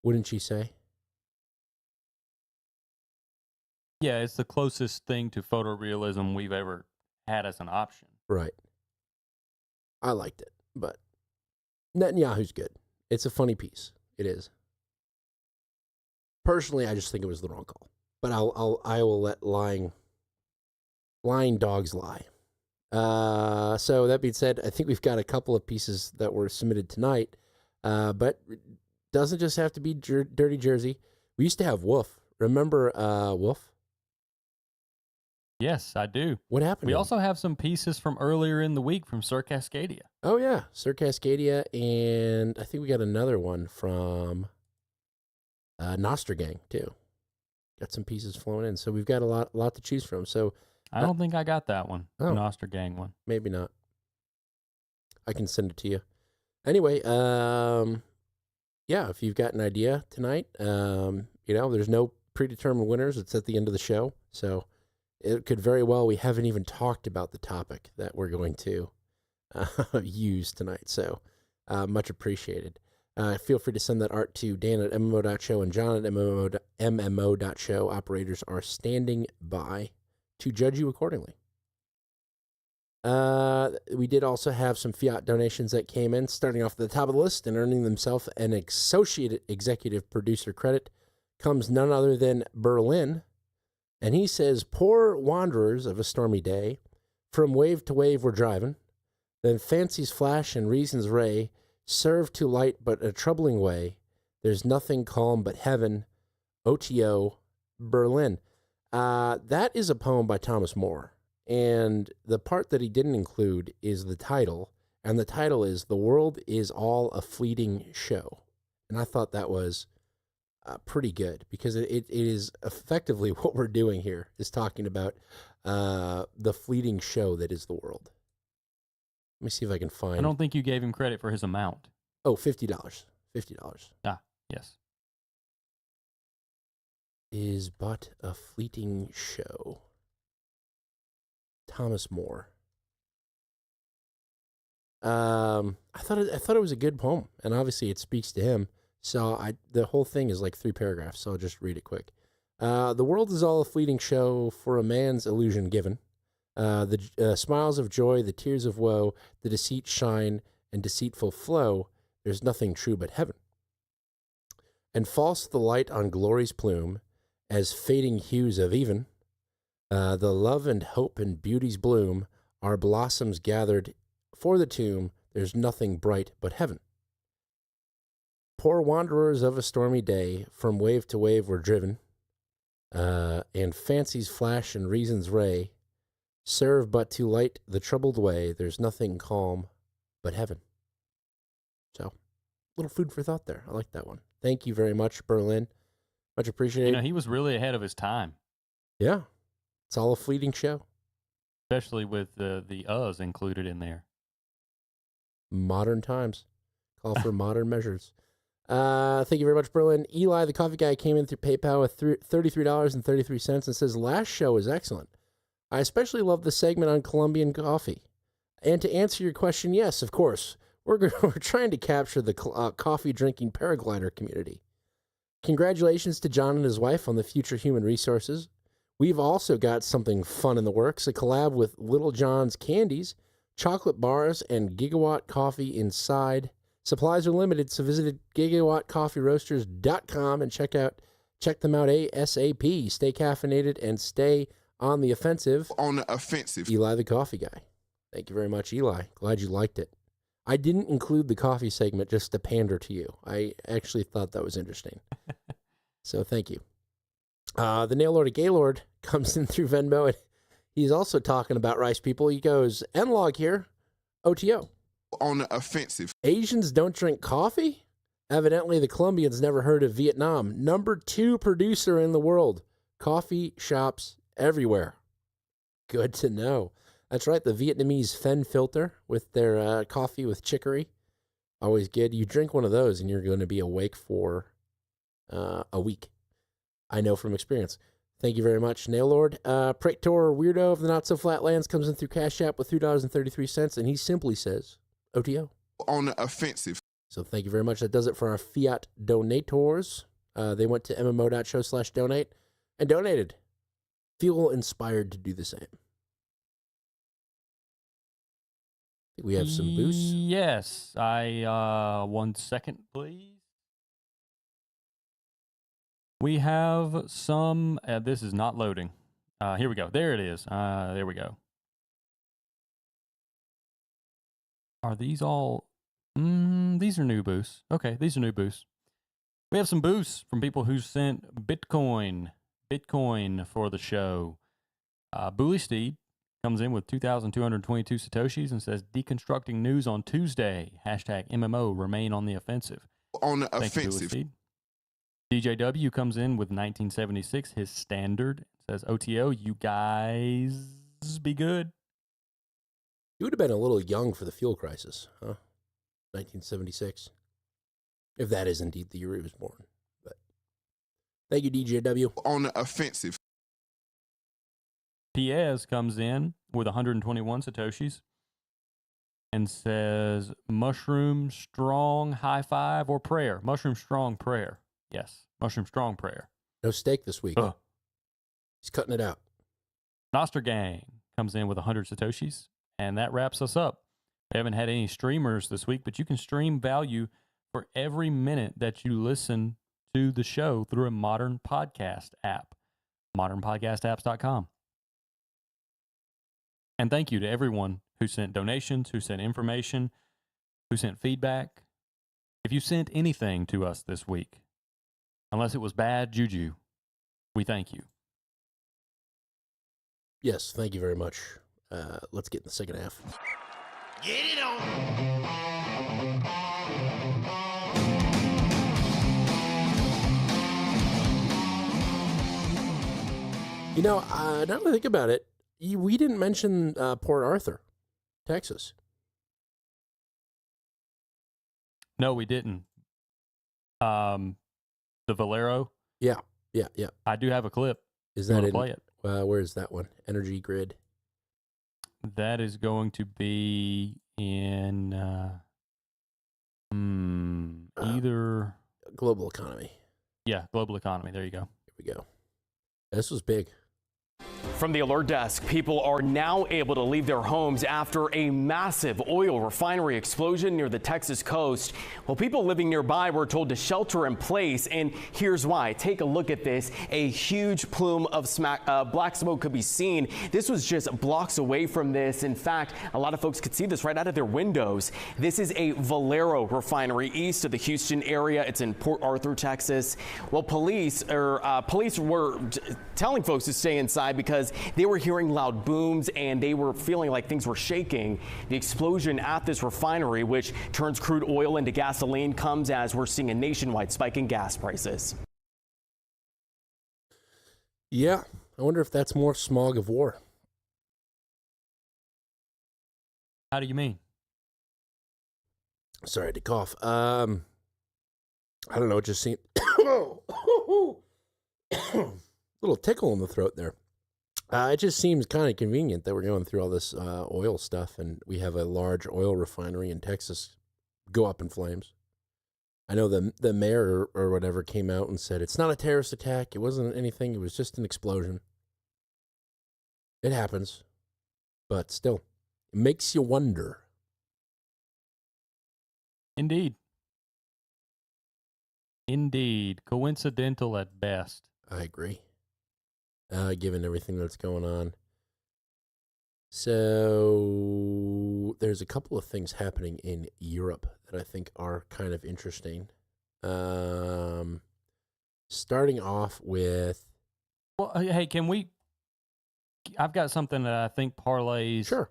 Wouldn't you say?
Yeah, it's the closest thing to photorealism we've ever had as an option.
Right. I liked it, but Netanyahu's good. It's a funny piece. It is. Personally, I just think it was the wrong call. But I will let lying dogs lie. So that being said, I think we've got a couple of pieces that were submitted tonight. But doesn't just have to be Dirty Jersey. We used to have Wolf. Remember Wolf?
Yes, I do.
What happened?
We also have some pieces from earlier in the week from Sir Cascadia.
Oh, yeah. Sir Cascadia, and I think we got another one from Nostra Gang, too. Got some pieces flowing in. So we've got a lot to choose from. So
I don't think I got that one, the Nostra Gang one.
Maybe not. I can send it to you. Anyway, yeah, if you've got an idea tonight, there's no predetermined winners. It's at the end of the show. So it could very well, we haven't even talked about the topic that we're going to use tonight. So much appreciated. Feel free to send that art to Dan at MMO.show and John at MMO.show. Operators are standing by to judge you accordingly. We did also have some fiat donations that came in, starting off at the top of the list and earning themselves an associate executive producer credit comes none other than Berlin. And he says, poor wanderers of a stormy day, from wave to wave we're driving, then fancies flash and reason's ray serve to light but a troubling way. There's nothing calm but heaven. OTO, Berlin. That is a poem by Thomas More. And the part that he didn't include is the title. And the title is The World is All a Fleeting Show. And I thought that was pretty good because it is effectively what we're doing here is talking about the fleeting show that is the world. Let me see if I can find.
I don't think you gave him credit for his amount.
Oh, $50. $50.
Ah, yes.
Is but a fleeting show. Thomas More. I thought it was a good poem, and obviously it speaks to him. So the whole thing is like 3 paragraphs, so I'll just read it quick. The world is all a fleeting show for a man's illusion given. The smiles of joy, the tears of woe, the deceit shine and deceitful flow. There's nothing true but heaven. And false the light on glory's plume, as fading hues of even. The love and hope and beauty's bloom are blossoms gathered for the tomb. There's nothing bright but heaven. Poor wanderers of a stormy day, from wave to wave we're driven, and fancy's flash and reason's ray serve but to light the troubled way. There's nothing calm but heaven. So, little food for thought there. I like that one. Thank you very much, Berlin. Much appreciated.
He was really ahead of his time.
Yeah. It's all a fleeting show.
Especially with the us included in there.
Modern times. Call for modern measures. Thank you very much, Berlin. Eli, the coffee guy, came in through PayPal with $33.33 and says, last show is excellent. I especially love the segment on Colombian coffee. And to answer your question, yes, of course. We're trying to capture the coffee-drinking paraglider community. Congratulations to John and his wife on the future human resources. We've also got something fun in the works, a collab with Little John's Candies, chocolate bars, and Gigawatt Coffee inside. Supplies are limited, so visit gigawattcoffeeroasters.com and check them out ASAP. Stay caffeinated and stay on the offensive.
On the offensive.
Eli, the coffee guy. Thank you very much, Eli. Glad you liked it. I didn't include the coffee segment just to pander to you. I actually thought that was interesting. So thank you. The Nail Lord of Gaylord comes in through Venmo, and he's also talking about rice people. He goes, N-Log here, OTO.
On the offensive.
Asians don't drink coffee? Evidently, the Colombians never heard of Vietnam. Number 2 producer in the world. Coffee shops everywhere. Good to know. That's right, the Vietnamese Fen filter with their coffee with chicory. Always good. You drink one of those and you're going to be awake for a week. I know from experience. Thank you very much, Nail Lord. Praetor Weirdo of the Not So Flatlands comes in through Cash App with $2.33, and he simply says, OTO.
On the offensive.
So thank you very much. That does it for our fiat donators. They went to mmo.show/donate and donated. Feel inspired to do the same. We have some boosts.
Yes. 1 second, please. We have some. This is not loading. Here we go. There it is. There we go. Are these all? These are new boosts. Okay, these are new boosts. We have some boosts from people who sent Bitcoin for the show. Bully Steed comes in with 2,222 Satoshis and says, deconstructing news on Tuesday. Hashtag MMO remain on the offensive.
On the
Thank
offensive.
You, DJW comes in with 1976, his standard. Says, OTO, you guys be good.
You would have been a little young for the fuel crisis, huh? 1976. If that is indeed the year he was born. But thank you, DJW.
On the offensive.
Piez comes in with 121 Satoshis and says, mushroom strong high five or prayer. Mushroom strong prayer. Yes, mushroom strong prayer.
No steak this week. He's cutting it out.
Noster Gang comes in with 100 Satoshis, and that wraps us up. We haven't had any streamers this week, but you can stream value for every minute that you listen to the show through a modern podcast app, modernpodcastapps.com. And thank you to everyone who sent donations, who sent information, who sent feedback. If you sent anything to us this week, unless it was bad juju, we thank you.
Yes, thank you very much. Let's get in the second half.
Get it on.
You know, now that I think about it, we didn't mention Port Arthur, Texas.
No, we didn't. The Valero.
Yeah.
I do have a clip.
Is
You
that
wanna
in?
play it?
Where is that one? Energy Grid.
That is going to be in either
Global Economy.
Yeah, Global Economy. There you go.
Here we go. This was big.
From the alert desk, people are now able to leave their homes after a massive oil refinery explosion near the Texas coast. Well, people living nearby were told to shelter in place, and here's why. Take a look at this. A huge plume of black smoke could be seen. This was just blocks away from this. In fact, a lot of folks could see this right out of their windows. This is a Valero refinery east of the Houston area. It's in Port Arthur, Texas. Well, police were telling folks to stay inside because they were hearing loud booms and they were feeling like things were shaking. The explosion at this refinery, which turns crude oil into gasoline, comes as we're seeing a nationwide spike in gas prices.
Yeah, I wonder if that's more smog of war.
How do you mean?
Sorry to cough. I don't know. It just seemed little tickle in the throat there. It just seems kind of convenient that we're going through all this oil stuff, and we have a large oil refinery in Texas go up in flames. I know the mayor or whatever came out and said it's not a terrorist attack. It wasn't anything. It was just an explosion. It happens, but still, it makes you wonder.
Indeed. Coincidental at best.
I agree. Given everything that's going on. So there's a couple of things happening in Europe that I think are kind of interesting. Starting off with...
Well, hey, I've got something that I think parlays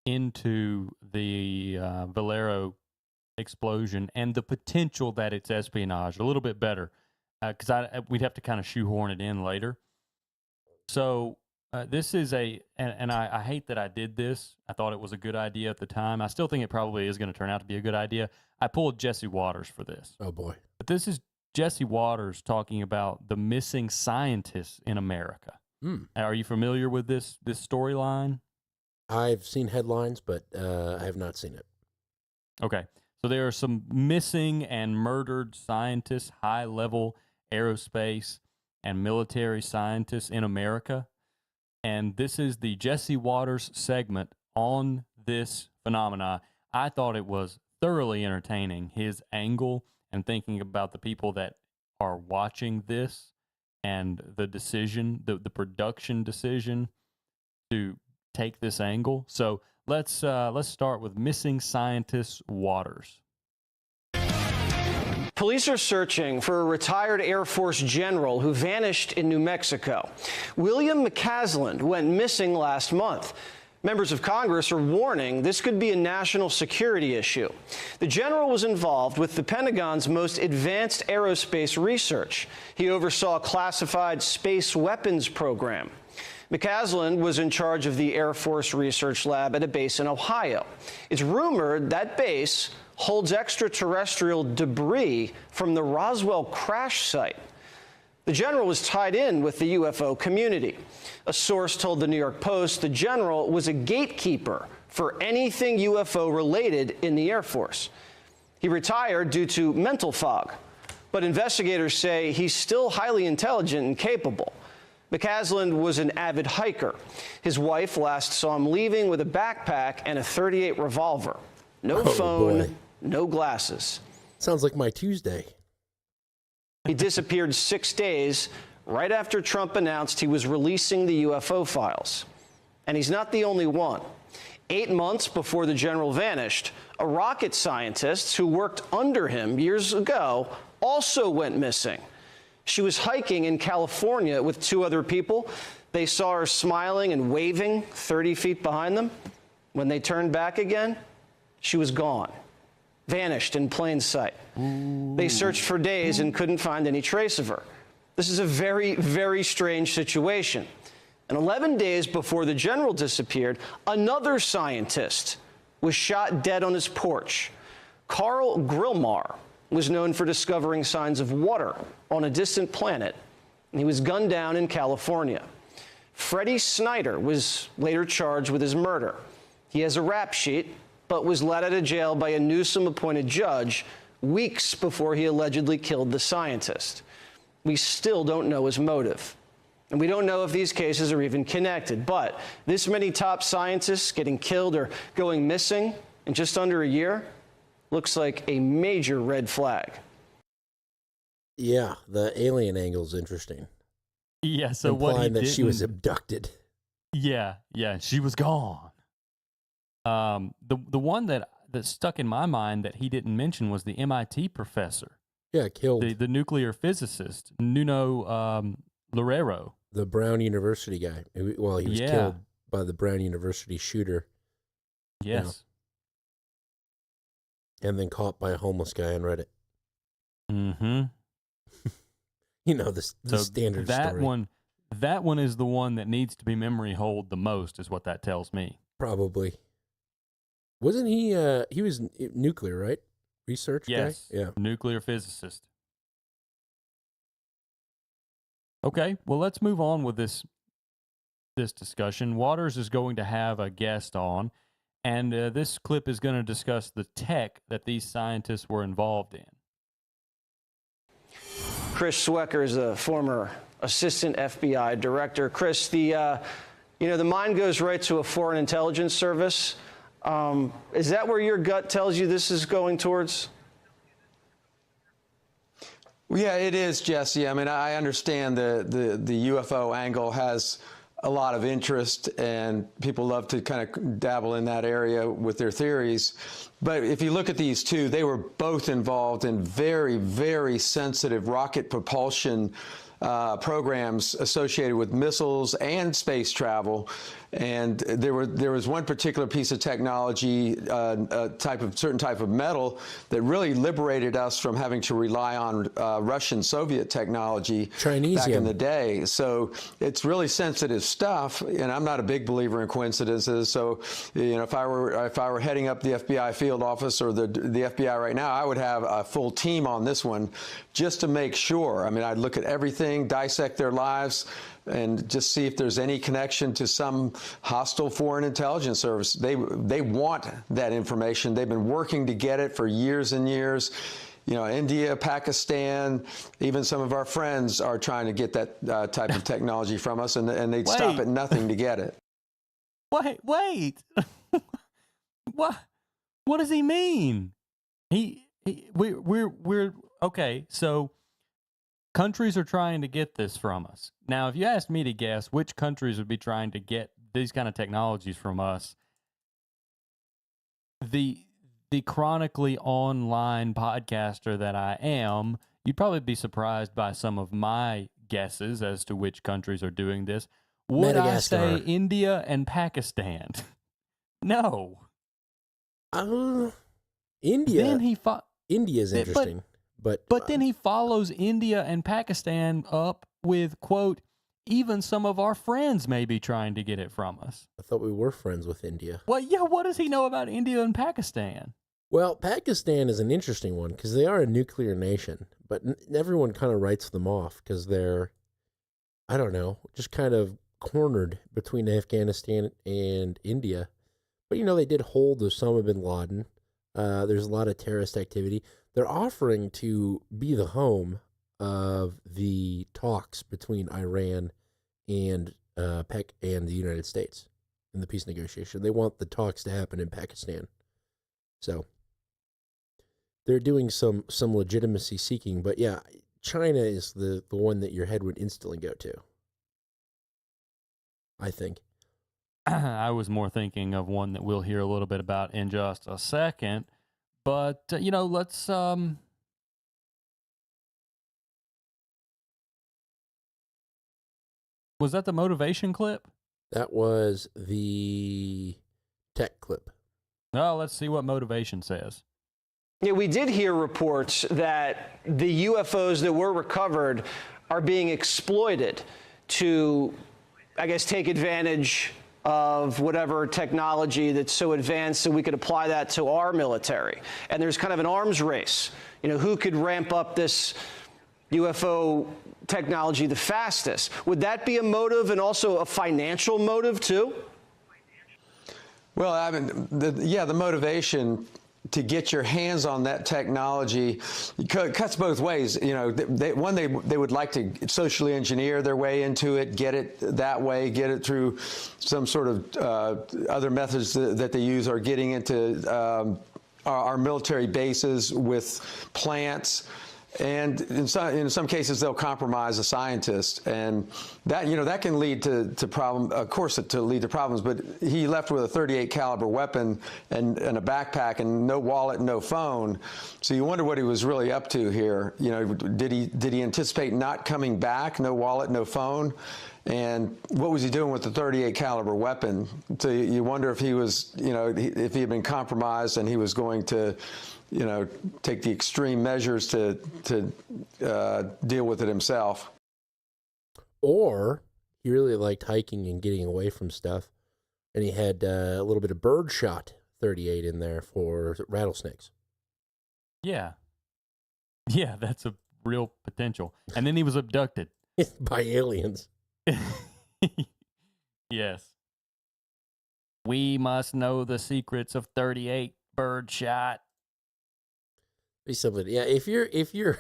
into the Valero explosion and the potential that it's espionage a little bit better, because we'd have to kind of shoehorn it in later. So this is and I hate that I did this. I thought it was a good idea at the time. I still think it probably is going to turn out to be a good idea. I pulled Jesse Waters for this.
Oh, boy.
But this is Jesse Waters talking about the missing scientists in America. Are you familiar with this storyline?
I've seen headlines, but I have not seen it.
Okay. So there are some missing and murdered scientists, high-level aerospace and military scientists in America. And this is the Jesse Waters segment on this phenomena. I thought it was thoroughly entertaining, his angle and thinking about the people that are watching this and the decision, the production decision to take this angle. So let's start with Missing Scientists Waters.
Police are searching for a retired Air Force general who vanished in New Mexico. William McCasland went missing last month. Members of Congress are warning this could be a national security issue. The general was involved with the Pentagon's most advanced aerospace research. He oversaw a classified space weapons program. McCasland was in charge of the Air Force Research Lab at a base in Ohio. It's rumored that base holds extraterrestrial debris from the Roswell crash site. The general was tied in with the UFO community. A source told the New York Post the general was a gatekeeper for anything UFO related in the Air Force. He retired due to mental fog, but investigators say he's still highly intelligent and capable. McCasland was an avid hiker. His wife last saw him leaving with a backpack and a .38 revolver. No phone,
boy.
no glasses.
Sounds like my Tuesday.
He disappeared 6 days right after Trump announced he was releasing the UFO files. And he's not the only one. 8 months before the general vanished, a rocket scientist who worked under him years ago also went missing. She was hiking in California with 2 other people. They saw her smiling and waving 30 feet behind them. When they turned back again, she was gone, vanished in plain sight. They searched for days and couldn't find any trace of her. This is a very, very strange situation. And 11 days before the general disappeared, another scientist was shot dead on his porch. Carl Grillmar was known for discovering signs of water on a distant planet, and he was gunned down in California. Freddie Snyder was later charged with his murder. He has a rap sheet, but was let out of jail by a Newsom-appointed judge weeks before he allegedly killed the scientist. We still don't know his motive. And we don't know if these cases are even connected. But this many top scientists getting killed or going missing in just under a year looks like a major red flag.
Yeah, the alien angle is interesting.
Yeah, so what he
implying that she was
didn't-
abducted.
Yeah, she was gone. The one that stuck in my mind that he didn't mention was the MIT professor.
Yeah, killed.
The nuclear physicist, Nuno Loureiro.
The Brown University guy. Well, he was
Yeah.
killed by the Brown University shooter.
Yes.
And then caught by a homeless guy on Reddit.
Mm-hmm.
You know, the standard
that
story.
That one is the one that needs to be memory hold the most, is what that tells me.
Probably. Wasn't he, he was nuclear, right? Research
Yes.
guy? Yeah.
Nuclear physicist. Okay, well, let's move on with this discussion. Waters is going to have a guest on, and this clip is going to discuss the tech that these scientists were involved in.
Chris Swecker is a former assistant FBI director. Chris, the mind goes right to a foreign intelligence service. Is that where your gut tells you this is going towards?
Well, yeah, it is, Jesse. I mean, I understand the UFO angle has a lot of interest, and people love to kind of dabble in that area with their theories. But if you look at these two, they were both involved in very, very sensitive rocket propulsion programs associated with missiles and space travel. And there was one particular piece of technology, certain type of metal that really liberated us from having to rely on Russian Soviet technology back in the day. So it's really sensitive stuff, and I'm not a big believer in coincidences. So, if I were heading up the FBI field office or the FBI right now, I would have a full team on this one just to make sure. I mean, I'd look at everything, dissect their lives, and just see if there's any connection to some hostile foreign intelligence service. They want that information. They've been working to get it for years and years. India, Pakistan, even some of our friends are trying to get that type of technology from us, and they'd stop at nothing to get it.
Wait. What does he mean? We're okay. So countries are trying to get this from us. Now, if you asked me to guess which countries would be trying to get these kind of technologies from us, the the chronically online podcaster that I am, you'd probably be surprised by some of my guesses as to which countries are doing this. Would I say India and Pakistan? No.
India.
Then
India's interesting,
but then he follows India and Pakistan up with, quote, even some of our friends may be trying to get it from us.
I thought we were friends with India.
Well, yeah, what does he know about India and Pakistan?
Well, Pakistan is an interesting one because they are a nuclear nation, but everyone kind of writes them off because they're, I don't know, just kind of cornered between Afghanistan and India. But, they did hold Osama bin Laden. There's a lot of terrorist activity. They're offering to be the home of the talks between Iran and the United States in the peace negotiation. They want the talks to happen in Pakistan. So they're doing some legitimacy seeking. But yeah, China is the one that your head would instantly go to, I think.
I was more thinking of one that we'll hear a little bit about in just a second. But, let's... Was that the motivation clip?
That was the tech clip.
Oh, let's see what motivation says.
Yeah, we did hear reports that the UFOs that were recovered are being exploited to, I guess, take advantage of whatever technology that's so advanced so we could apply that to our military. And there's kind of an arms race. Who could ramp up this UFO technology the fastest? Would that be a motive and also a financial motive too?
Well, I mean, the motivation to get your hands on that technology cuts both ways. They would like to socially engineer their way into it, get it that way, get it through some sort of other methods that they use, or getting into our military bases with plants. And in some cases, they'll compromise a scientist, and that can lead to problem. Of course, to lead to problems. But he left with a .38 caliber weapon and a backpack, and no wallet, no phone. So you wonder what he was really up to here. Did he anticipate not coming back? No wallet, no phone. And what was he doing with the .38 caliber weapon? So you wonder if he was, if he had been compromised and he was going to, take the extreme measures to deal with it himself.
Or he really liked hiking and getting away from stuff, and he had a little bit of birdshot .38 in there for rattlesnakes.
Yeah. Yeah, that's a real potential. And then he was abducted.
By aliens.
Yes. We must know the secrets of .38 birdshot.
Something. Yeah, if you're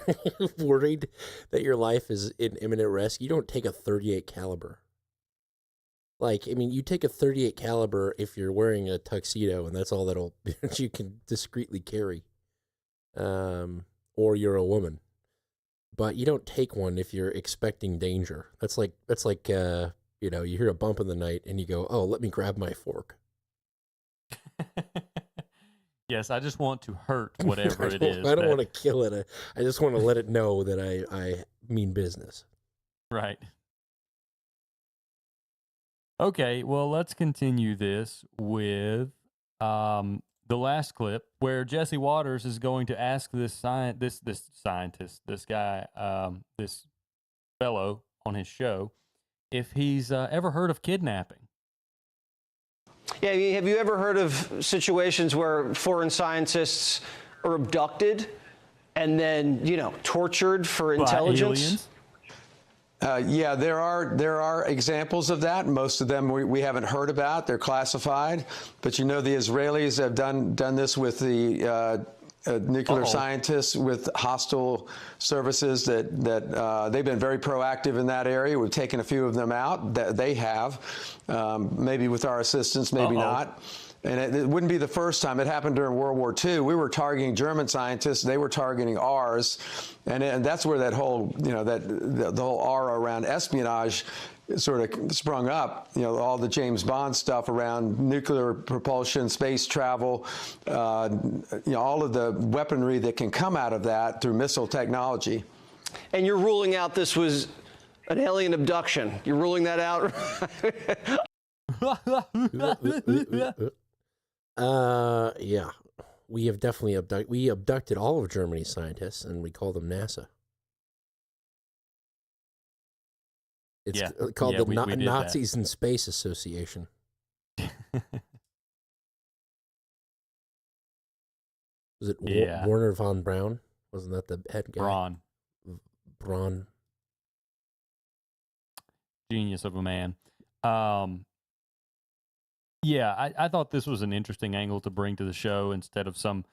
worried that your life is in imminent risk, you don't take a .38 caliber. You take a .38 caliber if you're wearing a tuxedo, and that's all that you can discreetly carry. Or you're a woman, but you don't take one if you're expecting danger. That's like you hear a bump in the night and you go, oh, let me grab my fork.
Yes, I just want to hurt whatever it is.
I don't want to kill it. I just want to let it know that I mean business.
Right. Okay, well, let's continue this with the last clip where Jesse Waters is going to ask this scientist, this fellow on his show, if he's ever heard of kidnapping.
Yeah, have you ever heard of situations where foreign scientists are abducted and then, tortured for intelligence?
Yeah, there are examples of that. Most of them we haven't heard about. They're classified. But the Israelis have done this with the nuclear scientists with hostile services that they've been very proactive in that area. We've taken a few of them out. That they have, maybe with our assistance, maybe not. And it wouldn't be the first time. It happened during World War II. We were targeting German scientists. They were targeting ours. And that's where that whole, the whole aura around espionage sort of sprung up. All the James Bond stuff around nuclear propulsion, space travel, all of the weaponry that can come out of that through missile technology.
And you're ruling out this was an alien abduction. You're ruling that out?
Yeah. We have definitely abducted all of Germany's scientists, and we call them NASA. It's called the Nazis in Space Association. Was it Werner von Braun? Wasn't that the head guy? Braun.
Genius of a man. Yeah, I thought this was an interesting angle to bring to the show instead of some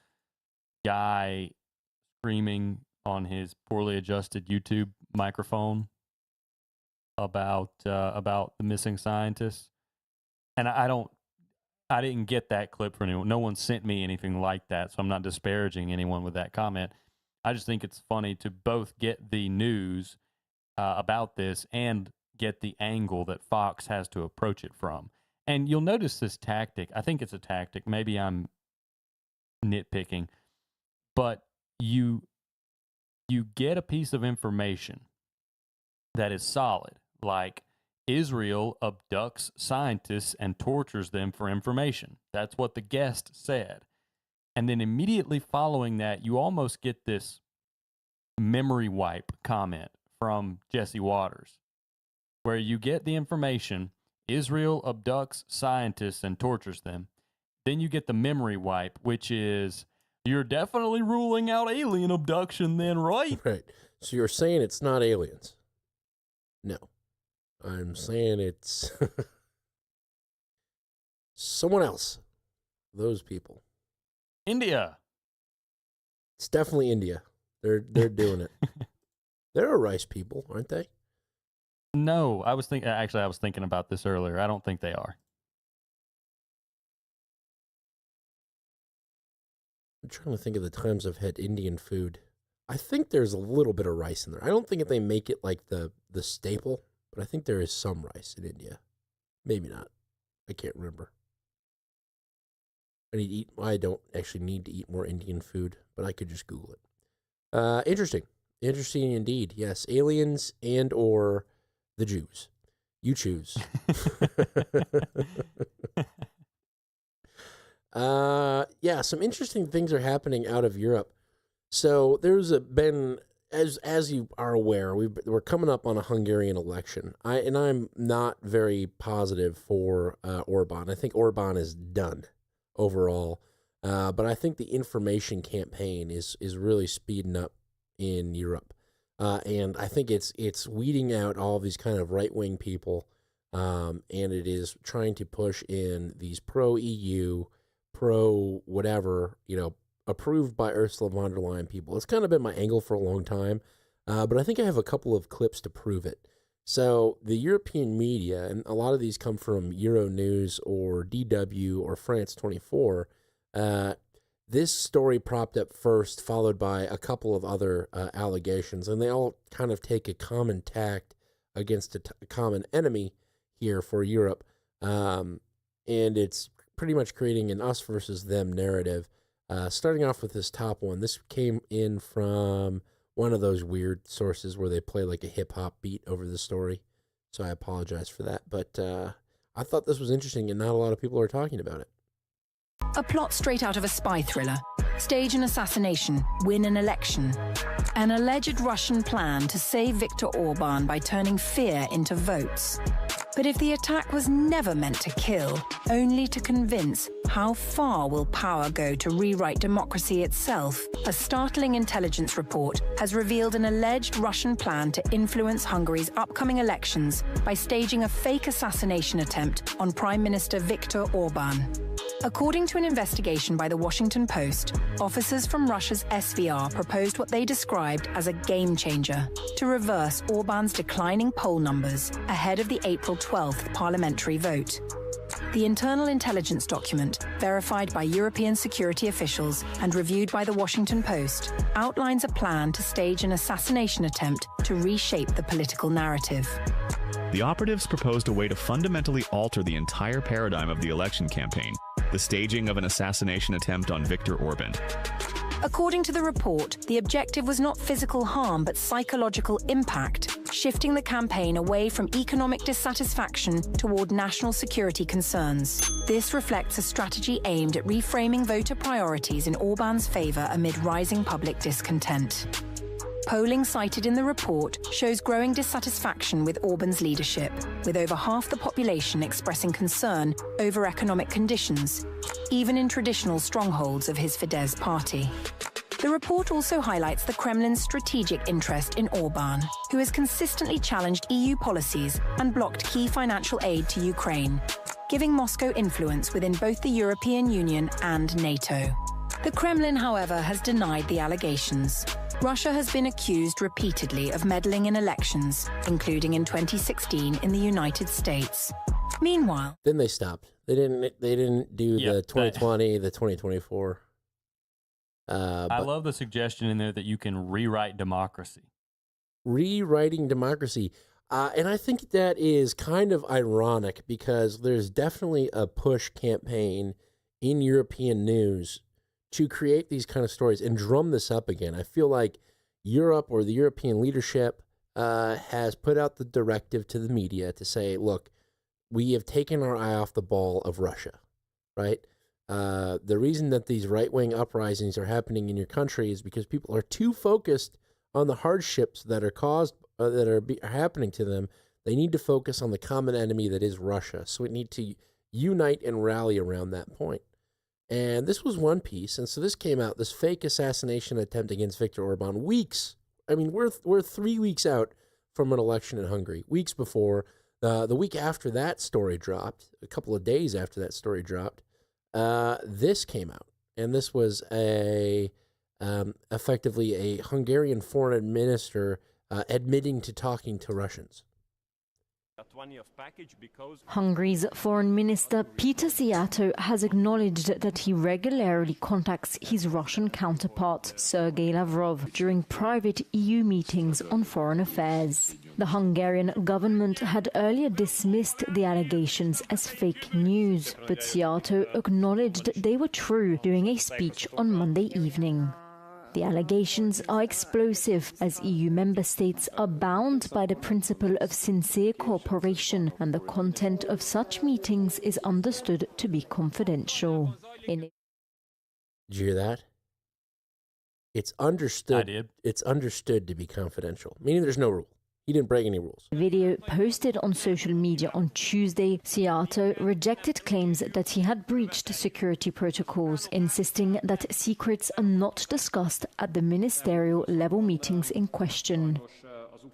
guy screaming on his poorly adjusted YouTube microphone about the missing scientists. And I didn't get that clip from anyone. No one sent me anything like that, so I'm not disparaging anyone with that comment. I just think it's funny to both get the news about this and get the angle that Fox has to approach it from. And you'll notice this tactic. I think it's a tactic. Maybe I'm nitpicking. But you get a piece of information that is solid, like Israel abducts scientists and tortures them for information. That's what the guest said. And then immediately following that, you almost get this memory wipe comment from Jesse Waters, where you get the information, Israel abducts scientists and tortures them. Then you get the memory wipe, which is, you're definitely ruling out alien abduction then, right?
Right. So you're saying it's not aliens? No. I'm saying it's someone else. Those people.
India.
It's definitely India. They're doing it. They're a rice people, aren't they?
No, I was thinking about this earlier. I don't think they are.
I'm trying to think of the times I've had Indian food. I think there's a little bit of rice in there. I don't think that they make it like the staple, but I think there is some rice in India. Maybe not. I can't remember. I don't actually need to eat more Indian food, but I could just Google it. Interesting. Interesting indeed. Yes, aliens and or the Jews. You choose. Yeah, some interesting things are happening out of Europe. So there's been, as you are aware, we're coming up on a Hungarian election. I'm not very positive for Orban. I think Orban is done overall. But I think the information campaign is really speeding up in Europe. And I think it's weeding out all these kind of right-wing people, and it is trying to push in these pro-EU, pro-whatever, approved by Ursula von der Leyen people. It's kind of been my angle for a long time, but I think I have a couple of clips to prove it. So the European media, and a lot of these come from Euronews or DW or France 24, this story propped up first, followed by a couple of other allegations, and they all kind of take a common tact against a common enemy here for Europe, and it's pretty much creating an us versus them narrative. Starting off with this top one, this came in from one of those weird sources where they play like a hip-hop beat over the story, so I apologize for that, but I thought this was interesting, and not a lot of people are talking about it.
A plot straight out of a spy thriller. Stage an assassination, win an election. An alleged Russian plan to save Viktor Orban by turning fear into votes. But if the attack was never meant to kill, only to convince, how far will power go to rewrite democracy itself? A startling intelligence report has revealed an alleged Russian plan to influence Hungary's upcoming elections by staging a fake assassination attempt on Prime Minister Viktor Orban. According to an investigation by the Washington Post, officers from Russia's SVR proposed what they described as a game changer to reverse Orban's declining poll numbers ahead of the April 12th parliamentary vote. The internal intelligence document, verified by European security officials and reviewed by the Washington Post, outlines a plan to stage an assassination attempt to reshape the political narrative.
The operatives proposed a way to fundamentally alter the entire paradigm of the election campaign, the staging of an assassination attempt on Viktor Orban.
According to the report, the objective was not physical harm but psychological impact, shifting the campaign away from economic dissatisfaction toward national security concerns. This reflects a strategy aimed at reframing voter priorities in Orban's favour amid rising public discontent. Polling cited in the report shows growing dissatisfaction with Orban's leadership, with over half the population expressing concern over economic conditions, even in traditional strongholds of his Fidesz party. The report also highlights the Kremlin's strategic interest in Orban, who has consistently challenged EU policies and blocked key financial aid to Ukraine, giving Moscow influence within both the European Union and NATO. The Kremlin, however, has denied the allegations. Russia has been accused repeatedly of meddling in elections, including in 2016 in the United States. Meanwhile,
then they stopped. They didn't do the 2020, the 2024.
I love the suggestion in there that you can rewrite democracy.
Rewriting democracy. And I think that is kind of ironic because there's definitely a push campaign in European news to create these kind of stories and drum this up again. I feel like Europe or the European leadership has put out the directive to the media to say, look, we have taken our eye off the ball of Russia, right? The reason that these right-wing uprisings are happening in your country is because people are too focused on the hardships that are caused, that are happening to them. They need to focus on the common enemy that is Russia. So we need to unite and rally around that point. And this was one piece. And so this came out, this fake assassination attempt against Viktor Orban, weeks. I mean, we're 3 weeks out from an election in Hungary, weeks before. The week after that story dropped, a couple of days after that story dropped, this came out. And this was effectively a Hungarian foreign minister admitting to talking to Russians.
Hungary's Foreign Minister Peter Szijjártó has acknowledged that he regularly contacts his Russian counterpart Sergei Lavrov during private EU meetings on foreign affairs. The Hungarian government had earlier dismissed the allegations as fake news, but Szijjártó acknowledged they were true during a speech on Monday evening. The allegations are explosive, as EU member states are bound by the principle of sincere cooperation, and the content of such meetings is understood to be confidential.
Did you hear that? It's understood.
I did.
It's understood to be confidential, meaning there's no rule. He didn't break any rules.
Video posted on social media on Tuesday, Szijjártó rejected claims that he had breached security protocols, insisting that secrets are not discussed at the ministerial level meetings in question.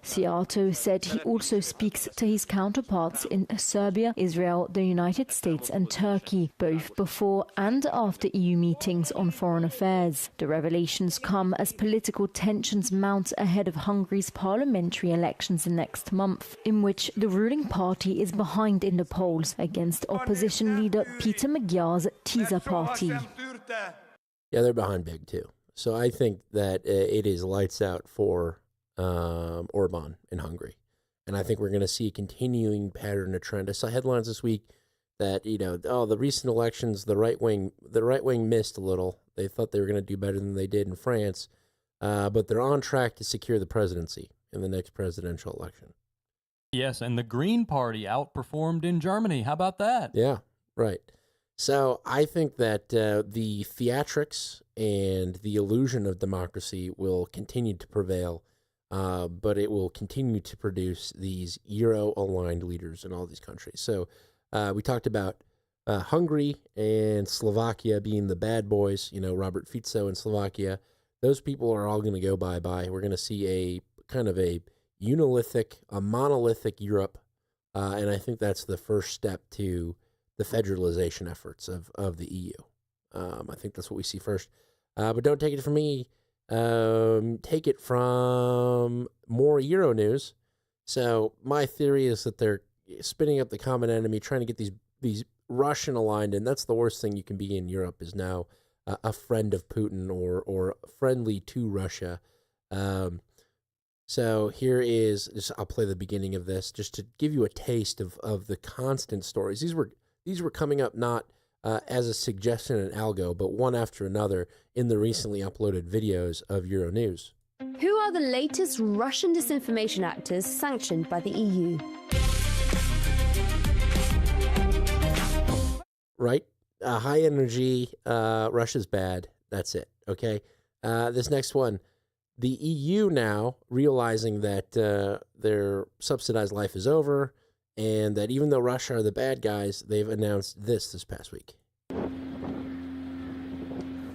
Szijjártó said he also speaks to his counterparts in Serbia, Israel, the United States and Turkey, both before and after EU meetings on foreign affairs. The revelations come as political tensions mount ahead of Hungary's parliamentary elections next month, in which the ruling party is behind in the polls against opposition leader Peter Magyar's TISA party.
Yeah, they're behind big too. So I think that it is lights out for Orban in Hungary. And I think we're going to see a continuing pattern, a trend. I saw headlines this week that, the recent elections, the right wing missed a little. They thought they were going to do better than they did in France, but they're on track to secure the presidency in the next presidential election.
Yes, and the Green Party outperformed in Germany. How about that?
Yeah, right. So I think that the theatrics and the illusion of democracy will continue to prevail. But it will continue to produce these Euro-aligned leaders in all these countries. So we talked about Hungary and Slovakia being the bad boys, Robert Fico in Slovakia. Those people are all going to go bye-bye. We're going to see a kind of a monolithic Europe. And I think that's the first step to the federalization efforts of the EU. I think that's what we see first. But don't take it from me. Take it from more Euro news. So my theory is that they're spinning up the common enemy, trying to get these Russian aligned, and that's the worst thing you can be in Europe is now a friend of Putin or friendly to Russia. So here is, I'll play the beginning of this just to give you a taste of the constant stories. These were coming up not as a suggestion in algo, but one after another in the recently uploaded videos of Euronews.
Who are the latest Russian disinformation actors sanctioned by the EU?
Right? High energy, Russia's bad. That's it. Okay. This next one, the EU now realizing that their subsidized life is over and that even though Russia are the bad guys, they've announced this past week.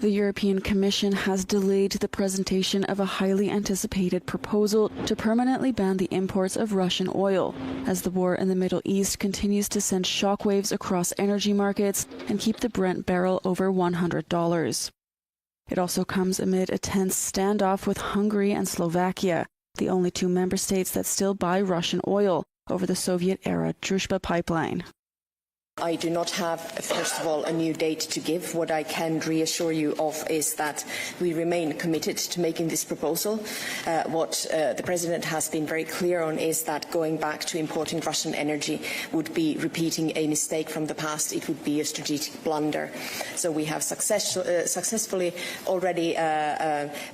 The European Commission has delayed the presentation of a highly anticipated proposal to permanently ban the imports of Russian oil, as the war in the Middle East continues to send shockwaves across energy markets and keep the Brent barrel over $100. It also comes amid a tense standoff with Hungary and Slovakia, the only two member states that still buy Russian oil, over the Soviet-era Druzhba pipeline.
I do not have, first of all, a new date to give. What I can reassure you of is that we remain committed to making this proposal. What the President has been very clear on is that going back to importing Russian energy would be repeating a mistake from the past. It would be a strategic blunder. So we have successfully already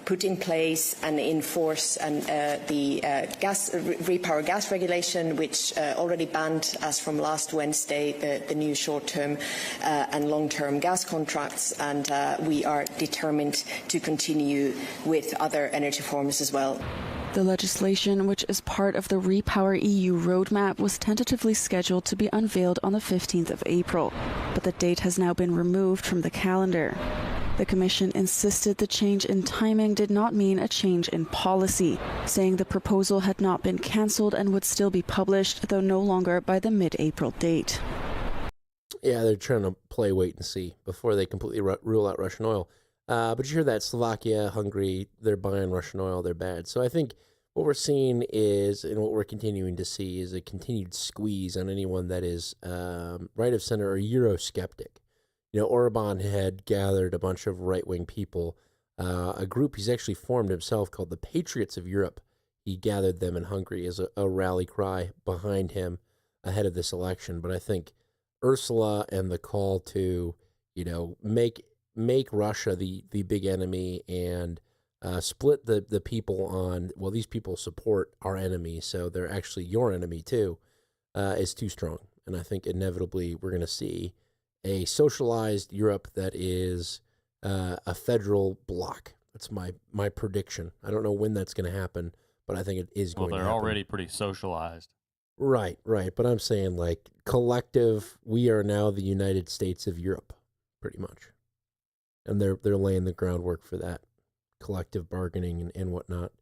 put in place and in force the repower gas regulation, which already banned, as from last Wednesday, the new short-term and long-term gas contracts, and we are determined to continue with other energy forms as well.
The legislation, which is part of the Repower EU roadmap, was tentatively scheduled to be unveiled on the 15th of April, but the date has now been removed from the calendar. The Commission insisted the change in timing did not mean a change in policy, saying the proposal had not been cancelled and would still be published, though no longer by the mid-April date.
Yeah, they're trying to play wait and see before they completely rule out Russian oil. But you hear that Slovakia, Hungary, they're buying Russian oil, they're bad. So I think what we're seeing is, and what we're continuing to see, is a continued squeeze on anyone that is right of center or Eurosceptic. You know, Orban had gathered a bunch of right-wing people, a group he's actually formed himself called the Patriots of Europe. He gathered them in Hungary as a rally cry behind him ahead of this election. But I think Ursula and the call to, you know, make Russia the big enemy and split the people on, well, these people support our enemy, so they're actually your enemy too, is too strong. And I think inevitably we're going to see a socialized Europe that is a federal bloc. That's my prediction. I don't know when that's going to happen, but I think it is going to happen.
Well, they're already pretty socialized.
Right. But I'm saying, like, collective, we are now the United States of Europe, pretty much. And they're laying the groundwork for that collective bargaining and whatnot.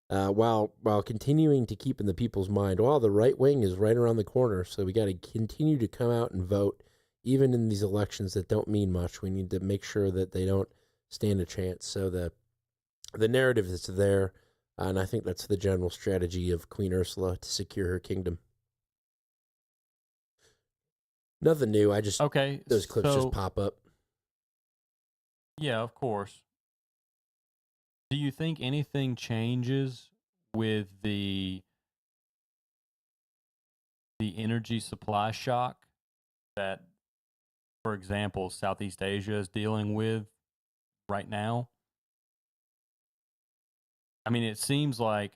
While continuing to keep in the people's mind, well, the right wing is right around the corner, so we got to continue to come out and vote, even in these elections that don't mean much. We need to make sure that they don't stand a chance. So the narrative is there. And I think that's the general strategy of Queen Ursula to secure her kingdom. Nothing new. Those clips just pop up.
Yeah, of course. Do you think anything changes with the energy supply shock that, for example, Southeast Asia is dealing with right now? I mean, it seems like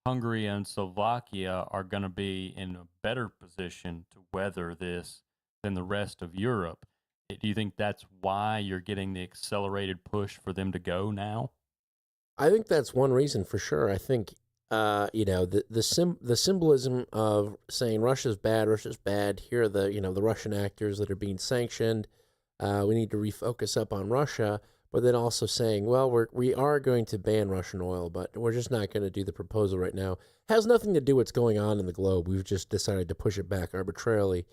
Hungary and Slovakia are going to be in a better position to weather this than the rest of Europe. Do you think that's why you're getting the accelerated push for them to go now?
I think that's one reason for sure. I think, the symbolism of saying Russia's bad. Here are the Russian actors that are being sanctioned. We need to refocus up on Russia. But then also saying, well, we are going to ban Russian oil, but we're just not going to do the proposal right now. Has nothing to do with what's going on in the globe. We've just decided to push it back arbitrarily.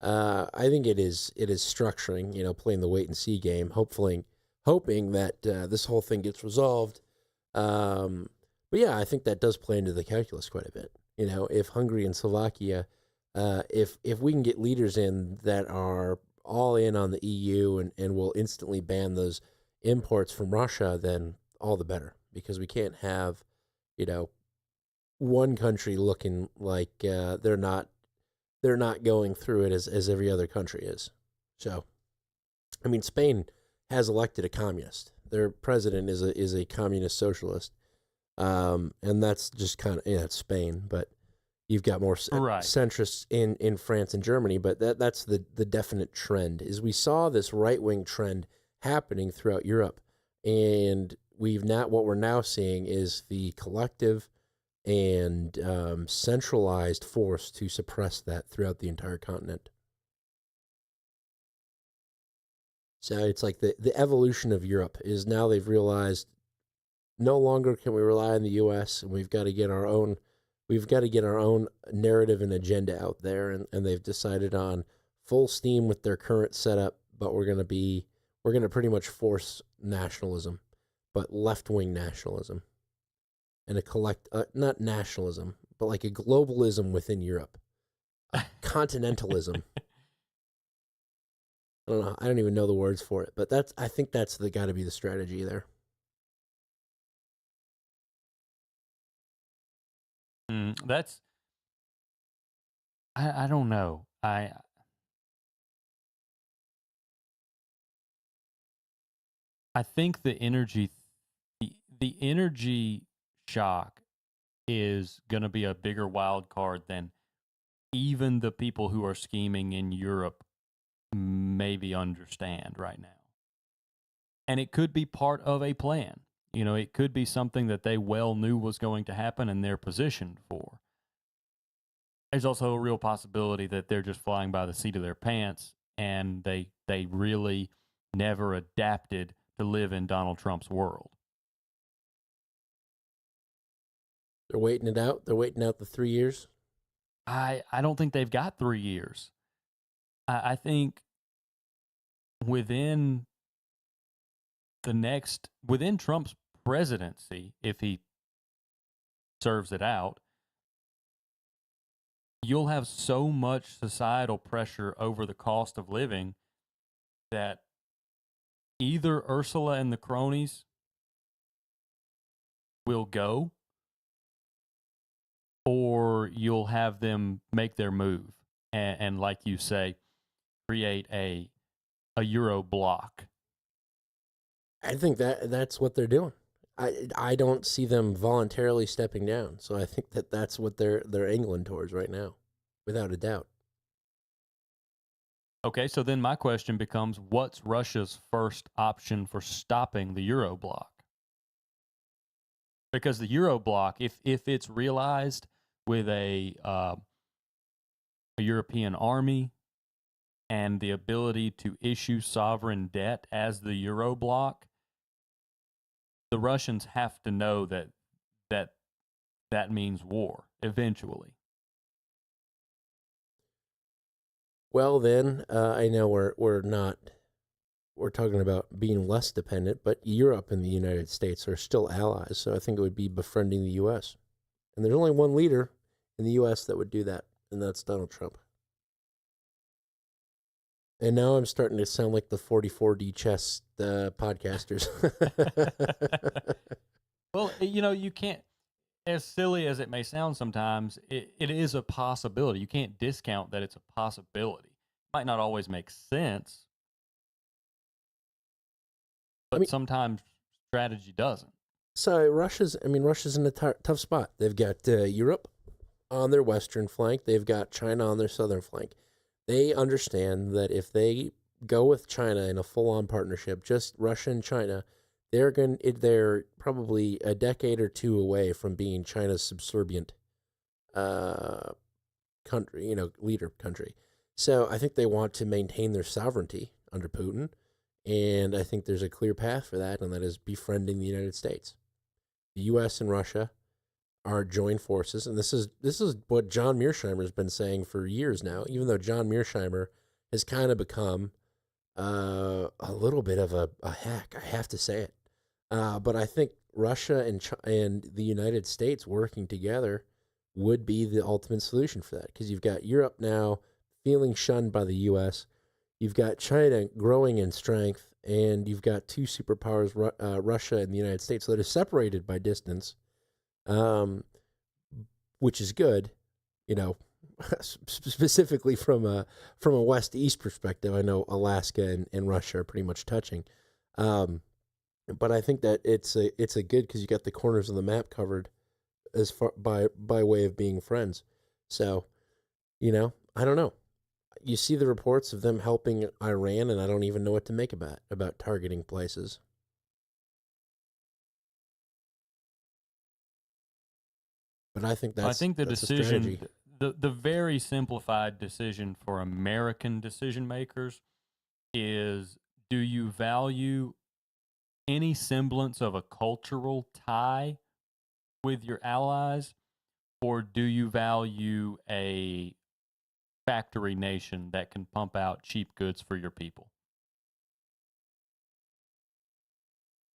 I think it is structuring, playing the wait and see game, hoping that this whole thing gets resolved. But yeah, I think that does play into the calculus quite a bit. If Hungary and Slovakia if we can get leaders in that are all in on the EU and will instantly ban those imports from Russia, then all the better, because we can't have, one country looking like they're not going through it as every other country is. So, I mean, Spain has elected a communist. Their president is a communist socialist, and that's just kind of it's Spain, but you've got more centrists in France and Germany. But that's the definite trend. Is we saw this right-wing trend happening throughout Europe, and what we're now seeing is the collective and centralized force to suppress that throughout the entire continent. So it's like the evolution of Europe is now they've realized no longer can we rely on the U.S. and we've got to get our own narrative and agenda out there, and they've decided on full steam with their current setup, but we're going to pretty much force nationalism, but left-wing nationalism, and not nationalism, but like a globalism within Europe, a continentalism. I don't know. I don't even know the words for it, but I think that's got to be the strategy there.
I don't know. I think the energy shock is going to be a bigger wild card than even the people who are scheming in Europe maybe understand right now. And it could be part of a plan. It could be something that they well knew was going to happen and they're positioned for. There's also a real possibility that they're just flying by the seat of their pants and they really never adapted to live in Donald Trump's world.
They're waiting it out. They're waiting out the 3 years.
I don't think they've got 3 years. I think within Trump's presidency, if he serves it out, you'll have so much societal pressure over the cost of living that either Ursula and the cronies will go, or you'll have them make their move and like you say, create a Euro bloc.
I think that's what they're doing. I don't see them voluntarily stepping down, so I think that's what they're angling towards right now, without a doubt.
Okay, so then my question becomes, what's Russia's first option for stopping the Euro bloc? Because the Euro bloc, if it's realized with a European army and the ability to issue sovereign debt as the Euro bloc, the Russians have to know that means war eventually.
Well, then I know we're talking about being less dependent, but Europe and the United States are still allies, so I think it would be befriending the U.S. And there's only one leader in the U.S. that would do that, and that's Donald Trump. And now I'm starting to sound like the 44D chess podcasters.
Well, you can't, as silly as it may sound sometimes, it is a possibility. You can't discount that it's a possibility. It might not always make sense, but sometimes strategy doesn't.
So Russia's in a tough spot. They've got Europe on their western flank. They've got China on their southern flank. They understand that if they go with China in a full-on partnership, just Russia and China, they're probably a decade or two away from being China's subservient country, leader country. So I think they want to maintain their sovereignty under Putin, and I think there's a clear path for that, and that is befriending the United States. The U.S. and Russia are joined forces, and this is what John Mearsheimer has been saying for years now, even though John Mearsheimer has kind of become a little bit of a hack, I have to say it. But I think Russia and the United States working together would be the ultimate solution for that, because you've got Europe now feeling shunned by the U.S., you've got China growing in strength, and you've got two superpowers, Russia and the United States, that are separated by distance, which is good, you know, specifically from a west-east perspective. I know Alaska and Russia are pretty much touching. But I think that it's a good, because you got the corners of the map covered as far by way of being friends. So, you know, I don't know. You see the reports of them helping Iran, and I don't even know what to make about targeting places. But I think that's
the decision,
the
very simplified decision for American decision makers is: do you value any semblance of a cultural tie with your allies, or do you value a factory nation that can pump out cheap goods for your people?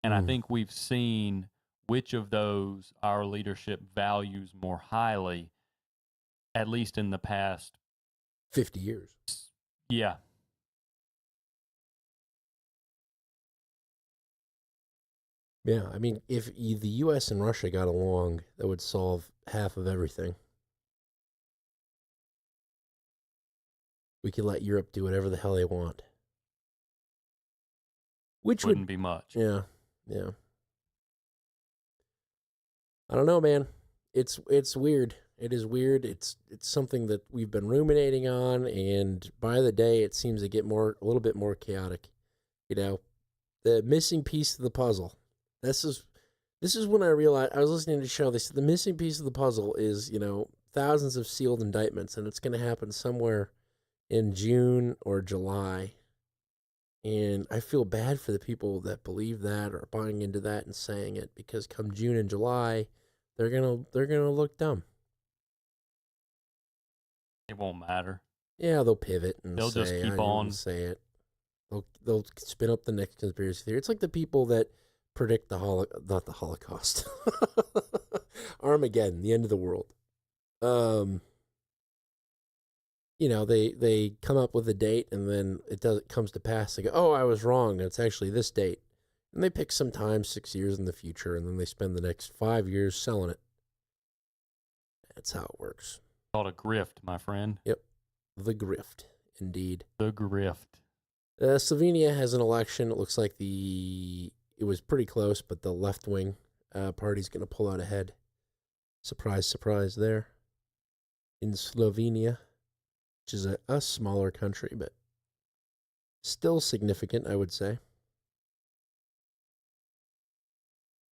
And I think we've seen which of those our leadership values more highly, at least in the past
50 years.
Yeah.
Yeah, I mean, if the U.S. and Russia got along, that would solve half of everything. We could let Europe do whatever the hell they want. Which
wouldn't be much.
Yeah. I don't know, man. It's weird. It is weird. It's something that we've been ruminating on, and by the day, it seems to get a little bit more chaotic. You know, the missing piece of the puzzle. This is when I realized, I was listening to the show. They said the missing piece of the puzzle is, you know, thousands of sealed indictments, and it's going to happen somewhere in June or July. And I feel bad for the people that believe that or buying into that and saying it, because come June and July, they're gonna look dumb.
It won't matter.
Yeah, they'll pivot and
they'll just keep on
say it. They'll spin up the next conspiracy theory. It's like the people that predict not the Holocaust, Armageddon, the end of the world. You know, they come up with a date, and then it comes to pass. They go, oh, I was wrong. It's actually this date. And they pick some time 6 years in the future, and then they spend the next 5 years selling it. That's how it works.
Called a grift, my friend.
Yep. The grift, indeed.
The grift.
Slovenia has an election. It looks like it was pretty close, but the left-wing party's going to pull out ahead. Surprise, surprise there. In Slovenia, which is a smaller country, but still significant, I would say.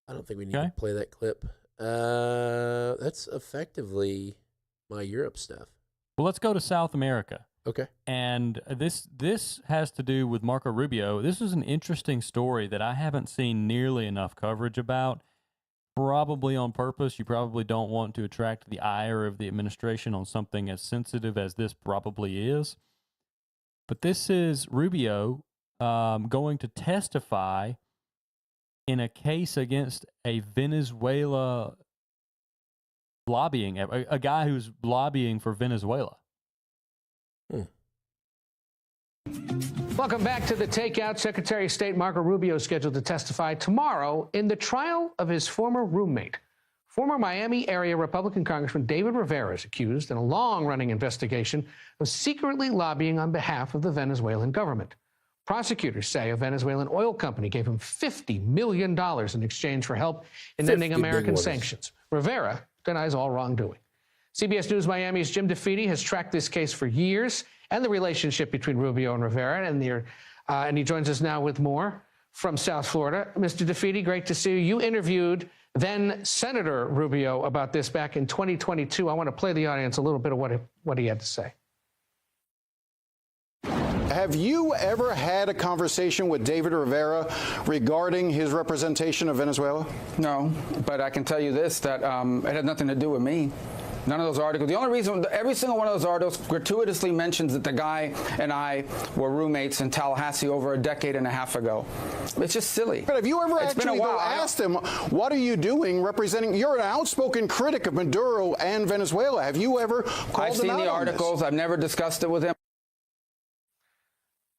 I don't think we need to play that clip. That's effectively my Europe stuff.
Well, let's go to South America.
Okay.
And this has to do with Marco Rubio. This is an interesting story that I haven't seen nearly enough coverage about, probably on purpose. You probably don't want to attract the ire of the administration on something as sensitive as this probably is. But this is Rubio going to testify in a case against a Venezuela a guy who's lobbying for Venezuela.
Welcome back to The Takeout. Secretary of State Marco Rubio is scheduled to testify tomorrow in the trial of his former roommate. Former Miami area Republican Congressman David Rivera is accused in a long-running investigation of secretly lobbying on behalf of the Venezuelan government. Prosecutors say a Venezuelan oil company gave him $50 million in exchange for help in ending American sanctions. Rivera denies all wrongdoing. CBS News Miami's Jim DeFede has tracked this case for years and the relationship between Rubio and Rivera, and he joins us now with more from South Florida. Mr. DeFede, great to see you. You interviewed then Senator Rubio about this back in 2022. I want to play the audience a little bit of what he had to say.
Have you ever had a conversation with David Rivera regarding his representation of Venezuela?
No, but I can tell you this, that it had nothing to do with me.
None of those articles. The only reason, every single one of those articles gratuitously mentions that the guy and I were roommates in Tallahassee over a decade and a half ago. It's just silly.
But have you ever actually asked him, what are you doing representing? You're an outspoken critic of Maduro and Venezuela. Have you ever called him out?
I've seen the articles. I've never discussed it with him.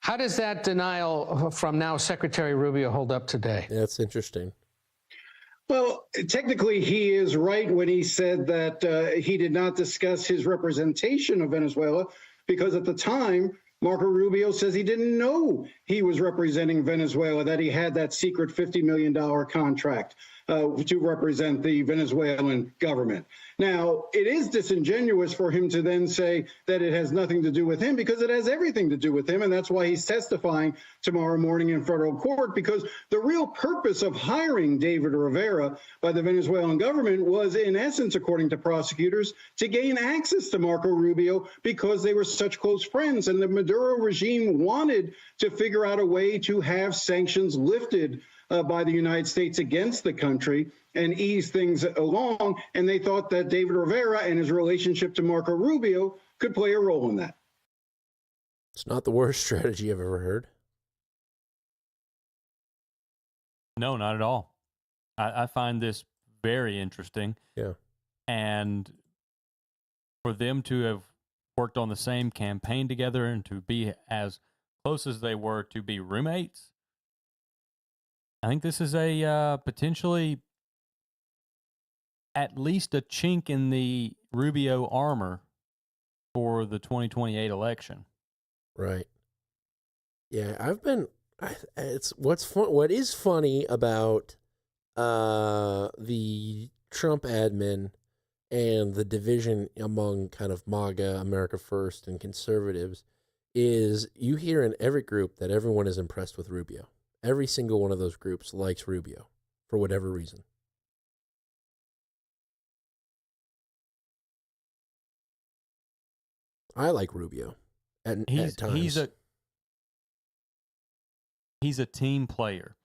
How does that denial from now Secretary Rubio hold up today?
That's interesting.
Well, technically, he is right when he said that he did not discuss his representation of Venezuela, because at the time, Marco Rubio says he didn't know he was representing Venezuela, that he had that secret $50 million contract to represent the Venezuelan government. Now, it is disingenuous for him to then say that it has nothing to do with him, because it has everything to do with him, and that's why he's testifying tomorrow morning in federal court, because the real purpose of hiring David Rivera by the Venezuelan government was, in essence, according to prosecutors, to gain access to Marco Rubio because they were such close friends, and the Maduro regime wanted to figure out a way to have sanctions lifted by the United States against the country and ease things along. And they thought that David Rivera and his relationship to Marco Rubio could play a role in that.
It's not the worst strategy I've ever heard.
No, not at all. I find this very interesting.
Yeah.
And for them to have worked on the same campaign together and to be as close as they were to be roommates, I think this is a potentially at least a chink in the Rubio armor for the 2028 election.
Right. Yeah, what is funny about the Trump admin and the division among kind of MAGA, America First, and conservatives is you hear in every group that everyone is impressed with Rubio. Every single one of those groups likes Rubio for whatever reason. I like Rubio at times.
He's a team player.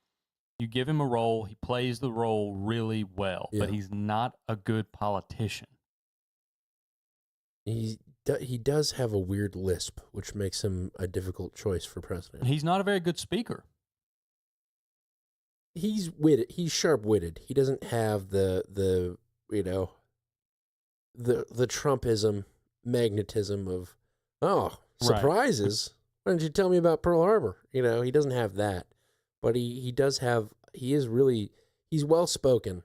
You give him a role, he plays the role really well, but he's not a good politician.
He does have a weird lisp, which makes him a difficult choice for president.
He's not a very good speaker.
He's witted. He's sharp-witted. He doesn't have the Trumpism, magnetism of, surprises. Right. Why didn't you tell me about Pearl Harbor? He doesn't have that, but he is well-spoken,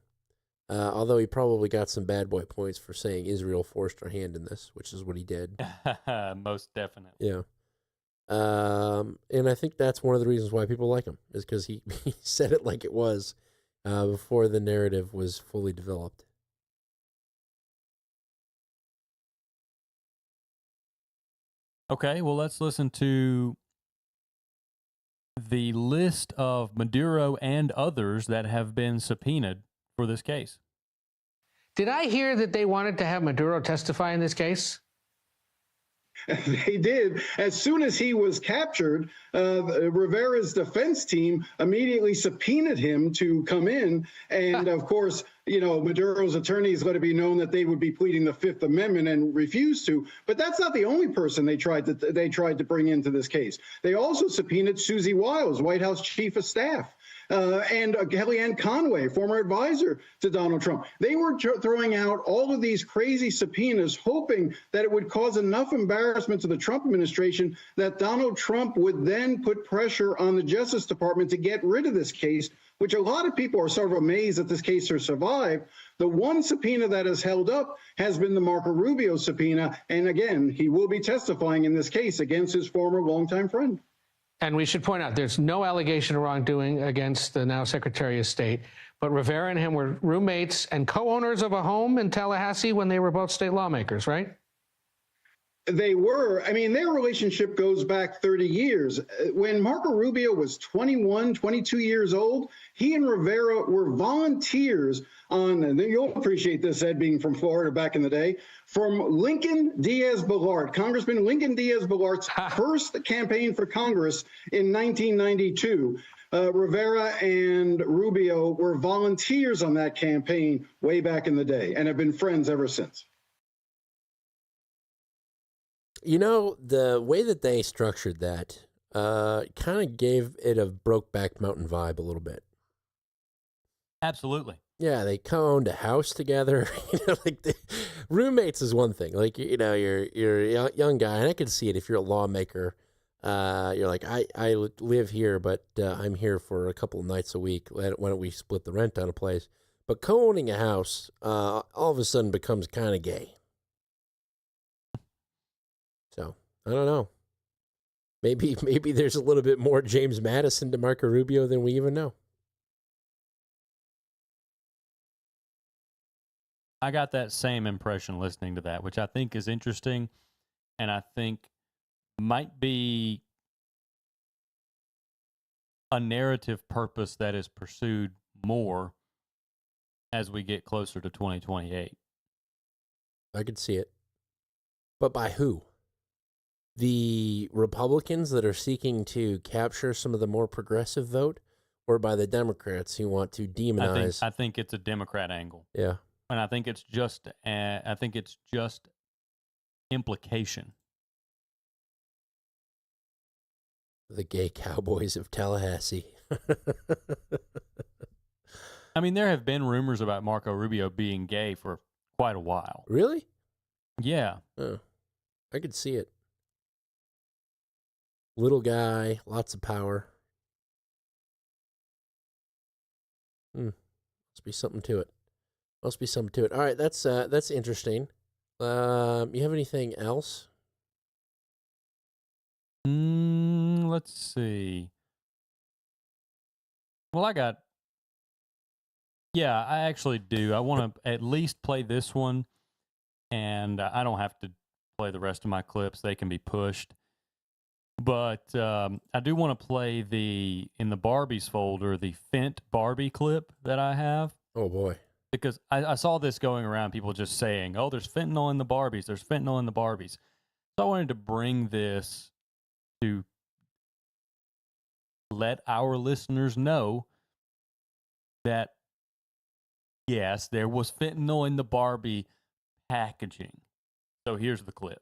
although he probably got some bad boy points for saying Israel forced our hand in this, which is what he did.
Most definitely.
Yeah. And I think that's one of the reasons why people like him, is because he said it like it was before the narrative was fully developed.
Okay, well, let's listen to the list of Maduro and others that have been subpoenaed for this case.
Did I hear that they wanted to have Maduro testify in this case?
They did. As soon as he was captured, Rivera's defense team immediately subpoenaed him to come in. And of course, Maduro's attorneys let it be known that they would be pleading the Fifth Amendment and refused to. But that's not the only person they tried to bring into this case. They also subpoenaed Susie Wiles, White House chief of staff. And Kellyanne Conway, former advisor to Donald Trump. They were throwing out all of these crazy subpoenas, hoping that it would cause enough embarrassment to the Trump administration that Donald Trump would then put pressure on the Justice Department to get rid of this case, which a lot of people are sort of amazed that this case has survived. The one subpoena that has held up has been the Marco Rubio subpoena. And again, he will be testifying in this case against his former longtime friend.
And we should point out, there's no allegation of wrongdoing against the now Secretary of State, but Rivera and him were roommates and co-owners of a home in Tallahassee when they were both state lawmakers, right?
They were. I mean, their relationship goes back 30 years. When Marco Rubio was 21, 22 years old, he and Rivera were volunteers on, and you'll appreciate this, Ed, being from Florida back in the day, from Lincoln Diaz-Balart, Congressman Lincoln Diaz-Balart's first campaign for Congress in 1992. Rivera and Rubio were volunteers on that campaign way back in the day and have been friends ever since.
You know, the way that they structured that kind of gave it a Brokeback Mountain vibe a little bit.
Absolutely.
Yeah, they co-owned a house together. Roommates is one thing. Like, you're a young guy, and I can see it if you're a lawmaker. You're like, I live here, but I'm here for a couple of nights a week. Why don't we split the rent on a place? But co-owning a house all of a sudden becomes kind of gay. So, I don't know. Maybe there's a little bit more James Madison to Marco Rubio than we even know.
I got that same impression listening to that, which I think is interesting, and I think might be a narrative purpose that is pursued more as we get closer to 2028.
I could see it. But by who? The Republicans that are seeking to capture some of the more progressive vote, or by the Democrats who want to demonize?
I think it's a Democrat angle.
Yeah.
And I think it's just implication.
The gay cowboys of Tallahassee.
I mean, there have been rumors about Marco Rubio being gay for quite a while.
Really?
Yeah.
I could see it. Little guy, lots of power. Must be something to it. Must be something to it. All right, that's interesting. You have anything else?
Let's see. Well, I actually do. I want to at least play this one, and I don't have to play the rest of my clips. They can be pushed. But I do want to play in the Barbies folder, the Fent Barbie clip that I have.
Oh, boy.
Because I saw this going around, people just saying, oh, there's fentanyl in the Barbies. There's fentanyl in the Barbies. So I wanted to bring this to let our listeners know that, yes, there was fentanyl in the Barbie packaging. So here's the clip.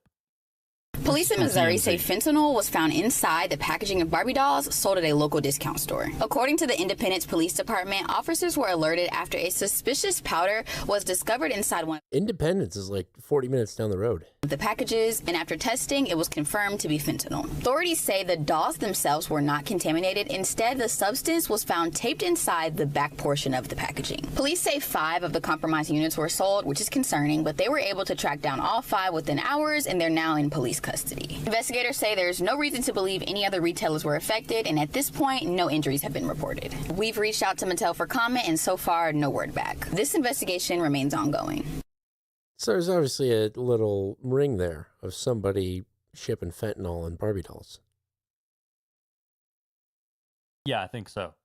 Police in Missouri say fentanyl was found inside the packaging of Barbie dolls sold at a local discount store. According to the Independence Police Department, officers were alerted after a suspicious powder was discovered inside one
Independence is like 40 minutes down the road.
of the packages, and after testing, it was confirmed to be fentanyl. Authorities say the dolls themselves were not contaminated. Instead, the substance was found taped inside the back portion of the packaging. Police say 5 of the compromised units were sold, which is concerning, but they were able to track down all 5 within hours, and they're now in police custody. Investigators say there's no reason to believe any other retailers were affected, and at this point, no injuries have been reported. We've reached out to Mattel for comment, and so far, no word back. This investigation remains ongoing.
So there's obviously a little ring there of somebody shipping fentanyl and Barbie dolls.
Yeah, I think so.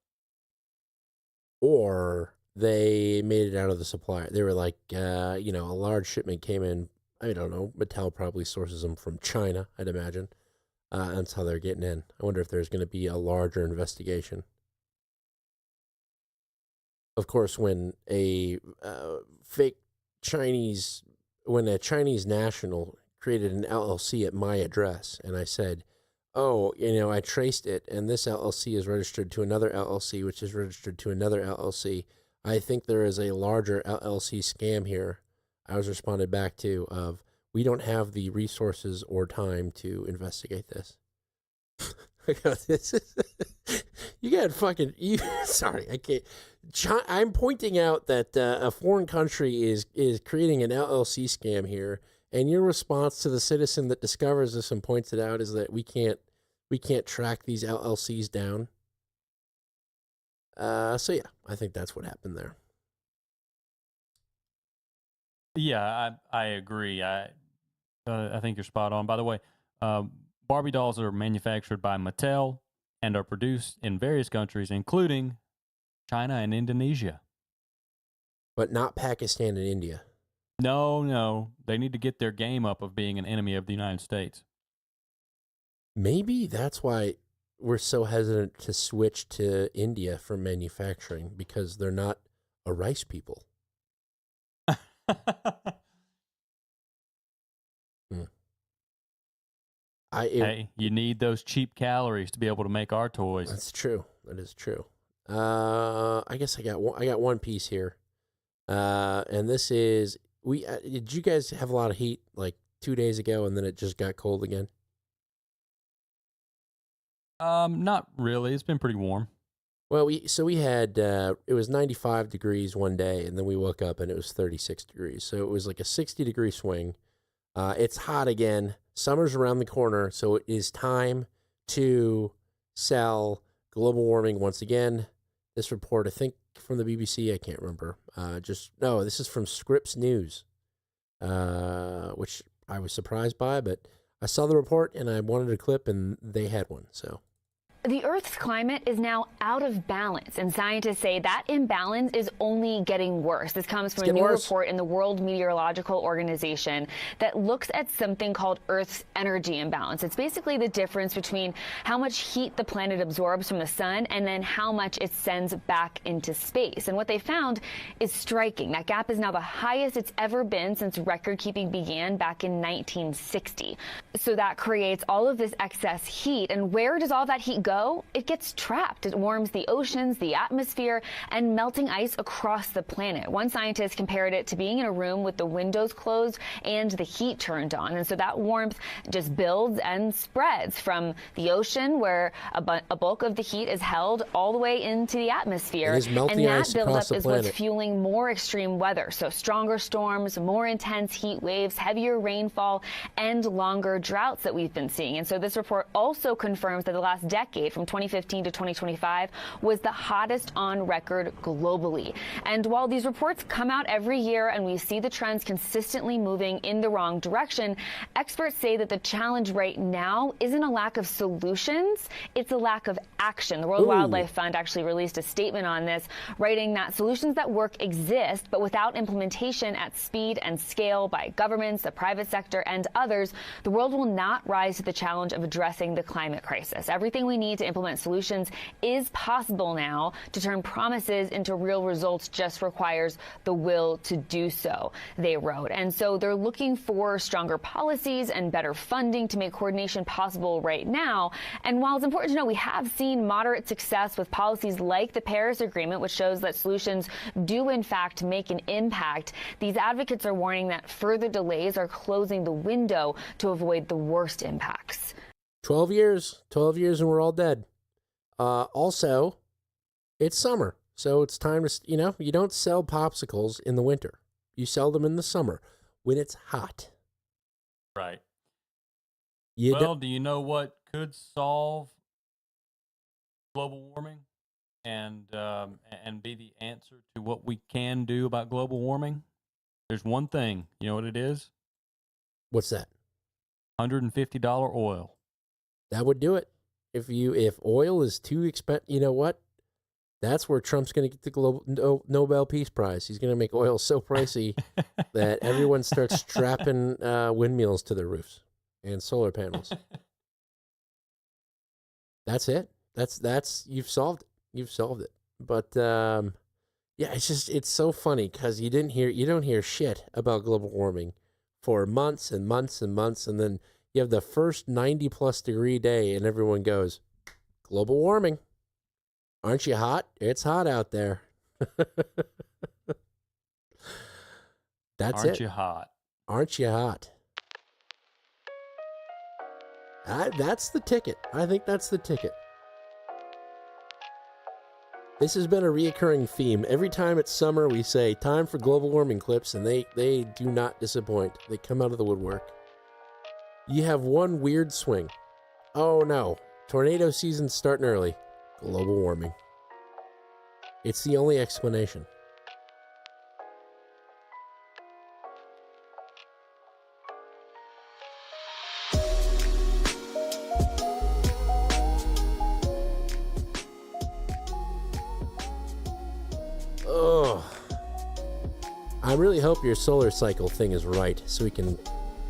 Or they made it out of the supplier. They were like, a large shipment came in. I don't know. Mattel probably sources them from China, I'd imagine. That's how they're getting in. I wonder if there's going to be a larger investigation. Of course, when a Chinese national created an LLC at my address, and I said, I traced it, and this LLC is registered to another LLC, which is registered to another LLC. I think there is a larger LLC scam here. I was responded back to of, we don't have the resources or time to investigate this. Sorry, I can't. I'm pointing out that a foreign country is creating an LLC scam here, and your response to the citizen that discovers this and points it out is that we can't track these LLCs down. So yeah, I think that's what happened there.
Yeah, I agree. I think you're spot on. By the way, Barbie dolls are manufactured by Mattel and are produced in various countries, including China and Indonesia.
But not Pakistan and India.
No. They need to get their game up of being an enemy of the United States.
Maybe that's why we're so hesitant to switch to India for manufacturing, because they're not a rice people.
Hey, you need those cheap calories to be able to make our toys.
That's true. That is true. I guess I got one piece here, and this is did you guys have a lot of heat like 2 days ago, and then it just got cold again?
Not really. It's been pretty warm.
Well, we had it was 95 degrees one day, and then we woke up and it was 36 degrees. So it was like a 60-degree swing. It's hot again. Summer's around the corner, so it is time to sell global warming once again. This report, I think, from the BBC, I can't remember. This is from Scripps News, which I was surprised by, but I saw the report and I wanted a clip, and they had one, so.
The Earth's climate is now out of balance, and scientists say that imbalance is only getting worse. This comes from a new report in the World Meteorological Organization that looks at something called Earth's energy imbalance. It's basically the difference between how much heat the planet absorbs from the sun and then how much it sends back into space. And what they found is striking. That gap is now the highest it's ever been since record keeping began back in 1960. So that creates all of this excess heat. And where does all that heat go? It gets trapped. It warms the oceans, the atmosphere, and melting ice across the planet. One scientist compared it to being in a room with the windows closed and the heat turned on. And so that warmth just builds and spreads from the ocean, where a bulk of the heat is held, all the way into the atmosphere.
And that
buildup is what's fueling more extreme weather. So stronger storms, more intense heat waves, heavier rainfall, and longer droughts that we've been seeing. And so this report also confirms that the last decade, from 2015 to 2025, was the hottest on record globally. And while these reports come out every year and we see the trends consistently moving in the wrong direction, experts say that the challenge right now isn't a lack of solutions, it's a lack of action. The World Wildlife Fund actually released a statement on this, writing that solutions that work exist, but without implementation at speed and scale by governments, the private sector, and others, the world will not rise to the challenge of addressing the climate crisis. Everything we need to implement solutions is possible now. To turn promises into real results just requires the will to do so, they wrote. And so they're looking for stronger policies and better funding to make coordination possible right now. And while it's important to know, we have seen moderate success with policies like the Paris Agreement, which shows that solutions do in fact make an impact. These advocates are warning that further delays are closing the window to avoid the worst impacts.
12 years and we're all dead. Also, it's summer, so it's time to, you don't sell popsicles in the winter. You sell them in the summer when it's hot.
Right.
Do
you know what could solve global warming and be the answer to what we can do about global warming? There's one thing. You know what it is?
What's that?
$150 oil.
That would do it. If oil is too expensive, you know what? That's where Trump's going to get the Nobel Peace Prize. He's going to make oil so pricey that everyone starts strapping windmills to their roofs and solar panels. That's it. That's you've solved it. You've solved it. But yeah, it's so funny because you don't hear shit about global warming for months and months and months, and then you have the first 90-plus degree day, and everyone goes, global warming. Aren't you hot? It's hot out there. That's it.
Aren't you hot?
Aren't you hot? That's the ticket. I think that's the ticket. This has been a reoccurring theme. Every time it's summer, we say, time for global warming clips, and they do not disappoint. They come out of the woodwork. You have one weird swing. Oh no, tornado season's starting early. Global warming. It's the only explanation. Oh, I really hope your solar cycle thing is right so we can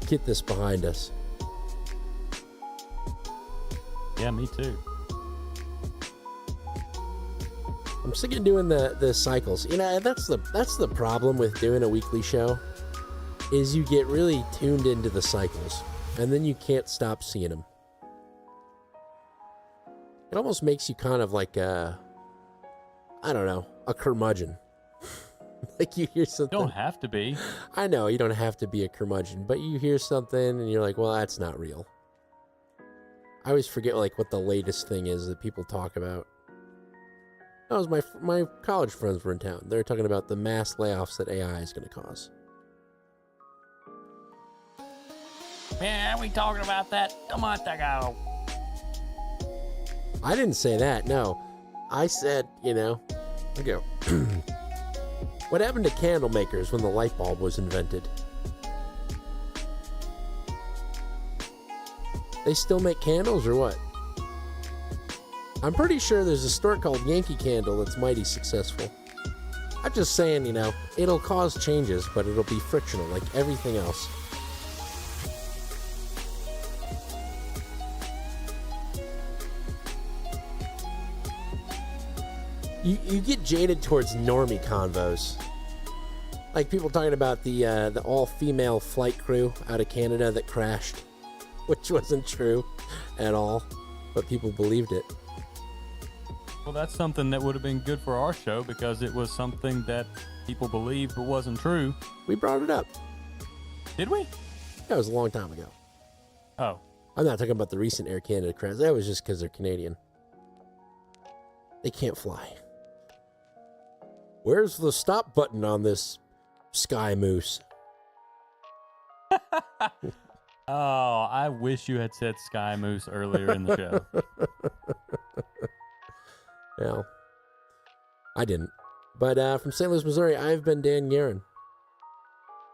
get this behind us.
Yeah, me too.
I'm sick of doing the cycles. That's the problem with doing a weekly show, is you get really tuned into the cycles, and then you can't stop seeing them. It almost makes you kind of like a curmudgeon. Like you hear something.
You don't have to be.
I know you don't have to be a curmudgeon, but you hear something and you're like, well, that's not real. I always forget like what the latest thing is that people talk about. That was my college friends were in town. They were talking about the mass layoffs that AI is going to cause.
Yeah, we talking about that a month ago.
I didn't say that, no. I said, what happened to candle makers when the light bulb was invented? They still make candles or what? I'm pretty sure there's a store called Yankee Candle that's mighty successful. I'm just saying, it'll cause changes, but it'll be frictional like everything else. You get jaded towards normie convos. Like people talking about the all-female flight crew out of Canada that crashed, which wasn't true at all, but people believed it.
Well, that's something that would have been good for our show because it was something that people believed but wasn't true.
We brought it up.
Did we?
That was a long time ago.
Oh.
I'm not talking about the recent Air Canada crash. That was just because they're Canadian. They can't fly. Where's the stop button on this Sky Moose?
Oh, I wish you had said Sky Moose earlier in the show.
Well, I didn't. But from St. Louis, Missouri, I've been Dan Guerin.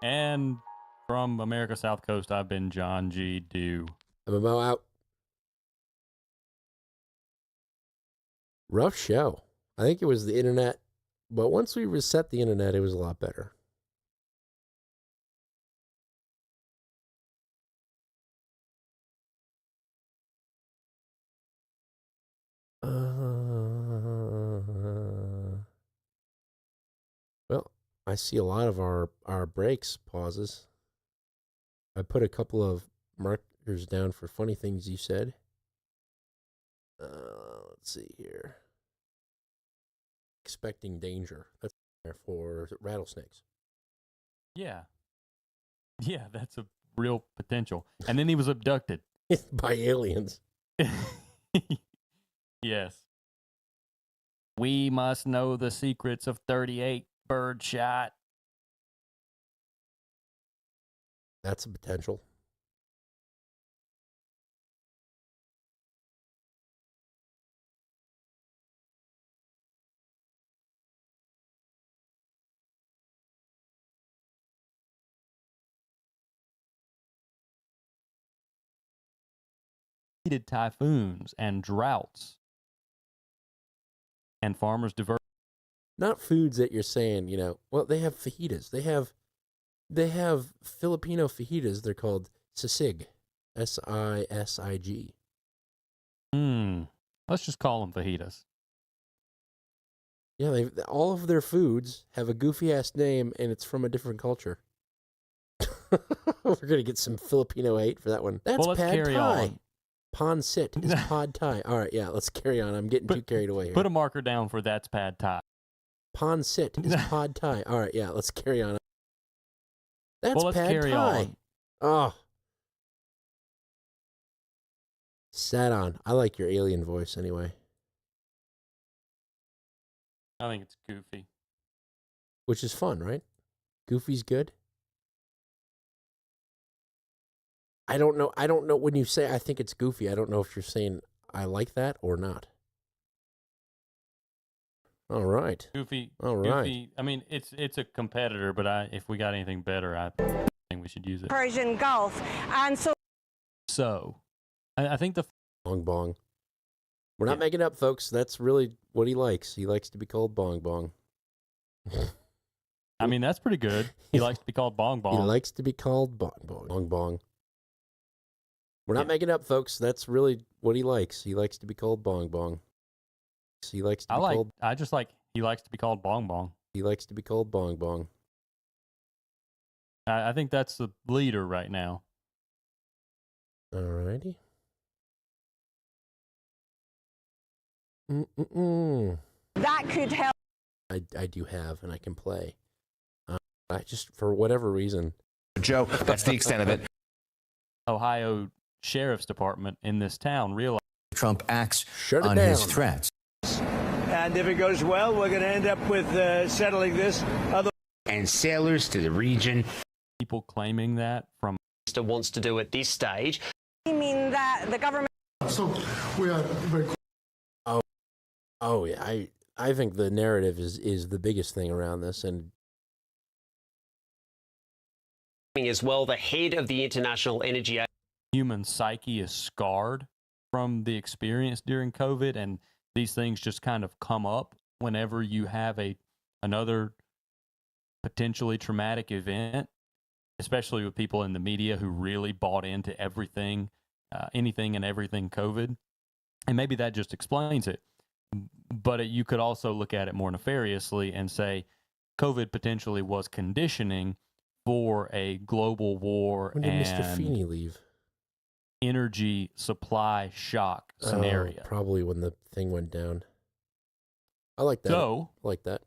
And from America South Coast, I've been John G. Dew.
I'm Mo out. Rough show. I think it was the internet. But once we reset the internet, it was a lot better. Well, I see a lot of our breaks, pauses. I put a couple of markers down for funny things you said. Let's see here. Expecting danger. That's there for rattlesnakes.
Yeah. Yeah, that's a real potential. And then he was abducted.
By aliens.
Yes. We must know the secrets of 38 birdshot.
That's a potential.
Typhoons and droughts. And farmers divert.
Not foods that you're saying, well, they have fajitas. They have Filipino fajitas. They're called sisig. SISIG.
Let's just call them fajitas.
Yeah, all of their foods have a goofy ass name, and it's from a different culture. We're gonna get some Filipino hate for that one. That's pad thai. Pon sit is pad thai. All right, yeah, let's carry on. I'm getting too carried away here.
Put a marker down for that's pad thai.
Pon sit is pad thai. All right, yeah, let's carry on. That's
let's
pad
carry
thai.
on.
Oh. Sat on. I like your alien voice anyway.
I think it's goofy.
Which is fun, right? Goofy's good. I don't know when you say I think it's goofy. I don't know if you're saying I like that or not. All right.
Goofy.
All right.
Goofy. I mean, it's a competitor, but if we got anything better, I think we should use it.
Persian Gulf. And
So, I think the
bong bong. We're not making up, folks. That's really what he likes. He likes to be called bong bong.
I mean, that's pretty good. He likes to be called bong bong.
He likes to be called bong bong. Bong bong. We're not making up, folks. That's really what he likes. He likes to be called bong bong. He likes to be called.
I just like he likes to be called bong bong.
He likes to be called bong bong.
I think that's the leader right now.
All righty.
That could help.
I do have, and I can play. I just, for whatever reason.
Joe, that's the extent of it.
Ohio Sheriff's Department in this town realized
Trump acts
on
his threats.
And if it goes well, we're going to end up with settling this.
And sailors to the region.
People claiming that from
wants to do at this stage.
I mean that the government.
So we are very.
Oh yeah, I think the narrative is the biggest thing around this, and
as well, the head of the International Energy
human psyche is scarred from the experience during COVID, and these things just kind of come up whenever you have another potentially traumatic event, especially with people in the media who really bought into everything, anything and everything COVID. And maybe that just explains it. But you could also look at it more nefariously and say COVID potentially was conditioning for a global war
when did
and
Mr. Feeney leave?
Energy supply shock scenario.
Probably when the thing went down. I like that.
So,
I like that.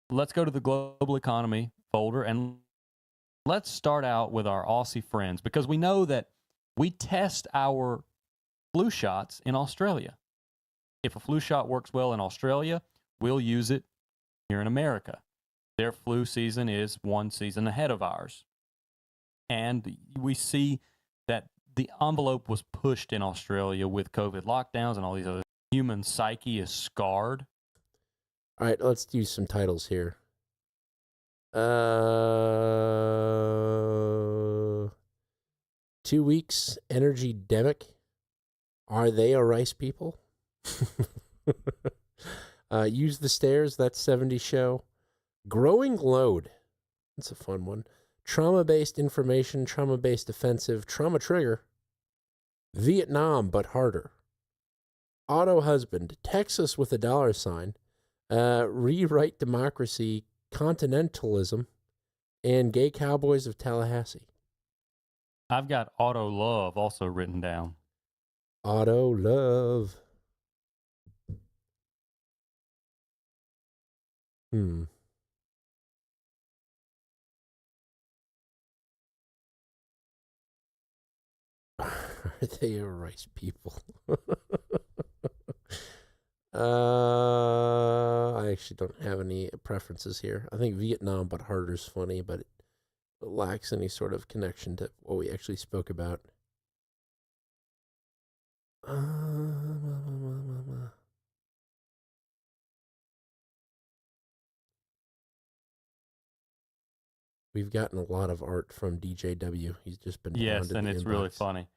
Let's go to the global economy folder and let's start out with our Aussie friends, because we know that we test our flu shots in Australia. If a flu shot works well in Australia, we'll use it here in America. Their flu season is one season ahead of ours. And we see that the envelope was pushed in Australia with COVID lockdowns and all these other. Human psyche is scarred.
All right, let's do some titles here. 2 weeks, energy demic. Are they a rice people? Use the stairs, that's 70 show. Growing load. That's a fun one. Trauma-based information, trauma-based offensive, trauma trigger. Vietnam, but harder. Auto husband, Texas with a $sign. Rewrite democracy, continentalism, and gay cowboys of Tallahassee.
I've got auto love also written down.
Auto love. Are they a rice people? I actually don't have any preferences here. I think Vietnam, but harder is funny, but it lacks any sort of connection to what we actually spoke about. We've gotten a lot of art from DJW. He's just been
yes, and it's really funny.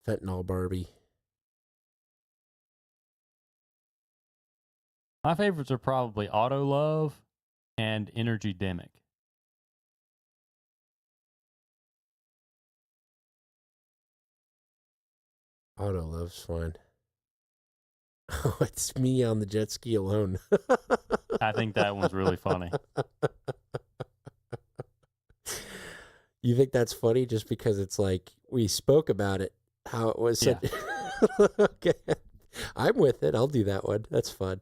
Fentanyl Barbie.
My favorites are probably Auto Love and Energy Demic.
Auto Love's fine. Oh, it's me on the jet ski alone.
I think that one's really funny.
You think that's funny just because it's like we spoke about it, how it was.
Yeah.
Okay. I'm with it. I'll do that one. That's fun.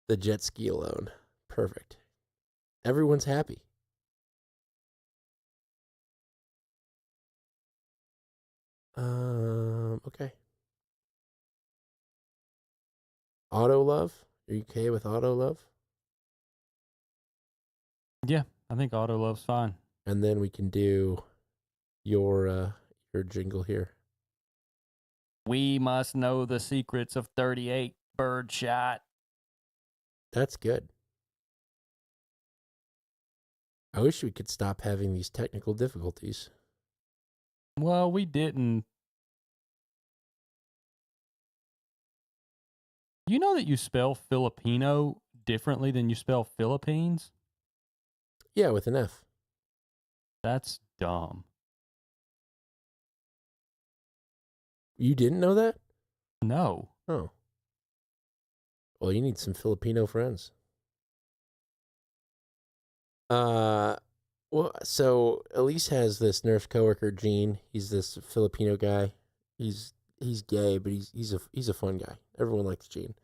The jet ski alone. Perfect. Everyone's happy. Okay. Auto Love? Are you okay with Auto Love?
Yeah, I think Auto Love's fine.
And then we can do your jingle here.
We must know the secrets of 38 birdshot.
That's good. I wish we could stop having these technical difficulties.
Well, we didn't. You know that you spell Filipino differently than you spell Philippines?
Yeah, with an F.
That's dumb.
You didn't know that?
No.
Oh. Well, you need some Filipino friends. Well, so Elise has this nurse coworker, Gene. He's this Filipino guy. He's gay, but he's a fun guy. Everyone likes Gene.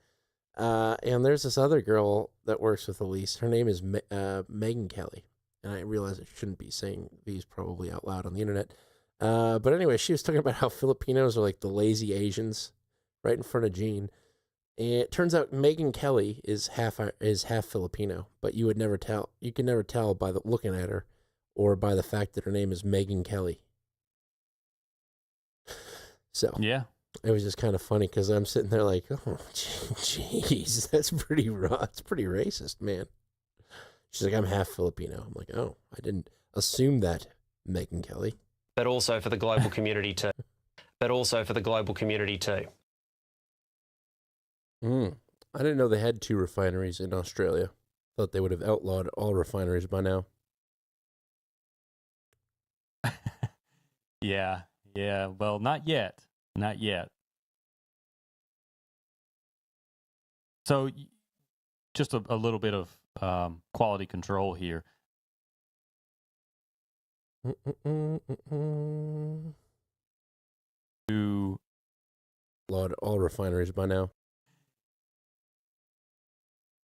And there's this other girl that works with Elise. Her name is Megan Kelly. And I realize I shouldn't be saying these probably out loud on the internet. But anyway, she was talking about how Filipinos are like the lazy Asians right in front of Gene. And it turns out Megan Kelly is half Filipino, but you would never tell. You can never tell by looking at her or by the fact that her name is Megan Kelly. So
yeah,
it was just kind of funny because I'm sitting there like, oh, jeez, that's pretty raw. It's pretty racist, man. She's like, I'm half Filipino. I'm like, oh, I didn't assume that, Megan Kelly.
But also for the global community too.
I didn't know they had 2 refineries in Australia. Thought they would have outlawed all refineries by now.
Yeah. Well, not yet. So, just a little bit of quality control here. To
outlawed all refineries by now.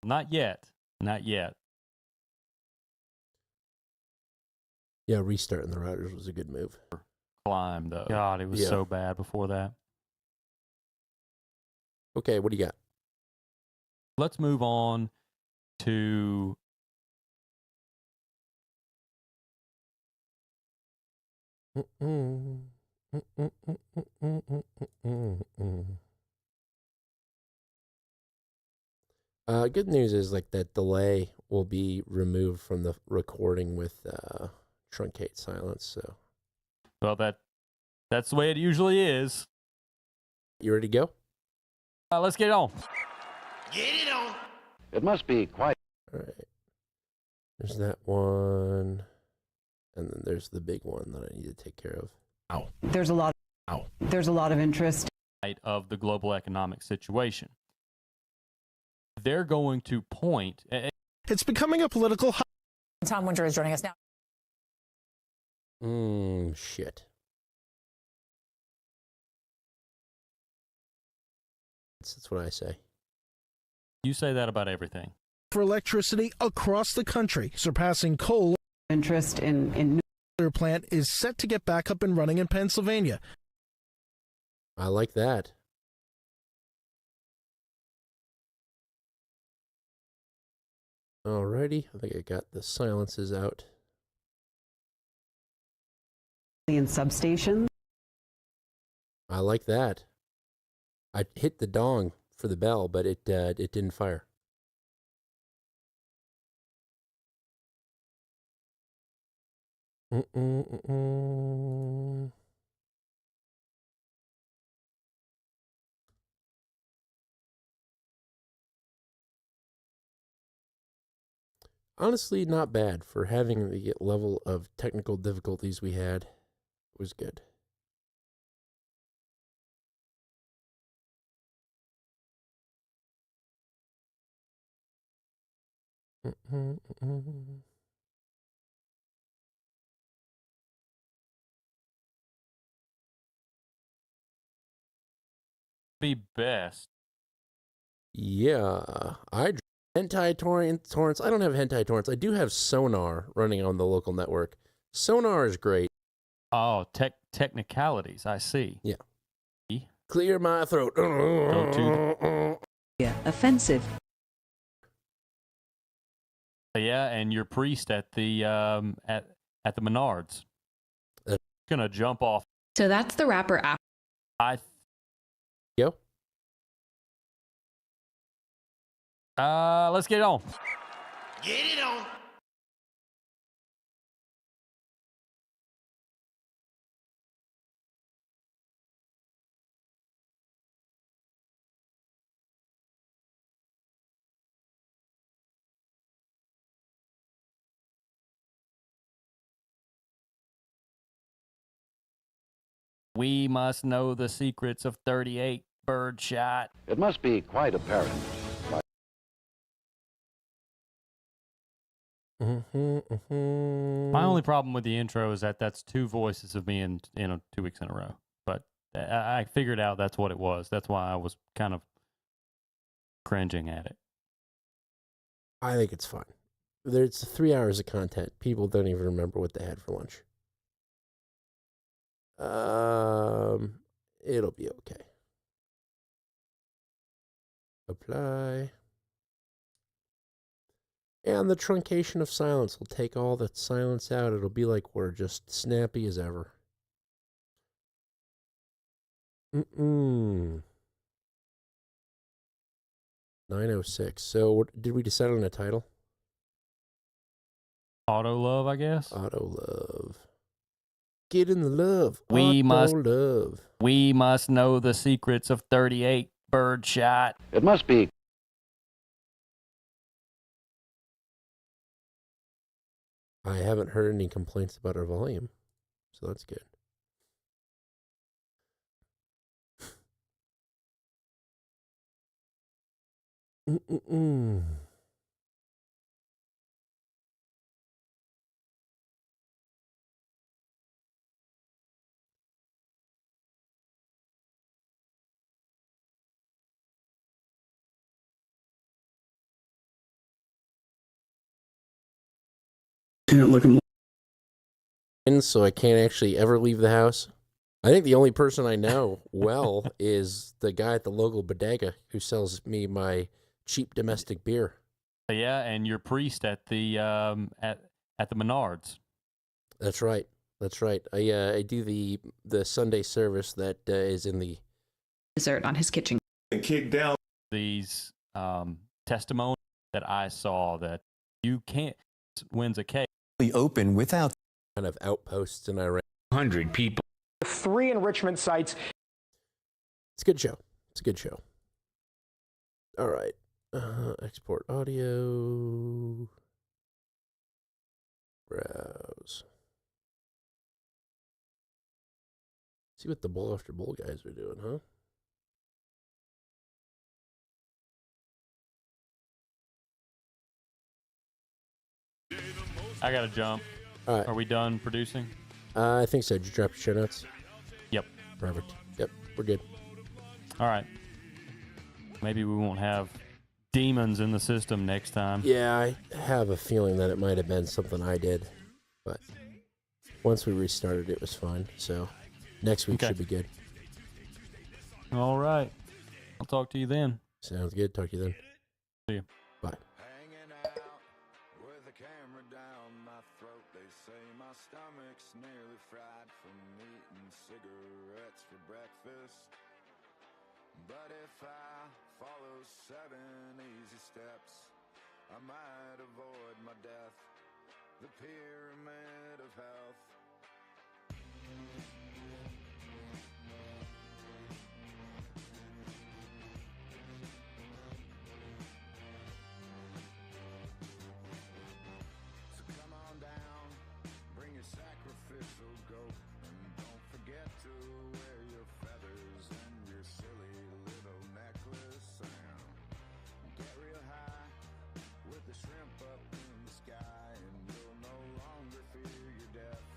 Not yet.
Yeah, restarting the routers was a good move.
Climb though. God, it was so bad before that.
Okay, what do you got?
Let's move on to
good news is like that delay will be removed from the recording with truncate silence. So,
well, that's the way it usually is.
You ready to go?
Let's get it on.
Get it on. It must be quite.
All right. There's that one, and then there's the big one that I need to take care of.
Ow.
There's a lot of interest
Of the global economic situation. They're going to point.
It's becoming a political.
Tom Winter is joining us now.
Shit. That's what I say.
You say that about everything.
For electricity across the country, surpassing coal.
Interest in
nuclear plant is set to get back up and running in Pennsylvania.
I like that. Alrighty, I think I got the silences out.
in substations.
I like that. I hit the dong for the bell, but it didn't fire. Honestly, not bad for having the level of technical difficulties we had. It was good.
Be best.
Yeah, I hentai torrents. I don't have hentai torrents. I do have Sonar running on the local network. Sonar is great.
Oh, technicalities. I see.
Yeah. Clear my throat.
Yeah, offensive.
Yeah, and your priest at the at the Menards gonna jump off.
So that's the rapper app.
Yo.
Let's get it on.
Get it on.
We must know the secrets of 38 birdshot.
It must be quite apparent.
My only problem with the intro is that that's two voices of me in 2 weeks in a row. But I figured out that's what it was. That's why I was kind of cringing at it.
I think it's fine. There's 3 hours of content. People don't even remember what they had for lunch. It'll be okay. Apply. And the truncation of silence will take all that silence out. It'll be like we're just snappy as ever. 9:06. So did we decide on a title?
Auto love, I guess.
Auto love. Get in the love.
We
love.
We must know the secrets of 38 birdshot.
It must be.
I haven't heard any complaints about our volume, so that's good.
Can't look him.
So I can't actually ever leave the house. I think the only person I know well is the guy at the local bodega who sells me my cheap domestic beer.
Yeah, and your priest at the Menards.
That's right. That's right. I do the Sunday service that is in the
dessert on his kitchen.
And kick down
these testimonies that I saw that you can't wins a case.
Open without
kind of outposts in Iran.
100 people.
3 enrichment sites.
It's a good show. It's a good show. All right. Export audio. Browse. See what the bowl after bowl guys are doing, huh?
I gotta jump.
All right.
Are we done producing?
I think so. Did you drop your show notes?
Yep.
Perfect. Yep. We're good.
All right. Maybe we won't have demons in the system next time.
Yeah, I have a feeling that it might have been something I did. But once we restarted, it was fine. So next week should be good.
All right. I'll talk to you then.
Sounds good. Talk to you then.
See you.
Bye.
Stomach's nearly fried from eating cigarettes for breakfast. But if I follow 7 easy steps, I might avoid my death, the pyramid of health.